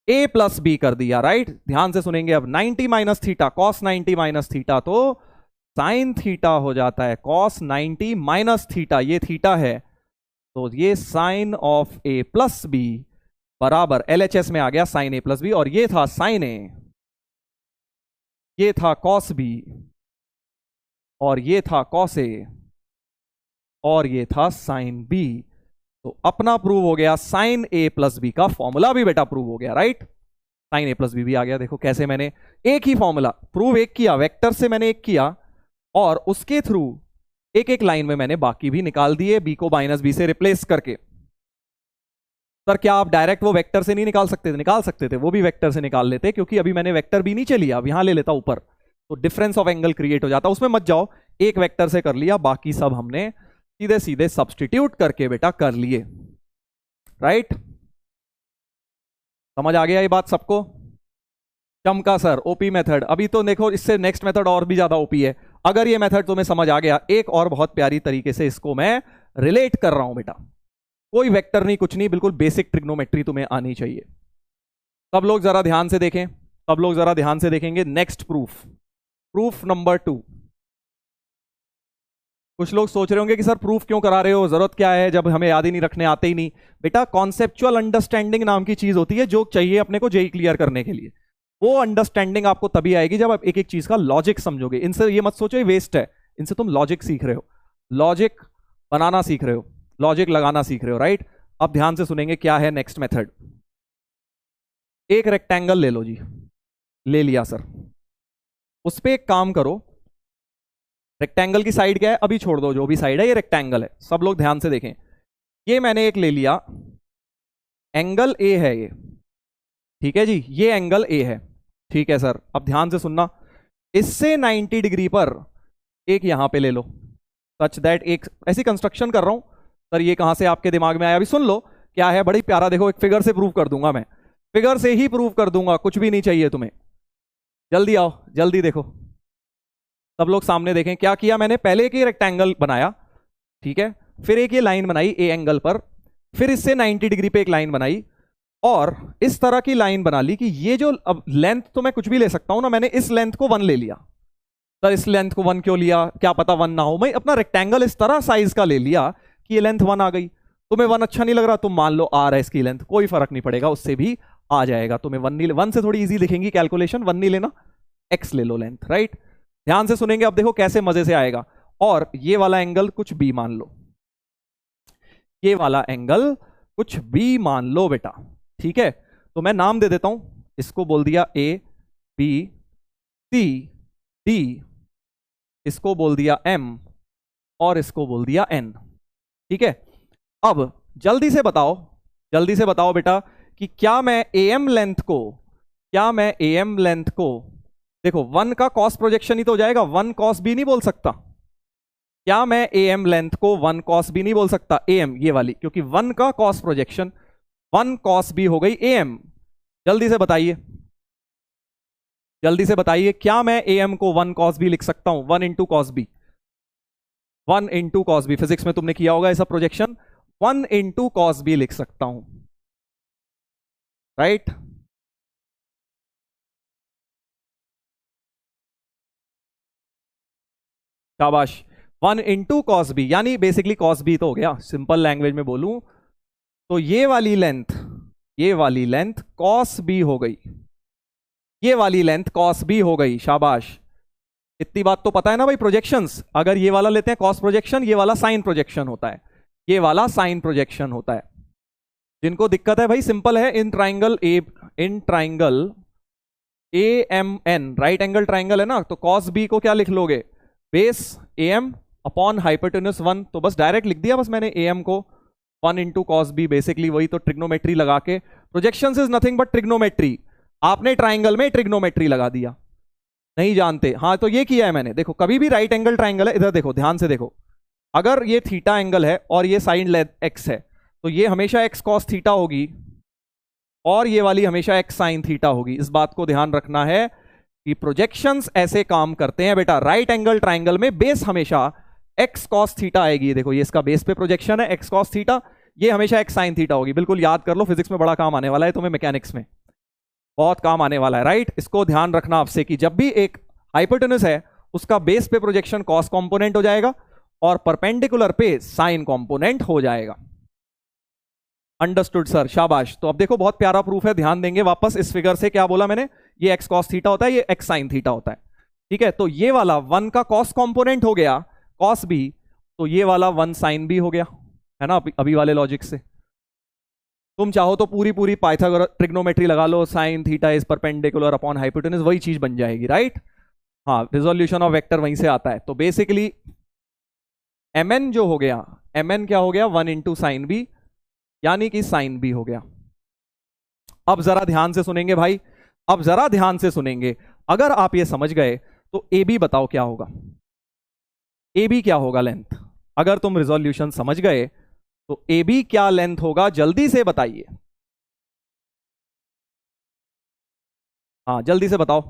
Speaker 1: a plus B कर दिया, राइट। ध्यान से सुनेंगे अब, 90 minus theta, cos 90 minus theta तो साइन थीटा हो जाता है, कॉस 90 माइनस थीटा, ये थीटा है तो ये sine of a plus B बराबर LHS में आ गया साइन a प्लस बी, और ये था साइन a, ये था कॉस बी, और ये था कॉस ए, और ये था साइन बी। तो अपना प्रूव हो गया, साइन ए प्लस बी का फॉर्मूला भी बेटा प्रूव हो गया, right. Sign A plus B भी आ गया। देखो कैसे मैंने एक ही फॉर्मूला प्रूव एक किया, वेक्टर से मैंने एक किया, और उसके थ्रू एक एक लाइन में मैंने बाकी भी निकाल दिए, बी को माइनस बी से रिप्लेस करके। सर क्या आप डायरेक्ट वो वेक्टर से नहीं निकाल सकते थे? निकाल सकते थे, वो भी वेक्टर से निकाल लेते, क्योंकि अभी मैंने वेक्टर भी नीचे लिया, अब यहां ले लेता ऊपर, तो डिफरेंस ऑफ एंगल क्रिएट हो जाता। उसमें मत जाओ, एक वेक्टर से कर लिया, बाकी सब हमने सीधे सीधे सब्सटीट्यूट करके बेटा कर लिए, राइट। समझ आ गया ये बात सबको? चमका सर, ओपी मेथड। अभी तो देखो इससे नेक्स्ट मेथड और भी ज्यादा ओपी है। अगर ये मेथड तुम्हें समझ आ गया, एक और बहुत प्यारी तरीके से इसको मैं रिलेट कर रहा हूं बेटा, कोई वेक्टर नहीं, कुछ नहीं, बिल्कुल बेसिक ट्रिग्नोमेट्री तुम्हें आनी चाहिए। सब लोग जरा ध्यान से देखें, सब लोग जरा ध्यान से देखेंगे। Next proof, proof number 2। कुछ लोग सोच रहे होंगे कि सर प्रूफ क्यों करा रहे हो, जरूरत क्या है, जब हमें याद ही नहीं रखने, आते ही नहीं। बेटा कॉन्सेप्चुअल अंडरस्टैंडिंग नाम की चीज होती है जो चाहिए अपने को जेई क्लियर करने के लिए। वो अंडरस्टैंडिंग आपको तभी आएगी जब आप एक एक चीज का लॉजिक समझोगे। इनसे ये मत सोचो ये वेस्ट है, इनसे तुम लॉजिक सीख रहे हो, लॉजिक बनाना सीख रहे हो, लॉजिक लगाना सीख रहे हो, राइट। अब ध्यान से सुनेंगे क्या है नेक्स्ट मेथड। एक रेक्टेंगल ले लो जी, ले लिया सर, उस पर एक काम करो, रेक्टेंगल की साइड क्या है अभी छोड़ दो, जो भी साइड है ये रेक्टेंगल है। सब लोग ध्यान से देखें, ये मैंने एक ले लिया, एंगल ए है ये, ठीक है जी, ये एंगल ए है, ठीक है सर। अब ध्यान से सुनना, इससे 90 डिग्री पर एक यहां पे ले लो, सच दैट एक ऐसी कंस्ट्रक्शन कर रहा हूं सर, ये कहां से आपके दिमाग में आया? अभी सुन लो क्या है, बड़ी प्यारा, देखो एक फिगर से प्रूव कर दूंगा मैं, फिगर से ही प्रूव कर दूंगा, कुछ भी नहीं चाहिए तुम्हें। जल्दी आओ, जल्दी देखो, सब लोग सामने देखें। क्या किया मैंने, पहले एक ही रेक्टेंगल बनाया, ठीक है, फिर एक ये लाइन बनाई ए एंगल पर, फिर इससे 90 डिग्री पे एक लाइन बनाई, और इस तरह की लाइन बना ली कि ये जो, अब लेंथ तो मैं कुछ भी ले सकता हूं ना, मैंने इस लेंथ को 1 ले लिया। सर इस लेंथ को 1 क्यों लिया, क्या पता 1 ना हो, मैं अपना रेक्टेंगल इस तरह साइज का ले लिया कि ये लेंथ 1 आ गई। तुम्हें 1 अच्छा नहीं लग रहा, तुम मान लो R है इसकी लेंथ, कोई फर्क नहीं पड़ेगा, उससे भी आ जाएगा। तुम्हें 1 नहीं, 1 से थोड़ी इजी दिखेंगी कैलकुलेशन, 1 नहीं लेना, x ले लो लेंथ, राइट। ध्यान से सुनेंगे अब, देखो कैसे मजे से आएगा। और ये वाला एंगल कुछ b मान लो, ये वाला एंगल कुछ b मान लो बेटा, ठीक है। तो मैं नाम दे देता हूं, इसको बोल दिया A B C D, इसको बोल दिया M, और इसको बोल दिया N, ठीक है। अब जल्दी से बताओ, जल्दी से बताओ बेटा कि क्या मैं AM लेंथ को, क्या मैं AM लेंथ को, देखो 1 का कॉस प्रोजेक्शन ही तो हो जाएगा, 1 कॉस B नहीं बोल सकता। क्या मैं AM लेंथ को 1 कॉस B नहीं बोल सकता, AM ये वाली, क्योंकि 1 का कॉस प्रोजेक्शन 1 cos B हो गई AM। जल्दी से बताइए, जल्दी से बताइए, क्या मैं AM को 1 cos B लिख सकता हूं, 1 into cos B, 1 into cos B, physics में तुमने किया होगा ऐसा प्रोजेक्शन, 1 इंटू कॉस बी लिख सकता हूं, राइट। शाबाश, 1 इंटू कॉस बी, यानी बेसिकली कॉस बी तो हो गया, सिंपल लैंग्वेज में बोलूं तो ये वाली लेंथ, ये वाली लेंथ कॉस बी हो गई, ये वाली लेंथ कॉस बी हो गई, शाबाश। इतनी बात तो पता है ना भाई, प्रोजेक्शंस अगर ये वाला लेते हैं कॉस प्रोजेक्शन, ये वाला साइन प्रोजेक्शन होता है, ये वाला साइन प्रोजेक्शन होता है। जिनको दिक्कत है भाई सिंपल है, in triangle A, in triangle A M N right angle triangle है ना, तो कॉस बी को क्या लिख लोगे, base A M upon hypotenuse 1, तो बस डायरेक्ट लिख दिया बस मैंने ए एम को 1 इंटू कॉस बी, बेसिकली वही तो ट्रिग्नोमेट्री लगा के, projections is nothing but trigonometry, आपने ट्राइंगल में ट्रिग्नोमेट्री लगा दिया, नहीं जानते, हाँ तो ये किया है मैंने, देखो कभी भी राइट एंगल ट्राइंगल है, इधर देखो ध्यान से देखो, अगर ये थीटा एंगल है और ये साइन लेंथ एक्स है, तो ये हमेशा एक्स कॉस थीटा होगी और ये वाली हमेशा एक्स साइन थीटा होगी, इस बात को ध्यान रखना है कि प्रोजेक्शंस ऐसे काम करते हैं बेटा, राइट एंगल ट्राइंगल में बेस हमेशा एक्स कॉस थीटा आएगी, देखो ये इसका बेस पे प्रोजेक्शन है एक्स कॉस थीटा, ये हमेशा एक्स साइन थीटा होगी, बिल्कुल याद कर लो, फिजिक्स में बड़ा काम आने वाला है तुम्हें, मैकेनिक्स में बहुत काम आने वाला है, राइट, इसको ध्यान रखना आपसे कि जब भी एक हाइपोटेन्यूस है उसका बेस पे प्रोजेक्शन कॉस कंपोनेंट हो जाएगा और परपेंडिकुलर पे साइन कंपोनेंट हो जाएगा। अंडरस्टूड सर, शाबाश। तो अब देखो बहुत प्यारा प्रूफ है, ध्यान देंगे वापस इस फिगर से, क्या बोला मैंने, ये एक्स कॉस थीटा होता है, ये एक्स साइन थीटा होता है, ठीक है, तो ये वाला 1 का कॉस कंपोनेंट हो गया कॉस बी, तो ये वाला 1 साइन बी हो गया, है ना, अभी वाले लॉजिक से। तुम चाहो तो पूरी पूरी पाइथागोरस ट्रिग्नोमेट्री लगा लो, sine theta is perpendicular upon hypotenuse, वही चीज बन जाएगी, राइट, हाँ, रिजोल्यूशन ऑफ वेक्टर वहीं से आता है। तो बेसिकली mn जो हो गया, mn क्या हो गया, 1 इंटू साइन बी, यानी कि साइन बी हो गया। अब जरा ध्यान से सुनेंगे भाई, अब जरा ध्यान से सुनेंगे, अगर आप ये समझ गए तो ए बी बताओ क्या होगा, ए बी क्या होगा लेंथ, अगर तुम रिजोल्यूशन समझ गए तो ए बी क्या लेंथ होगा, जल्दी से बताइए, हाँ जल्दी से बताओ।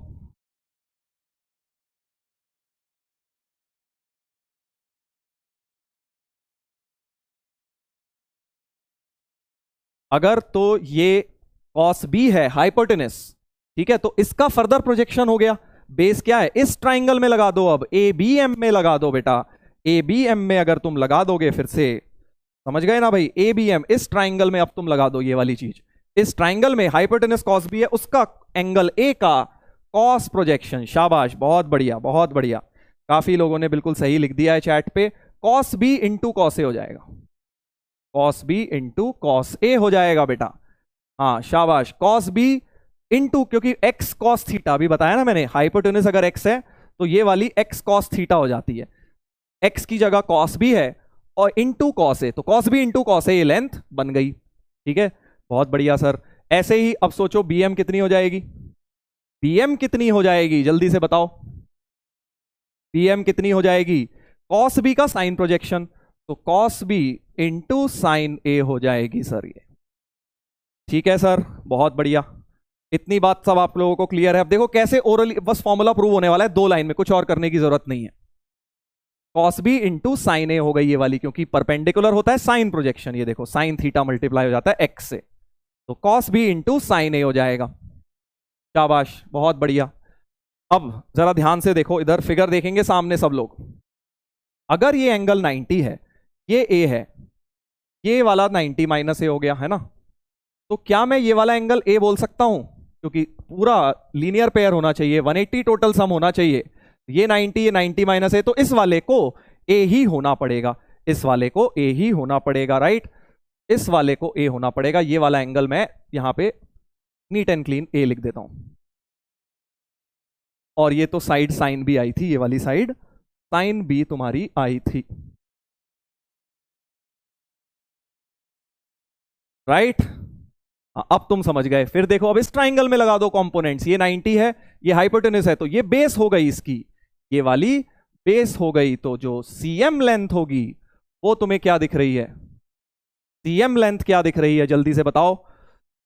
Speaker 1: अगर तो ये कॉस बी है हाइपोटेनस, ठीक है, तो इसका फर्दर प्रोजेक्शन हो गया, बेस क्या है, इस ट्राइंगल में लगा दो, अब ए बी एम में लगा दो बेटा, ए बी एम में अगर तुम लगा दोगे, फिर से समझ गए ना भाई, ए बी एम इस ट्राइंगल में अब तुम लगा दो, ये वाली चीज इस ट्राइंगल में हाइपोटेनस कॉस बी है, उसका एंगल ए का कॉस प्रोजेक्शन, शाबाश, बहुत बढ़िया बहुत बढ़िया, काफी लोगों ने बिल्कुल सही लिख दिया है चैट पे, कॉस बी इंटू कॉस ए हो जाएगा, कॉस बी इंटू कॉस ए हो जाएगा बेटा, हाँ शाबाश, कॉस बी इंटू, क्योंकि एक्स कॉस थीटा भी बताया ना मैंने, हाइपोटेनस अगर एक्स है तो ये वाली एक्स कॉस थीटा हो जाती है, एक्स की जगह कॉस बी है और इंटू कॉस ए, तो cos B into cos A, ये लेंथ बन गई, ठीक है, बहुत बढ़िया सर। ऐसे ही अब सोचो बी एम कितनी हो जाएगी, बी एम कितनी हो जाएगी, जल्दी से बताओ, बी एम कितनी हो जाएगी, कॉस बी का साइन प्रोजेक्शन, तो cos B into sine A हो जाएगी सर ये, ठीक है सर, बहुत बढ़िया, इतनी बात सब आप लोगों को क्लियर है। अब देखो कैसे ओरली बस फॉर्मूला प्रूव होने वाला है 2 लाइन में, कुछ और करने की जरूरत नहीं है, cos B into sine A हो गई ये वाली, क्योंकि परपेंडिकुलर होता है साइन प्रोजेक्शन, ये देखो साइन थीटा मल्टीप्लाई हो जाता है एक्स से, तो cos B into sine A हो जाएगा, शाबाश, बहुत बढ़िया। अब जरा ध्यान से देखो, इधर फिगर देखेंगे सामने सब लोग, अगर ये एंगल 90 है, ये ए है, ये वाला 90 माइनस ए हो गया, है ना, तो क्या मैं ये वाला एंगल ए बोल सकता हूं, क्योंकि पूरा लीनियर पेयर होना चाहिए, 180 टोटल सम होना चाहिए, ये 90 ये 90 माइनस है, तो इस वाले को ए ही होना पड़ेगा, इस वाले को ए ही होना पड़ेगा, राइट, इस वाले को ए होना पड़ेगा, ये वाला एंगल मैं यहां पे नीट एंड क्लीन ए लिख देता हूं, और ये तो साइड साइन भी आई थी, ये वाली साइड साइन भी तुम्हारी आई थी, राइट, अब तुम समझ गए। फिर देखो अब इस ट्राइंगल में लगा दो कंपोनेंट्स, ये 90 है, ये हाइपोटेनस है, तो ये बेस हो गई इसकी, ये वाली बेस हो गई, तो जो सीएम लेंथ होगी वो तुम्हें क्या दिख रही है, सीएम लेंथ क्या दिख रही है, जल्दी से बताओ,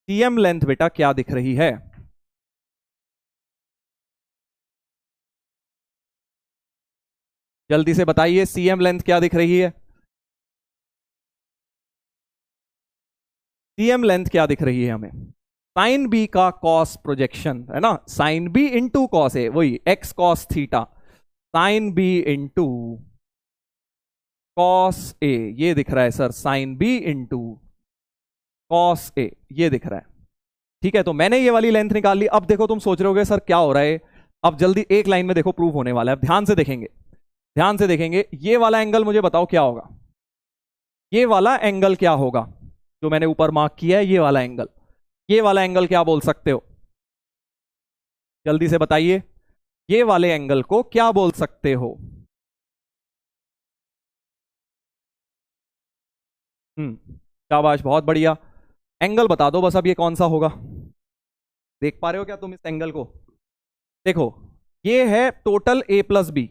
Speaker 1: सीएम लेंथ बेटा क्या दिख रही है, जल्दी से बताइए, सीएम लेंथ क्या दिख रही है, सीएम लेंथ क्या दिख रही है हमें, साइन बी का कॉस प्रोजेक्शन, है ना, sine B into cos A, वही X cos theta, sine B into cos A, ये दिख रहा है sir, sine B into cos A, ये दिख रहा है, ठीक है, तो मैंने ये वाली लेंथ निकाल ली। अब देखो तुम सोच रहे होगे सर क्या हो रहा है, अब जल्दी एक लाइन में देखो प्रूव होने वाला है, ध्यान से देखेंगे, ध्यान से देखेंगे, ये वाला एंगल मुझे बताओ क्या होगा, ये वाला एंगल क्या होगा जो मैंने ऊपर मार्क किया है, ये वाला एंगल, ये वाला एंगल क्या बोल सकते हो, जल्दी से बताइए, ये वाले एंगल को क्या बोल सकते हो? शाबाश, बहुत बढ़िया। एंगल बता दो बस अब, ये कौन सा होगा? देख पा रहे हो क्या तुम इस एंगल को? देखो, ये है टोटल ए प्लस बी,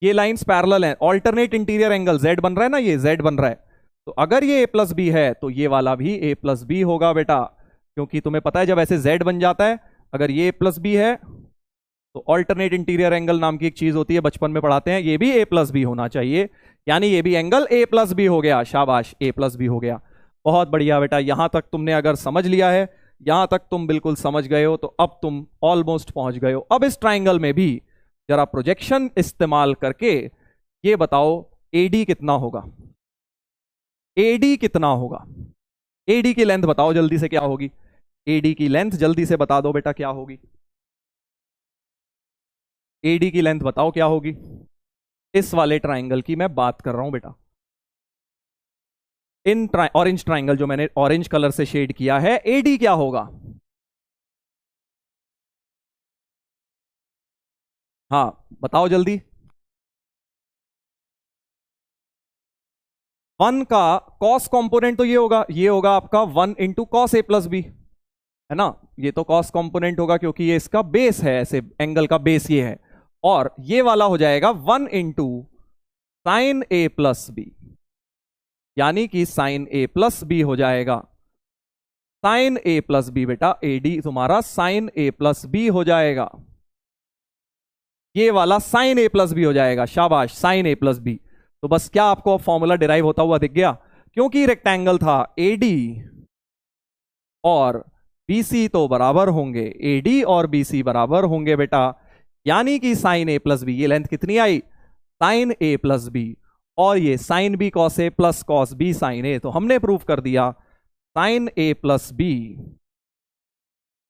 Speaker 1: ये लाइंस पैरेलल हैं, ऑल्टरनेट इंटीरियर एंगल जेड बन रहा है ना, ये जेड बन रहा है। तो अगर ये ए प्लस बी है तो ये वाला भी ए प्लस बी होगा बेटा, क्योंकि तुम्हें पता है जब ऐसे जेड बन जाता है, अगर ये ए प्लस बी है तो ऑल्टरनेट इंटीरियर एंगल नाम की एक चीज होती है, बचपन में पढ़ाते हैं, ये भी ए प्लस बी होना चाहिए, यानी ये भी एंगल ए प्लस बी हो गया। शाबाश, ए प्लस बी हो गया, बहुत बढ़िया बेटा। यहां तक तुमने अगर समझ लिया है, यहां तक तुम बिल्कुल समझ गए हो, तो अब तुम ऑलमोस्ट पहुंच गए हो। अब इस ट्राइंगल में भी जरा प्रोजेक्शन इस्तेमाल करके ये बताओ एडी कितना होगा? एडी कितना होगा? एडी की लेंथ बताओ जल्दी से, क्या होगी? एडी की लेंथ जल्दी से बता दो बेटा, क्या होगी? एडी की लेंथ बताओ क्या होगी? इस वाले ट्राइंगल की मैं बात कर रहा हूं बेटा, इन ऑरेंज ट्राइंगल जो मैंने ऑरेंज कलर से शेड किया है, एडी क्या होगा? हाँ बताओ जल्दी। वन का कॉस कंपोनेंट तो ये होगा आपका 1 × कॉस ए प्लस बी, है ना? ये तो कॉस कंपोनेंट होगा क्योंकि ये इसका बेस है, ऐसे एंगल का बेस ये है। और ये वाला हो जाएगा 1 × साइन ए प्लस बी, यानी कि साइन ए प्लस बी हो जाएगा। साइन ए प्लस बी बेटा, एडी तुम्हारा साइन ए प्लस बी हो जाएगा, ये वाला साइन ए प्लस बी हो जाएगा। शाबाश, साइन ए प्लस बी। तो बस क्या आपको फॉर्मूला डिराइव होता हुआ दिख गया? क्योंकि रेक्टेंगल था, एडी और बीसी तो बराबर होंगे, एडी और बीसी बराबर होंगे बेटा, यानी कि साइन ए प्लस बी, ये लेंथ कितनी आई? साइन ए प्लस बी, और ये sine B cos A plus cos B sine A. तो हमने प्रूव कर दिया sine A plus B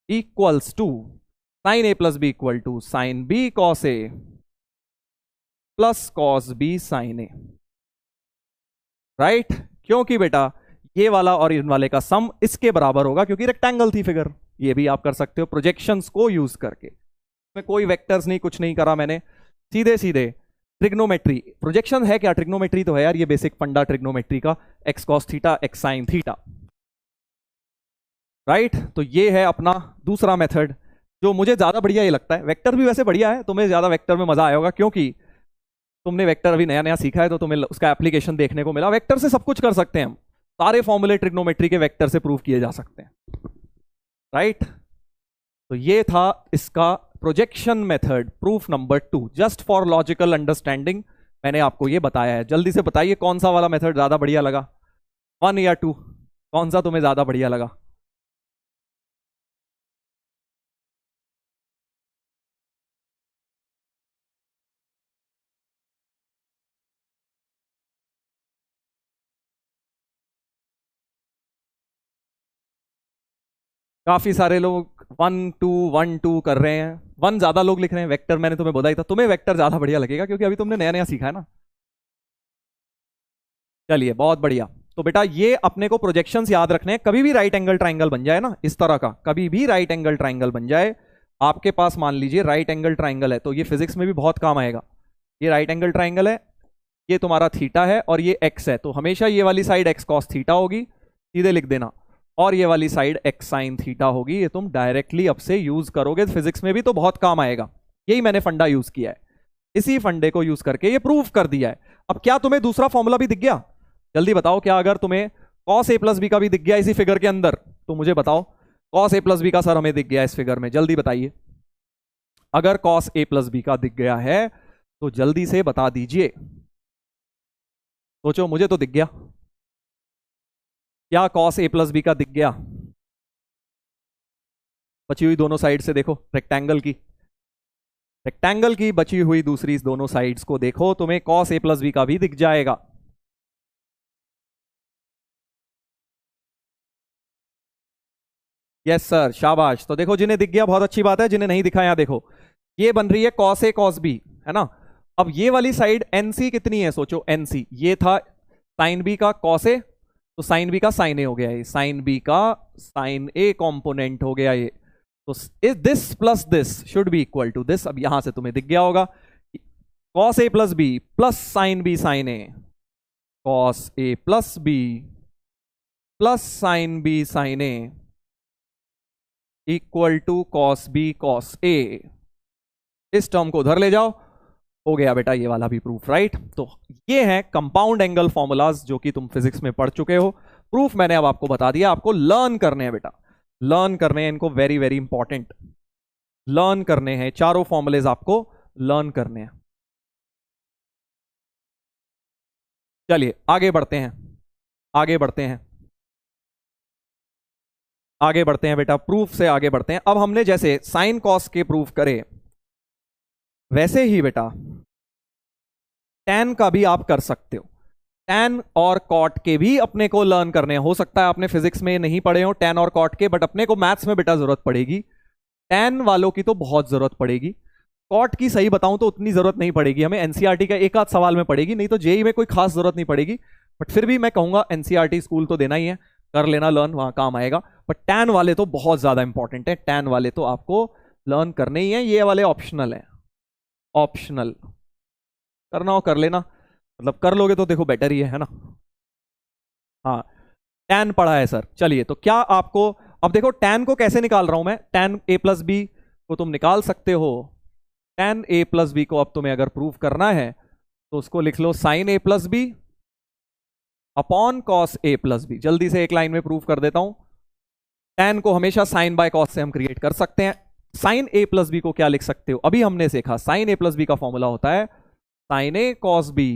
Speaker 1: equals to, sine A plus B equal to sine B cos A plus cos B sine A, right? क्योंकि बेटा ये वाला और इन वाले का सम इसके बराबर होगा, क्योंकि रेक्टेंगल थी फिगर। ये भी आप कर सकते हो प्रोजेक्शंस को यूज करके, मैं कोई वेक्टर्स नहीं, कुछ नहीं करा मैंने, सीधे सीधे ट्रिग्नोमेट्री। प्रोजेक्शन है क्या? ट्रिग्नोमेट्री तो है यार, ये बेसिक फंडा ट्रिग्नोमेट्री का, x cos theta x sign theta, right? तो ये है अपना दूसरा मेथड, जो मुझे ज्यादा बढ़िया ये लगता है। वेक्टर भी वैसे बढ़िया है, तुम्हें ज्यादा वेक्टर में मजा आया होगा, क्योंकि तुमने वेक्टर अभी नया नया सीखा है, तो तुम्हें उसका एप्लीकेशन देखने को मिला। वेक्टर से सब कुछ कर सकते हैं हम, सारे फॉर्मूले ट्रिग्नोमेट्री के वेक्टर से प्रूव किए जा सकते हैं, राइट? तो ये था इसका projection method, proof number 2, just for logical understanding मैंने आपको ये बताया है। जल्दी से बताइए कौन सा वाला मेथड ज्यादा बढ़िया लगा, 1 या 2, कौन सा तुम्हें ज्यादा बढ़िया लगा? काफी सारे लोग 1 2 1 2 कर रहे हैं, 1 ज्यादा लोग लिख रहे हैं। वेक्टर मैंने तुम्हें बोला ही था, तुम्हें वेक्टर ज्यादा बढ़िया लगेगा क्योंकि अभी तुमने नया नया सीखा है ना। चलिए बहुत बढ़िया। तो बेटा ये अपने को प्रोजेक्शंस याद रखने हैं। कभी भी राइट एंगल ट्राइंगल बन जाए ना इस तरह का, कभी भी राइट एंगल ट्राइंगल बन जाए आपके पास, मान लीजिए राइट एंगल ट्राइंगल है, तो ये फिजिक्स में भी बहुत काम आएगा। ये राइट एंगल ट्राइंगल है, ये तुम्हारा थीटा है और ये एक्स है, तो हमेशा ये वाली साइड एक्स कॉस थीटा होगी, सीधे लिख देना, और ये वाली साइड एक्स साइन थीटा होगी। ये तुम डायरेक्टली अब से यूज करोगे फिजिक्स में भी, तो बहुत काम आएगा। यही मैंने फंडा यूज किया है, इसी फंडे को यूज करके ये प्रूव कर दिया है। अब क्या तुम्हें दूसरा फॉर्मूला भी दिख गया? जल्दी बताओ, क्या अगर तुम्हें कॉस ए प्लस बी का भी दिख गया इसी फिगर के अंदर, तो मुझे बताओ। कॉस ए प्लस बी का सर हमें दिख गया इस फिगर में, जल्दी बताइए। अगर कॉस ए प्लस बी का दिख गया है तो जल्दी से बता दीजिए, सोचो। मुझे तो दिख गया। क्या कॉस ए प्लस बी का दिख गया? बची हुई दोनों साइड से देखो, रेक्टेंगल की बची हुई दूसरी दोनों साइड्स को देखो, तुम्हें कॉस ए प्लस बी का भी दिख जाएगा। यस सर, शाबाश। तो देखो जिन्हें दिख गया बहुत अच्छी बात है, जिन्हें नहीं दिखा यहां देखो, ये बन रही है कॉस ए कॉस बी, है ना? अब ये वाली साइड एनसी कितनी है? सोचो, एनसी ये था साइन बी का कॉस ए, तो साइन बी का साइन ए हो गया, ये साइन बी का साइन ए कॉम्पोनेंट हो गया ये। तो is this plus this should be equal to this. अब यहां से तुम्हें दिख गया होगा cos A plus B plus sine B sine A, cos A plus B plus sine B sine A equal to cos B cos A. इस term को उधर ले जाओ, हो गया बेटा ये वाला भी प्रूफ, राइट। तो ये है कंपाउंड एंगल फॉर्मूलाज जो कि तुम फिजिक्स में पढ़ चुके हो। प्रूफ मैंने अब आपको बता दिया, आपको लर्न करने हैं बेटा, लर्न करने हैं इनको, वेरी वेरी इंपॉर्टेंट लर्न करने हैं, चारों फॉर्मूलेज आपको लर्न करने हैं। चलिए आगे बढ़ते हैं, आगे बढ़ते हैं, आगे बढ़ते हैं बेटा, प्रूफ से आगे बढ़ते हैं। अब हमने जैसे साइन कॉस के प्रूफ करे वैसे ही बेटा टैन का भी आप कर सकते हो। टैन और कॉट के भी अपने को लर्न करने हैं। हो सकता है आपने फिजिक्स में नहीं पढ़े हो टैन और कॉट के, बट अपने को मैथ्स में बेटा जरूरत पड़ेगी। टैन वालों की तो बहुत जरूरत पड़ेगी, कॉट की सही बताऊं तो उतनी जरूरत नहीं पड़ेगी हमें, एनसीईआरटी का एक आध सवाल में पड़ेगी, नहीं तो जेई में कोई खास जरूरत नहीं पड़ेगी। बट फिर भी मैं कहूंगा एनसीईआरटी स्कूल तो देना ही है, कर लेना लर्न, वहां काम आएगा। बट टैन वाले तो बहुत ज्यादा इंपॉर्टेंट है, टैन वाले तो आपको लर्न करने ही है, ये वाले ऑप्शनल है, ऑप्शनल करना हो कर लेना, मतलब कर लोगे तो देखो बेटर ही है ना। हाँ टैन पढ़ा है सर। चलिए तो क्या आपको अब देखो टैन को कैसे निकाल रहा हूं मैं, टैन ए प्लस बी को तुम निकाल सकते हो। टैन ए प्लस बी को अब तुम्हें अगर प्रूव करना है तो उसको लिख लो sign A plus B upon cos A plus B. जल्दी से एक लाइन में प्रूव कर देता हूं। टैन को हमेशा साइन बाय कॉस से हम क्रिएट कर सकते हैं। साइन ए प्लस बी को क्या लिख सकते हो, अभी हमने सीखा साइन ए प्लस बी का फॉर्मूला होता है sine A cos B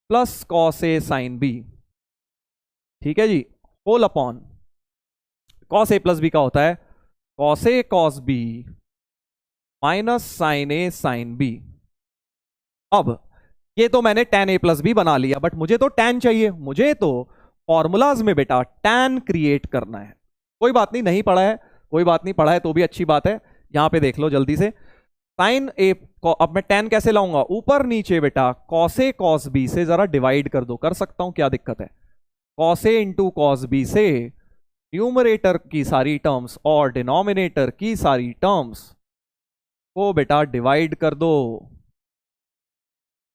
Speaker 1: plus cos A sine B, ठीक है जी, whole upon cos A plus B का होता है cos A cos B minus sine A sine B. अब ये तो मैंने tan a प्लस बी बना लिया, बट मुझे तो tan चाहिए, मुझे तो फॉर्मूलाज में बेटा tan क्रिएट करना है। कोई बात नहीं, नहीं पढ़ा है कोई बात नहीं, पढ़ा है तो भी अच्छी बात है। यहां पे देख लो जल्दी से, साइन ए अब मैं tan कैसे लाऊंगा, ऊपर नीचे बेटा cos a cos b से जरा डिवाइड कर दो, कर सकता हूं, क्या दिक्कत है। cos a into cos b से न्यूमरेटर की सारी टर्म्स और डिनोमिनेटर की सारी टर्म्स को बेटा डिवाइड कर दो,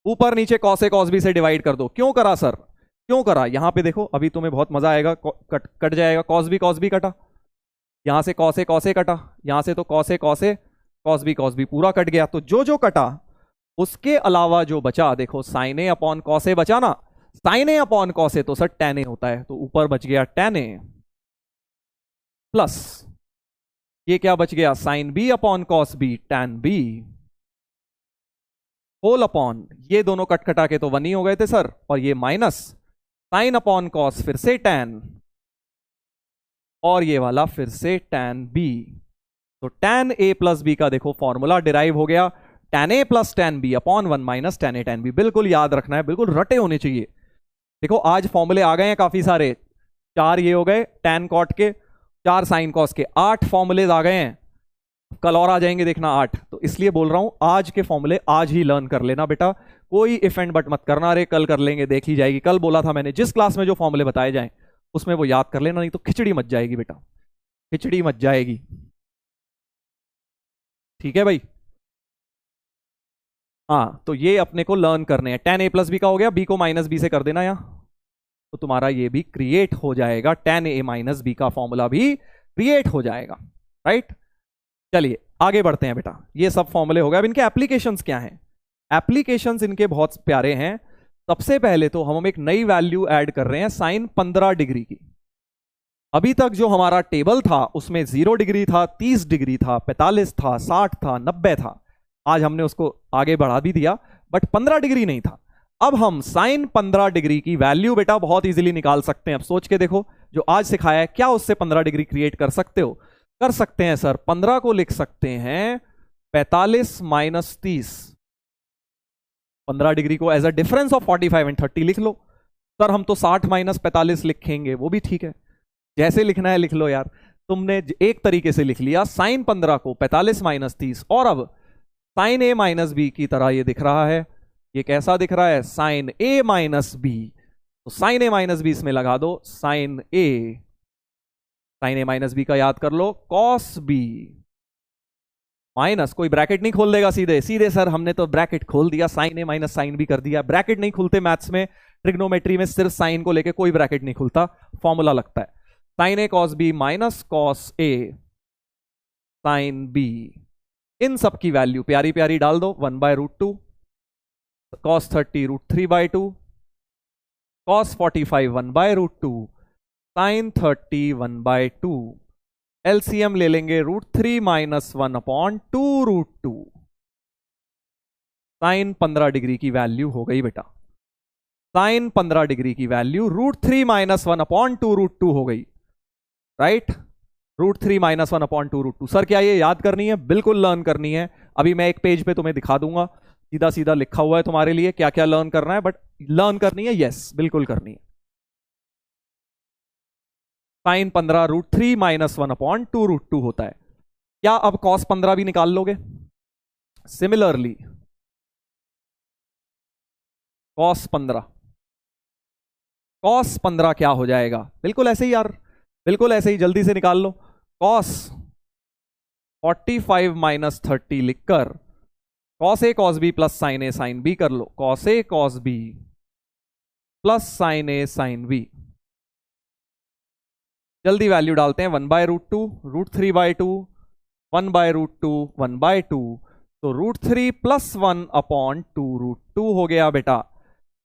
Speaker 1: ऊपर नीचे cos a cos b से डिवाइड कर दो। क्यों करा सर, क्यों करा, यहां पे देखो अभी तुम्हें बहुत मजा आएगा, कट जाएगा, cos b कटा, यहां से cos a कटा, यहां से तो cos a cos b पूरा कट गया। तो जो जो कटा उसके अलावा जो बचा देखो sin a upon cos a बचा ना, sin a upon cos a तो सर tan a होता है, तो ऊपर बच गया tan a प्लस ये क्या बच गया sin b upon cos b tan b whole upon ये दोनों कट कटा के तो 1 ही हो गए थे सर, और ये माइनस साइन अपॉन कॉस फिर से tan और ये वाला फिर से tan b। तो tan a प्लस बी का देखो फॉर्मूला डिराइव हो गया tan a plus tan b upon 1 minus tan a tan b। बिल्कुल याद रखना है, बिल्कुल रटे होने चाहिए। देखो आज फॉर्मूले आ गए हैं काफी सारे, 4 ये हो गए tan कॉट के, 4 साइन कॉस के, 8 फॉर्मूलेज आ गए हैं, कल और आ जाएंगे देखना 8। तो इसलिए बोल रहा हूं आज के फॉर्मूले आज ही लर्न कर लेना बेटा, कोई इफ एंड बट मत करना, अरे कल कर लेंगे देख ली जाएगी। कल बोला था मैंने जिस क्लास में जो फॉर्मूले बताए जाएं उसमें वो याद कर लेना, नहीं तो खिचड़ी मच जाएगी बेटा, खिचड़ी मच जाएगी, ठीक है भाई। हाँ तो ये अपने को लर्न करने हैं। tan a प्लस बी का हो गया, b को माइनस बी से कर देना यहाँ, तो तुम्हारा ये भी क्रिएट हो जाएगा, tan a माइनस बी का फॉर्मूला भी क्रिएट हो जाएगा, राइट। चलिए आगे बढ़ते हैं बेटा, ये सब फॉर्मूले हो गए। अब इनके एप्लीकेशंस क्या हैं, एप्लीकेशंस इनके बहुत प्यारे हैं। सबसे पहले तो हम एक नई वैल्यू ऐड कर रहे हैं साइन 15 डिग्री की। अभी तक जो हमारा टेबल था उसमें 0 डिग्री था, 30 डिग्री था, 45 था, 60 था, 90 था। आज हमने उसको आगे बढ़ा भी दिया, बट 15 डिग्री नहीं था। अब हम साइन 15 डिग्री की वैल्यू बेटा बहुत इजीली निकाल सकते हैं। अब सोच के देखो, जो आज सिखाया है क्या उससे 15 डिग्री क्रिएट कर सकते हो, कर सकते हैं सर। 15 को लिख सकते हैं 45 माइनस 30, 15 डिग्री को as a difference of 45 and 30 लिख लो। सर हम तो 60 माइनस 45 लिखेंगे, वो भी ठीक है, जैसे लिखना है लिख लो यार। तुमने एक तरीके से लिख लिया साइन 15 को 45 माइनस 30, और अब साइन ए माइनस बी की तरह ये दिख रहा है। ये कैसा दिख रहा है, साइन ए माइनस बी, तो साइन ए माइनस बी इसमें लगा दो, sign A sign A minus B का याद कर लो, कॉस बी माइनस, कोई ब्रैकेट नहीं खोल देगा सीधे सीधे सर, हमने तो ब्रैकेट खोल दिया, साइन ए माइनस साइन बी कर दिया। ब्रैकेट नहीं खुलते मैथ्स में, ट्रिग्नोमेट्री में सिर्फ साइन को लेके कोई ब्रैकेट नहीं खुलता, फॉर्मूला लगता है। Sine A cos B minus cos A sine B, इन सब की वैल्यू प्यारी प्यारी डाल दो, 1/√2, कॉस 30 √3/2, कॉस 45 1/√2, साइन 30 1/2, एलसीएम ले लेंगे √3 - 1/2√2, साइन 15 डिग्री की वैल्यू हो गई बेटा, साइन 15 डिग्री की वैल्यू √3 - 1/2√2 हो गई, राइट, √3 - 1/2√2। सर क्या ये याद करनी है? बिल्कुल लर्न करनी है। अभी मैं एक पेज पे तुम्हें दिखा दूंगा, सीधा सीधा लिखा हुआ है तुम्हारे लिए क्या क्या लर्न करना है, बट लर्न करनी है, यस बिल्कुल करनी है। साइन 15 √3 - 1/2√2 होता है। क्या अब कॉस 15 भी निकाल लोगे? सिमिलरली कॉस 15 क्या हो जाएगा? बिल्कुल ऐसे ही यार, बिल्कुल ऐसे ही, जल्दी से निकाल लो। कॉस 45 - 30 लिखकर cos A cos B plus sign A sine B कर लो, cos A cos B plus sign A sine B. जल्दी वैल्यू डालते हैं, 1/√2 √3/2 1/√2 1/2, तो √3 + 1/2√2 हो गया बेटा।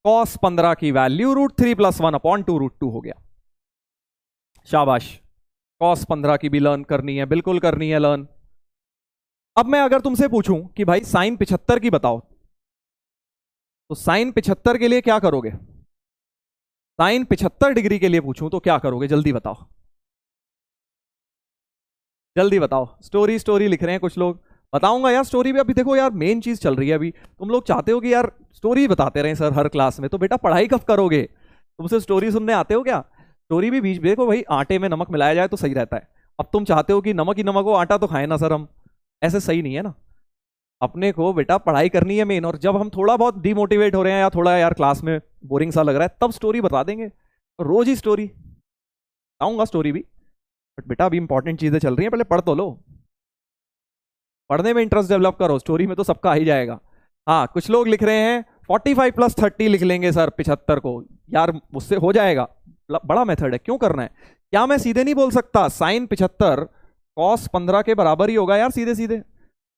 Speaker 1: कॉस 15 की वैल्यू √3 + 1/2√2 हो गया। शाबाश, कॉस 15 की भी लर्न करनी है, बिल्कुल करनी है लर्न। अब मैं अगर तुमसे पूछूं कि भाई साइन 75 की बताओ, तो साइन 75 के लिए क्या करोगे? साइन 75 डिग्री के लिए पूछूं तो क्या करोगे? जल्दी बताओ, जल्दी बताओ। स्टोरी स्टोरी लिख रहे हैं कुछ लोग, बताऊंगा यार स्टोरी भी। अभी देखो यार मेन चीज चल रही है, अभी तुम लोग चाहते हो कि यार स्टोरी बताते रहे सर हर क्लास में, तो बेटा पढ़ाई कब करोगे? तुमसे स्टोरी सुनने आते हो क्या? स्टोरी भी बीच, देखो भाई आटे में नमक मिलाया जाए तो सही रहता है। अब तुम चाहते हो कि नमक ही नमक हो, आटा तो खाए ना सर हम, ऐसे सही नहीं है ना। अपने को बेटा पढ़ाई करनी है मेन, और जब हम थोड़ा बहुत डिमोटिवेट हो रहे हैं या थोड़ा यार क्लास में बोरिंग सा लग रहा है, तब स्टोरी बता देंगे। तो रोज ही स्टोरी बताऊंगा, स्टोरी भी, बट बेटा अभी इंपॉर्टेंट चीजें चल रही हैं, पहले पढ़ तो लो, पढ़ने में इंटरेस्ट डेवलप करो, स्टोरी में तो सबका आ ही जाएगा। हाँ कुछ लोग लिख रहे हैं 45 + 30 लिख लेंगे सर 75 को, यार उससे हो जाएगा, बड़ा मेथड है, क्यों करना है? क्या मैं सीधे नहीं बोल सकता साइन 75 कॉस 15 के बराबर ही होगा यार, सीधे सीधे?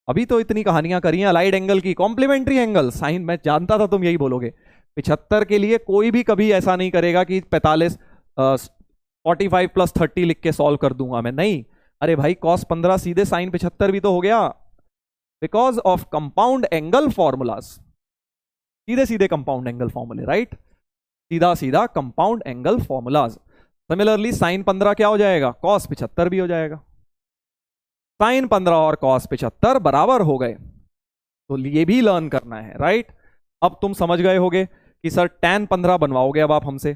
Speaker 1: अभी तो इतनी कहानियां करी हैं अलाइड एंगल की, कॉम्प्लीमेंट्री एंगल, साइन, मैं जानता था तुम यही बोलोगे। 75 के लिए कोई भी कभी ऐसा नहीं करेगा कि 45 + 30 लिख के सॉल्व कर दूंगा मैं, नहीं। अरे भाई cos 15 सीधे साइन 75 भी तो हो गया, because of compound angle formulas, सीधे सीधे कंपाउंड एंगल फॉर्मूले, राइट, सीधा सीधा compound angle formulas. Similarly sign 15 क्या हो जाएगा? cos 75 भी हो जाएगा। साइन 15 और cos 75 बराबर हो गए, तो ये भी लर्न करना है, राइट। अब तुम समझ गए होगे कि सर tan 15 बनवाओगे अब आप हमसे,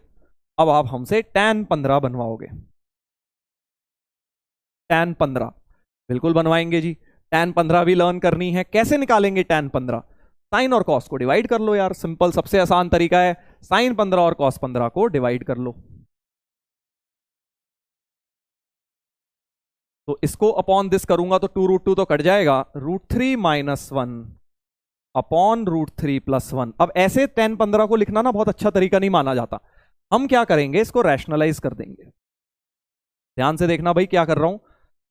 Speaker 1: अब आप हमसे tan 15 बनवाओगे। tan 15 बिल्कुल बनवाएंगे जी, tan 15 भी लर्न करनी है। कैसे निकालेंगे tan 15? साइन और कॉस को डिवाइड कर लो यार, सिंपल, सबसे आसान तरीका है, साइन 15 और cos 15 को डिवाइड कर लो। तो इसको अपॉन दिस करूंगा तो 2√2 तो कट जाएगा, √3 - 1 अपॉन √3 + 1। अब ऐसे tan 15 को लिखना ना बहुत अच्छा तरीका नहीं माना जाता, हम क्या करेंगे, इसको रैशनलाइज कर देंगे। ध्यान से देखना भाई क्या कर रहा हूं,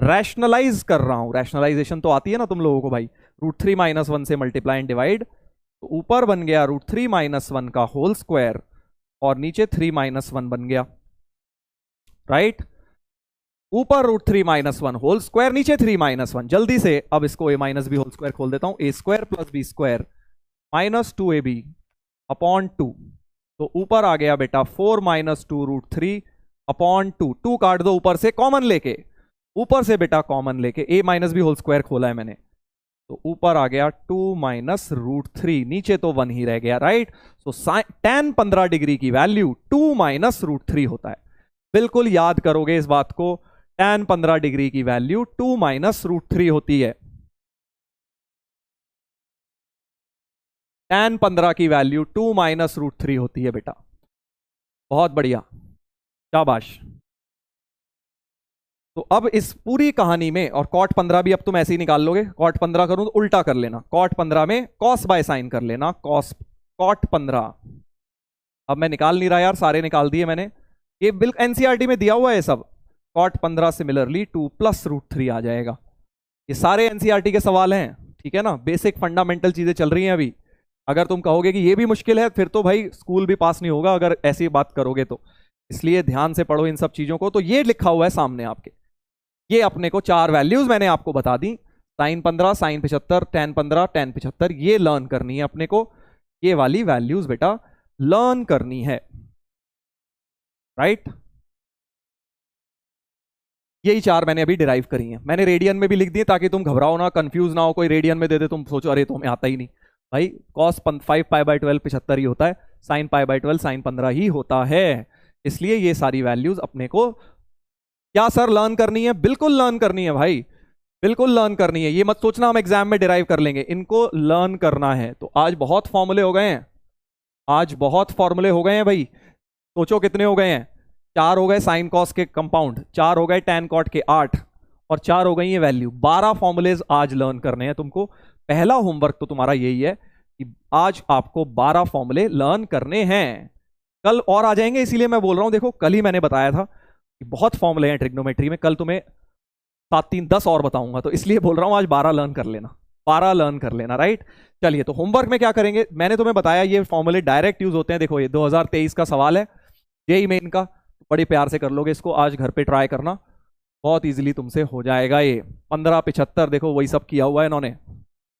Speaker 1: रैशनलाइज कर रहा हूं। रैशनलाइजेशन तो आती है ना तुम लोगों को भाई, √3 - 1 से मल्टीप्लाई एंड डिवाइड, तो ऊपर बन गया √3 - 1 का होल स्क्वायर, और नीचे 3 - 1 बन गया, राइट। ऊपर √3 - 1 होल स्क्वायर, नीचे 3 - 1। जल्दी से अब इसको a - b होल स्क्वायर खोल देता हूं, a² + b² -2ab अपॉन 2, तो ऊपर आ गया बेटा 4 - 2 √3 अपॉन 2, 2 काट दो ऊपर से, कॉमन लेके, ऊपर से बेटा कॉमन लेके, a - b होल स्क्वायर खोला है मैंने, तो ऊपर आ गया 2 - √3, नीचे तो 1 ही रह गया, राइट। सो tan 15 डिग्री की वैल्यू 2 - √3 होता है। बिल्कुल याद करोगे इस बात को, tan 15 डिग्री की वैल्यू 2 - √3 होती है। tan 15 की वैल्यू 2 - √3 होती है बेटा, बहुत बढ़िया, शाबाश। तो अब इस पूरी कहानी में, और cot 15 भी अब तुम ऐसे ही निकाल लोगे, cot 15 करूं तो उल्टा कर लेना, cot 15 में cos बाय साइन कर लेना, cot 15। अब मैं निकाल नहीं रहा यार, सारे निकाल दिए मैंने, ये बिल्कुल एनसीईआरटी में दिया हुआ है सब। cot 15 सिमिलरली 2 + √3 आ जाएगा। ये सारे एनसीईआरटी के सवाल हैं, ठीक है ना, बेसिक फंडामेंटल चीजें चल रही हैं अभी। अगर तुम कहोगे कि ये भी मुश्किल है, फिर तो भाई स्कूल भी पास नहीं होगा अगर ऐसी बात करोगे तो। इसलिए ध्यान से पढ़ो इन सब चीजों को। तो ये लिखा हुआ है सामने आपके, ये अपने को 4 वैल्यूज मैंने आपको बता दी, sin 15, sin 75, tan 15, tan 75, ये लर्न करनी है अपने को। ये वाली वैल्यूज बेटा लर्न करनी है, राइट। यही 4 मैंने अभी डिराइव करी हैं, मैंने रेडियन में भी लिख दिए ताकि तुम घबराओ ना, कंफ्यूज ना हो, कोई रेडियन में दे दे तुम सोचो अरे तुम्हें आता ही नहीं। भाई cos 5π/12 75 ही होता है, sin π/12 sin 15 ही होता है। इसलिए ये सारी वैल्यूज अपने को क्या सर लर्न करनी है, बिल्कुल लर्न करनी है भाई, बिल्कुल लर्न करनी है। ये मत सोचना हम एग्जाम में डिराइव कर लेंगे, इनको लर्न करना है। तो आज बहुत फॉर्मूले हो गए हैं, आज बहुत फॉर्मूले हो गए हैं भाई। सोचो कितने हो गए हैं, 4 हो गए साइन कॉस के कंपाउंड, 4 हो गए टैन कॉट के 8, और 4 हो गई ये वैल्यू। 12 फॉर्मूलेज आज लर्न करने हैं तुमको। पहला होमवर्क तो तुम्हारा यही है कि आज आपको 12 फॉर्मूले लर्न करने हैं। कल और आ जाएंगे, इसीलिए मैं बोल रहा हूं। देखो कल ही मैंने बताया था कि बहुत फॉर्मूले हैं ट्रिग्नोमेट्री में, कल तुम्हें 7, 3, 10 और बताऊंगा, तो इसलिए बोल रहा हूं आज 12 लर्न कर लेना, 12 लर्न कर लेना, राइट। चलिए तो होमवर्क में क्या करेंगे, मैंने तुम्हें बताया ये फॉर्मूले डायरेक्ट यूज होते हैं। देखो ये 2023 का सवाल है, जेईई मेन का, बड़े प्यार से कर लोगे इसको, आज घर पे ट्राई करना, बहुत इजीली तुमसे हो जाएगा। ये 15, 75 देखो वही सब किया हुआ है इन्होंने,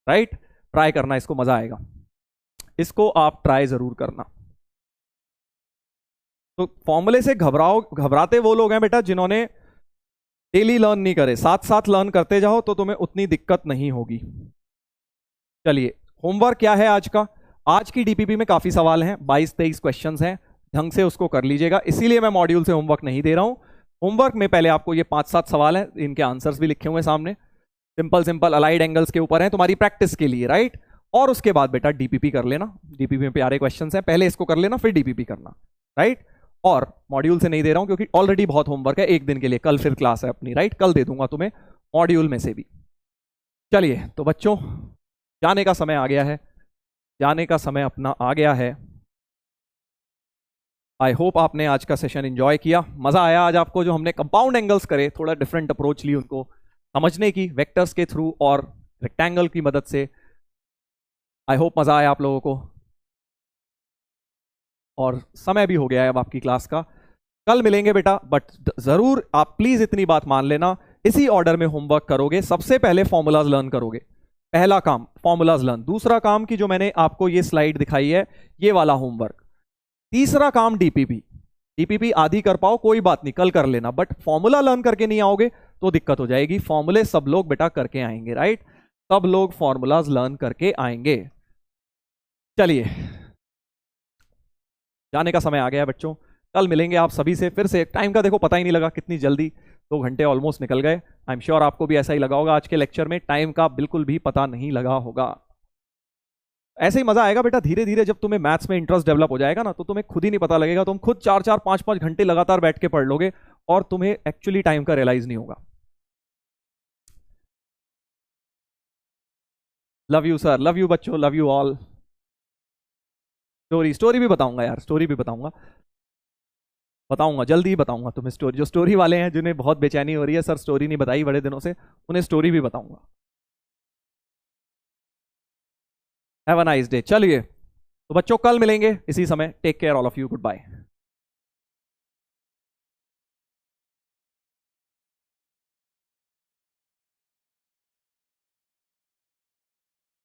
Speaker 1: राइट। ट्राई करना इसको, मजा आएगा, इसको आप ट्राई जरूर करना। तो फॉर्मूले से घबराते वो लोग हैं बेटा जिन्होंने डेली लर्न नहीं करे, साथ साथ लर्न करते जाओ तो तुम्हें उतनी दिक्कत नहीं होगी। चलिए होमवर्क क्या है आज का, आज की डीपीपी में काफी सवाल हैं, 22-23 क्वेश्चंस हैं, ढंग से उसको कर लीजिएगा। इसीलिए मैं मॉड्यूल से होमवर्क नहीं दे रहा हूं। होमवर्क में पहले आपको ये 5-7 सवाल हैं, इनके आंसर्स भी लिखे हुए हैं सामने, सिंपल सिंपल अलाइड एंगल्स के ऊपर हैं तुम्हारी प्रैक्टिस के लिए, राइट। और उसके बाद बेटा डीपीपी कर लेना, डीपीपी में प्यारे क्वेश्चंस हैं, पहले इसको कर लेना फिर डीपीपी करना, राइट। और मॉड्यूल से नहीं दे रहा हूं क्योंकि ऑलरेडी बहुत होमवर्क है एक दिन के लिए, कल फिर क्लास है अपनी, राइट, कल दे दूंगा तुम्हें मॉड्यूल में से भी। चलिए तो बच्चों जाने का समय आ गया है, जाने का समय अपना आ गया है। आई होप आपने आज का सेशन एंजॉय किया, मजा आया आज आपको। जो हमने कंपाउंड एंगल्स करे, थोड़ा डिफरेंट अप्रोच ली उनको समझने की, वेक्टर्स के थ्रू और रेक्टेंगल की मदद से। आई होप मजा आया आप लोगों को, और समय भी हो गया है अब आपकी क्लास का। कल मिलेंगे बेटा, बट जरूर आप प्लीज इतनी बात मान लेना, इसी ऑर्डर में होमवर्क करोगे। सबसे पहले फॉर्मूलाज लर्न करोगे, पहला काम फॉर्मूलाज लर्न, दूसरा काम की जो मैंने आपको ये स्लाइड दिखाई है ये वाला होमवर्क, तीसरा काम डीपीपी। डीपीपी आधी कर पाओ कोई बात नहीं, कल कर लेना, बट फॉर्मूला लर्न करके नहीं आओगे तो दिक्कत हो जाएगी। फॉर्मूले सब लोग बेटा करके आएंगे, राइट, सब लोग फॉर्मूलाज लर्न करके आएंगे। चलिए जाने का समय आ गया है बच्चों, कल मिलेंगे आप सभी से फिर से। टाइम का देखो पता ही नहीं लगा कितनी जल्दी, 2 घंटे ऑलमोस्ट निकल गए। आई एम श्योर आपको भी ऐसा ही लगा होगा, आज के लेक्चर में टाइम का बिल्कुल भी पता नहीं लगा होगा। ऐसे ही मजा आएगा बेटा, धीरे धीरे जब तुम्हें मैथ्स में इंटरेस्ट डेवलप हो जाएगा ना, तो तुम्हें खुद ही नहीं पता लगेगा, तुम खुद 4-4, 5-5 घंटे लगातार बैठ के पढ़ लोगे और तुम्हें एक्चुअली टाइम का रियलाइज नहीं होगा। Love you sir, love you बच्चों, लव यू ऑल। स्टोरी भी बताऊंगा यार, स्टोरी भी बताऊंगा जल्दी ही बताऊंगा तुम्हें स्टोरी। जो स्टोरी वाले हैं जिन्हें बहुत बेचैनी हो रही है सर स्टोरी नहीं बताई बड़े दिनों से, उन्हें स्टोरी भी बताऊंगा। Have a nice day. चलिए तो बच्चों कल मिलेंगे इसी समय, take care all of you, good bye.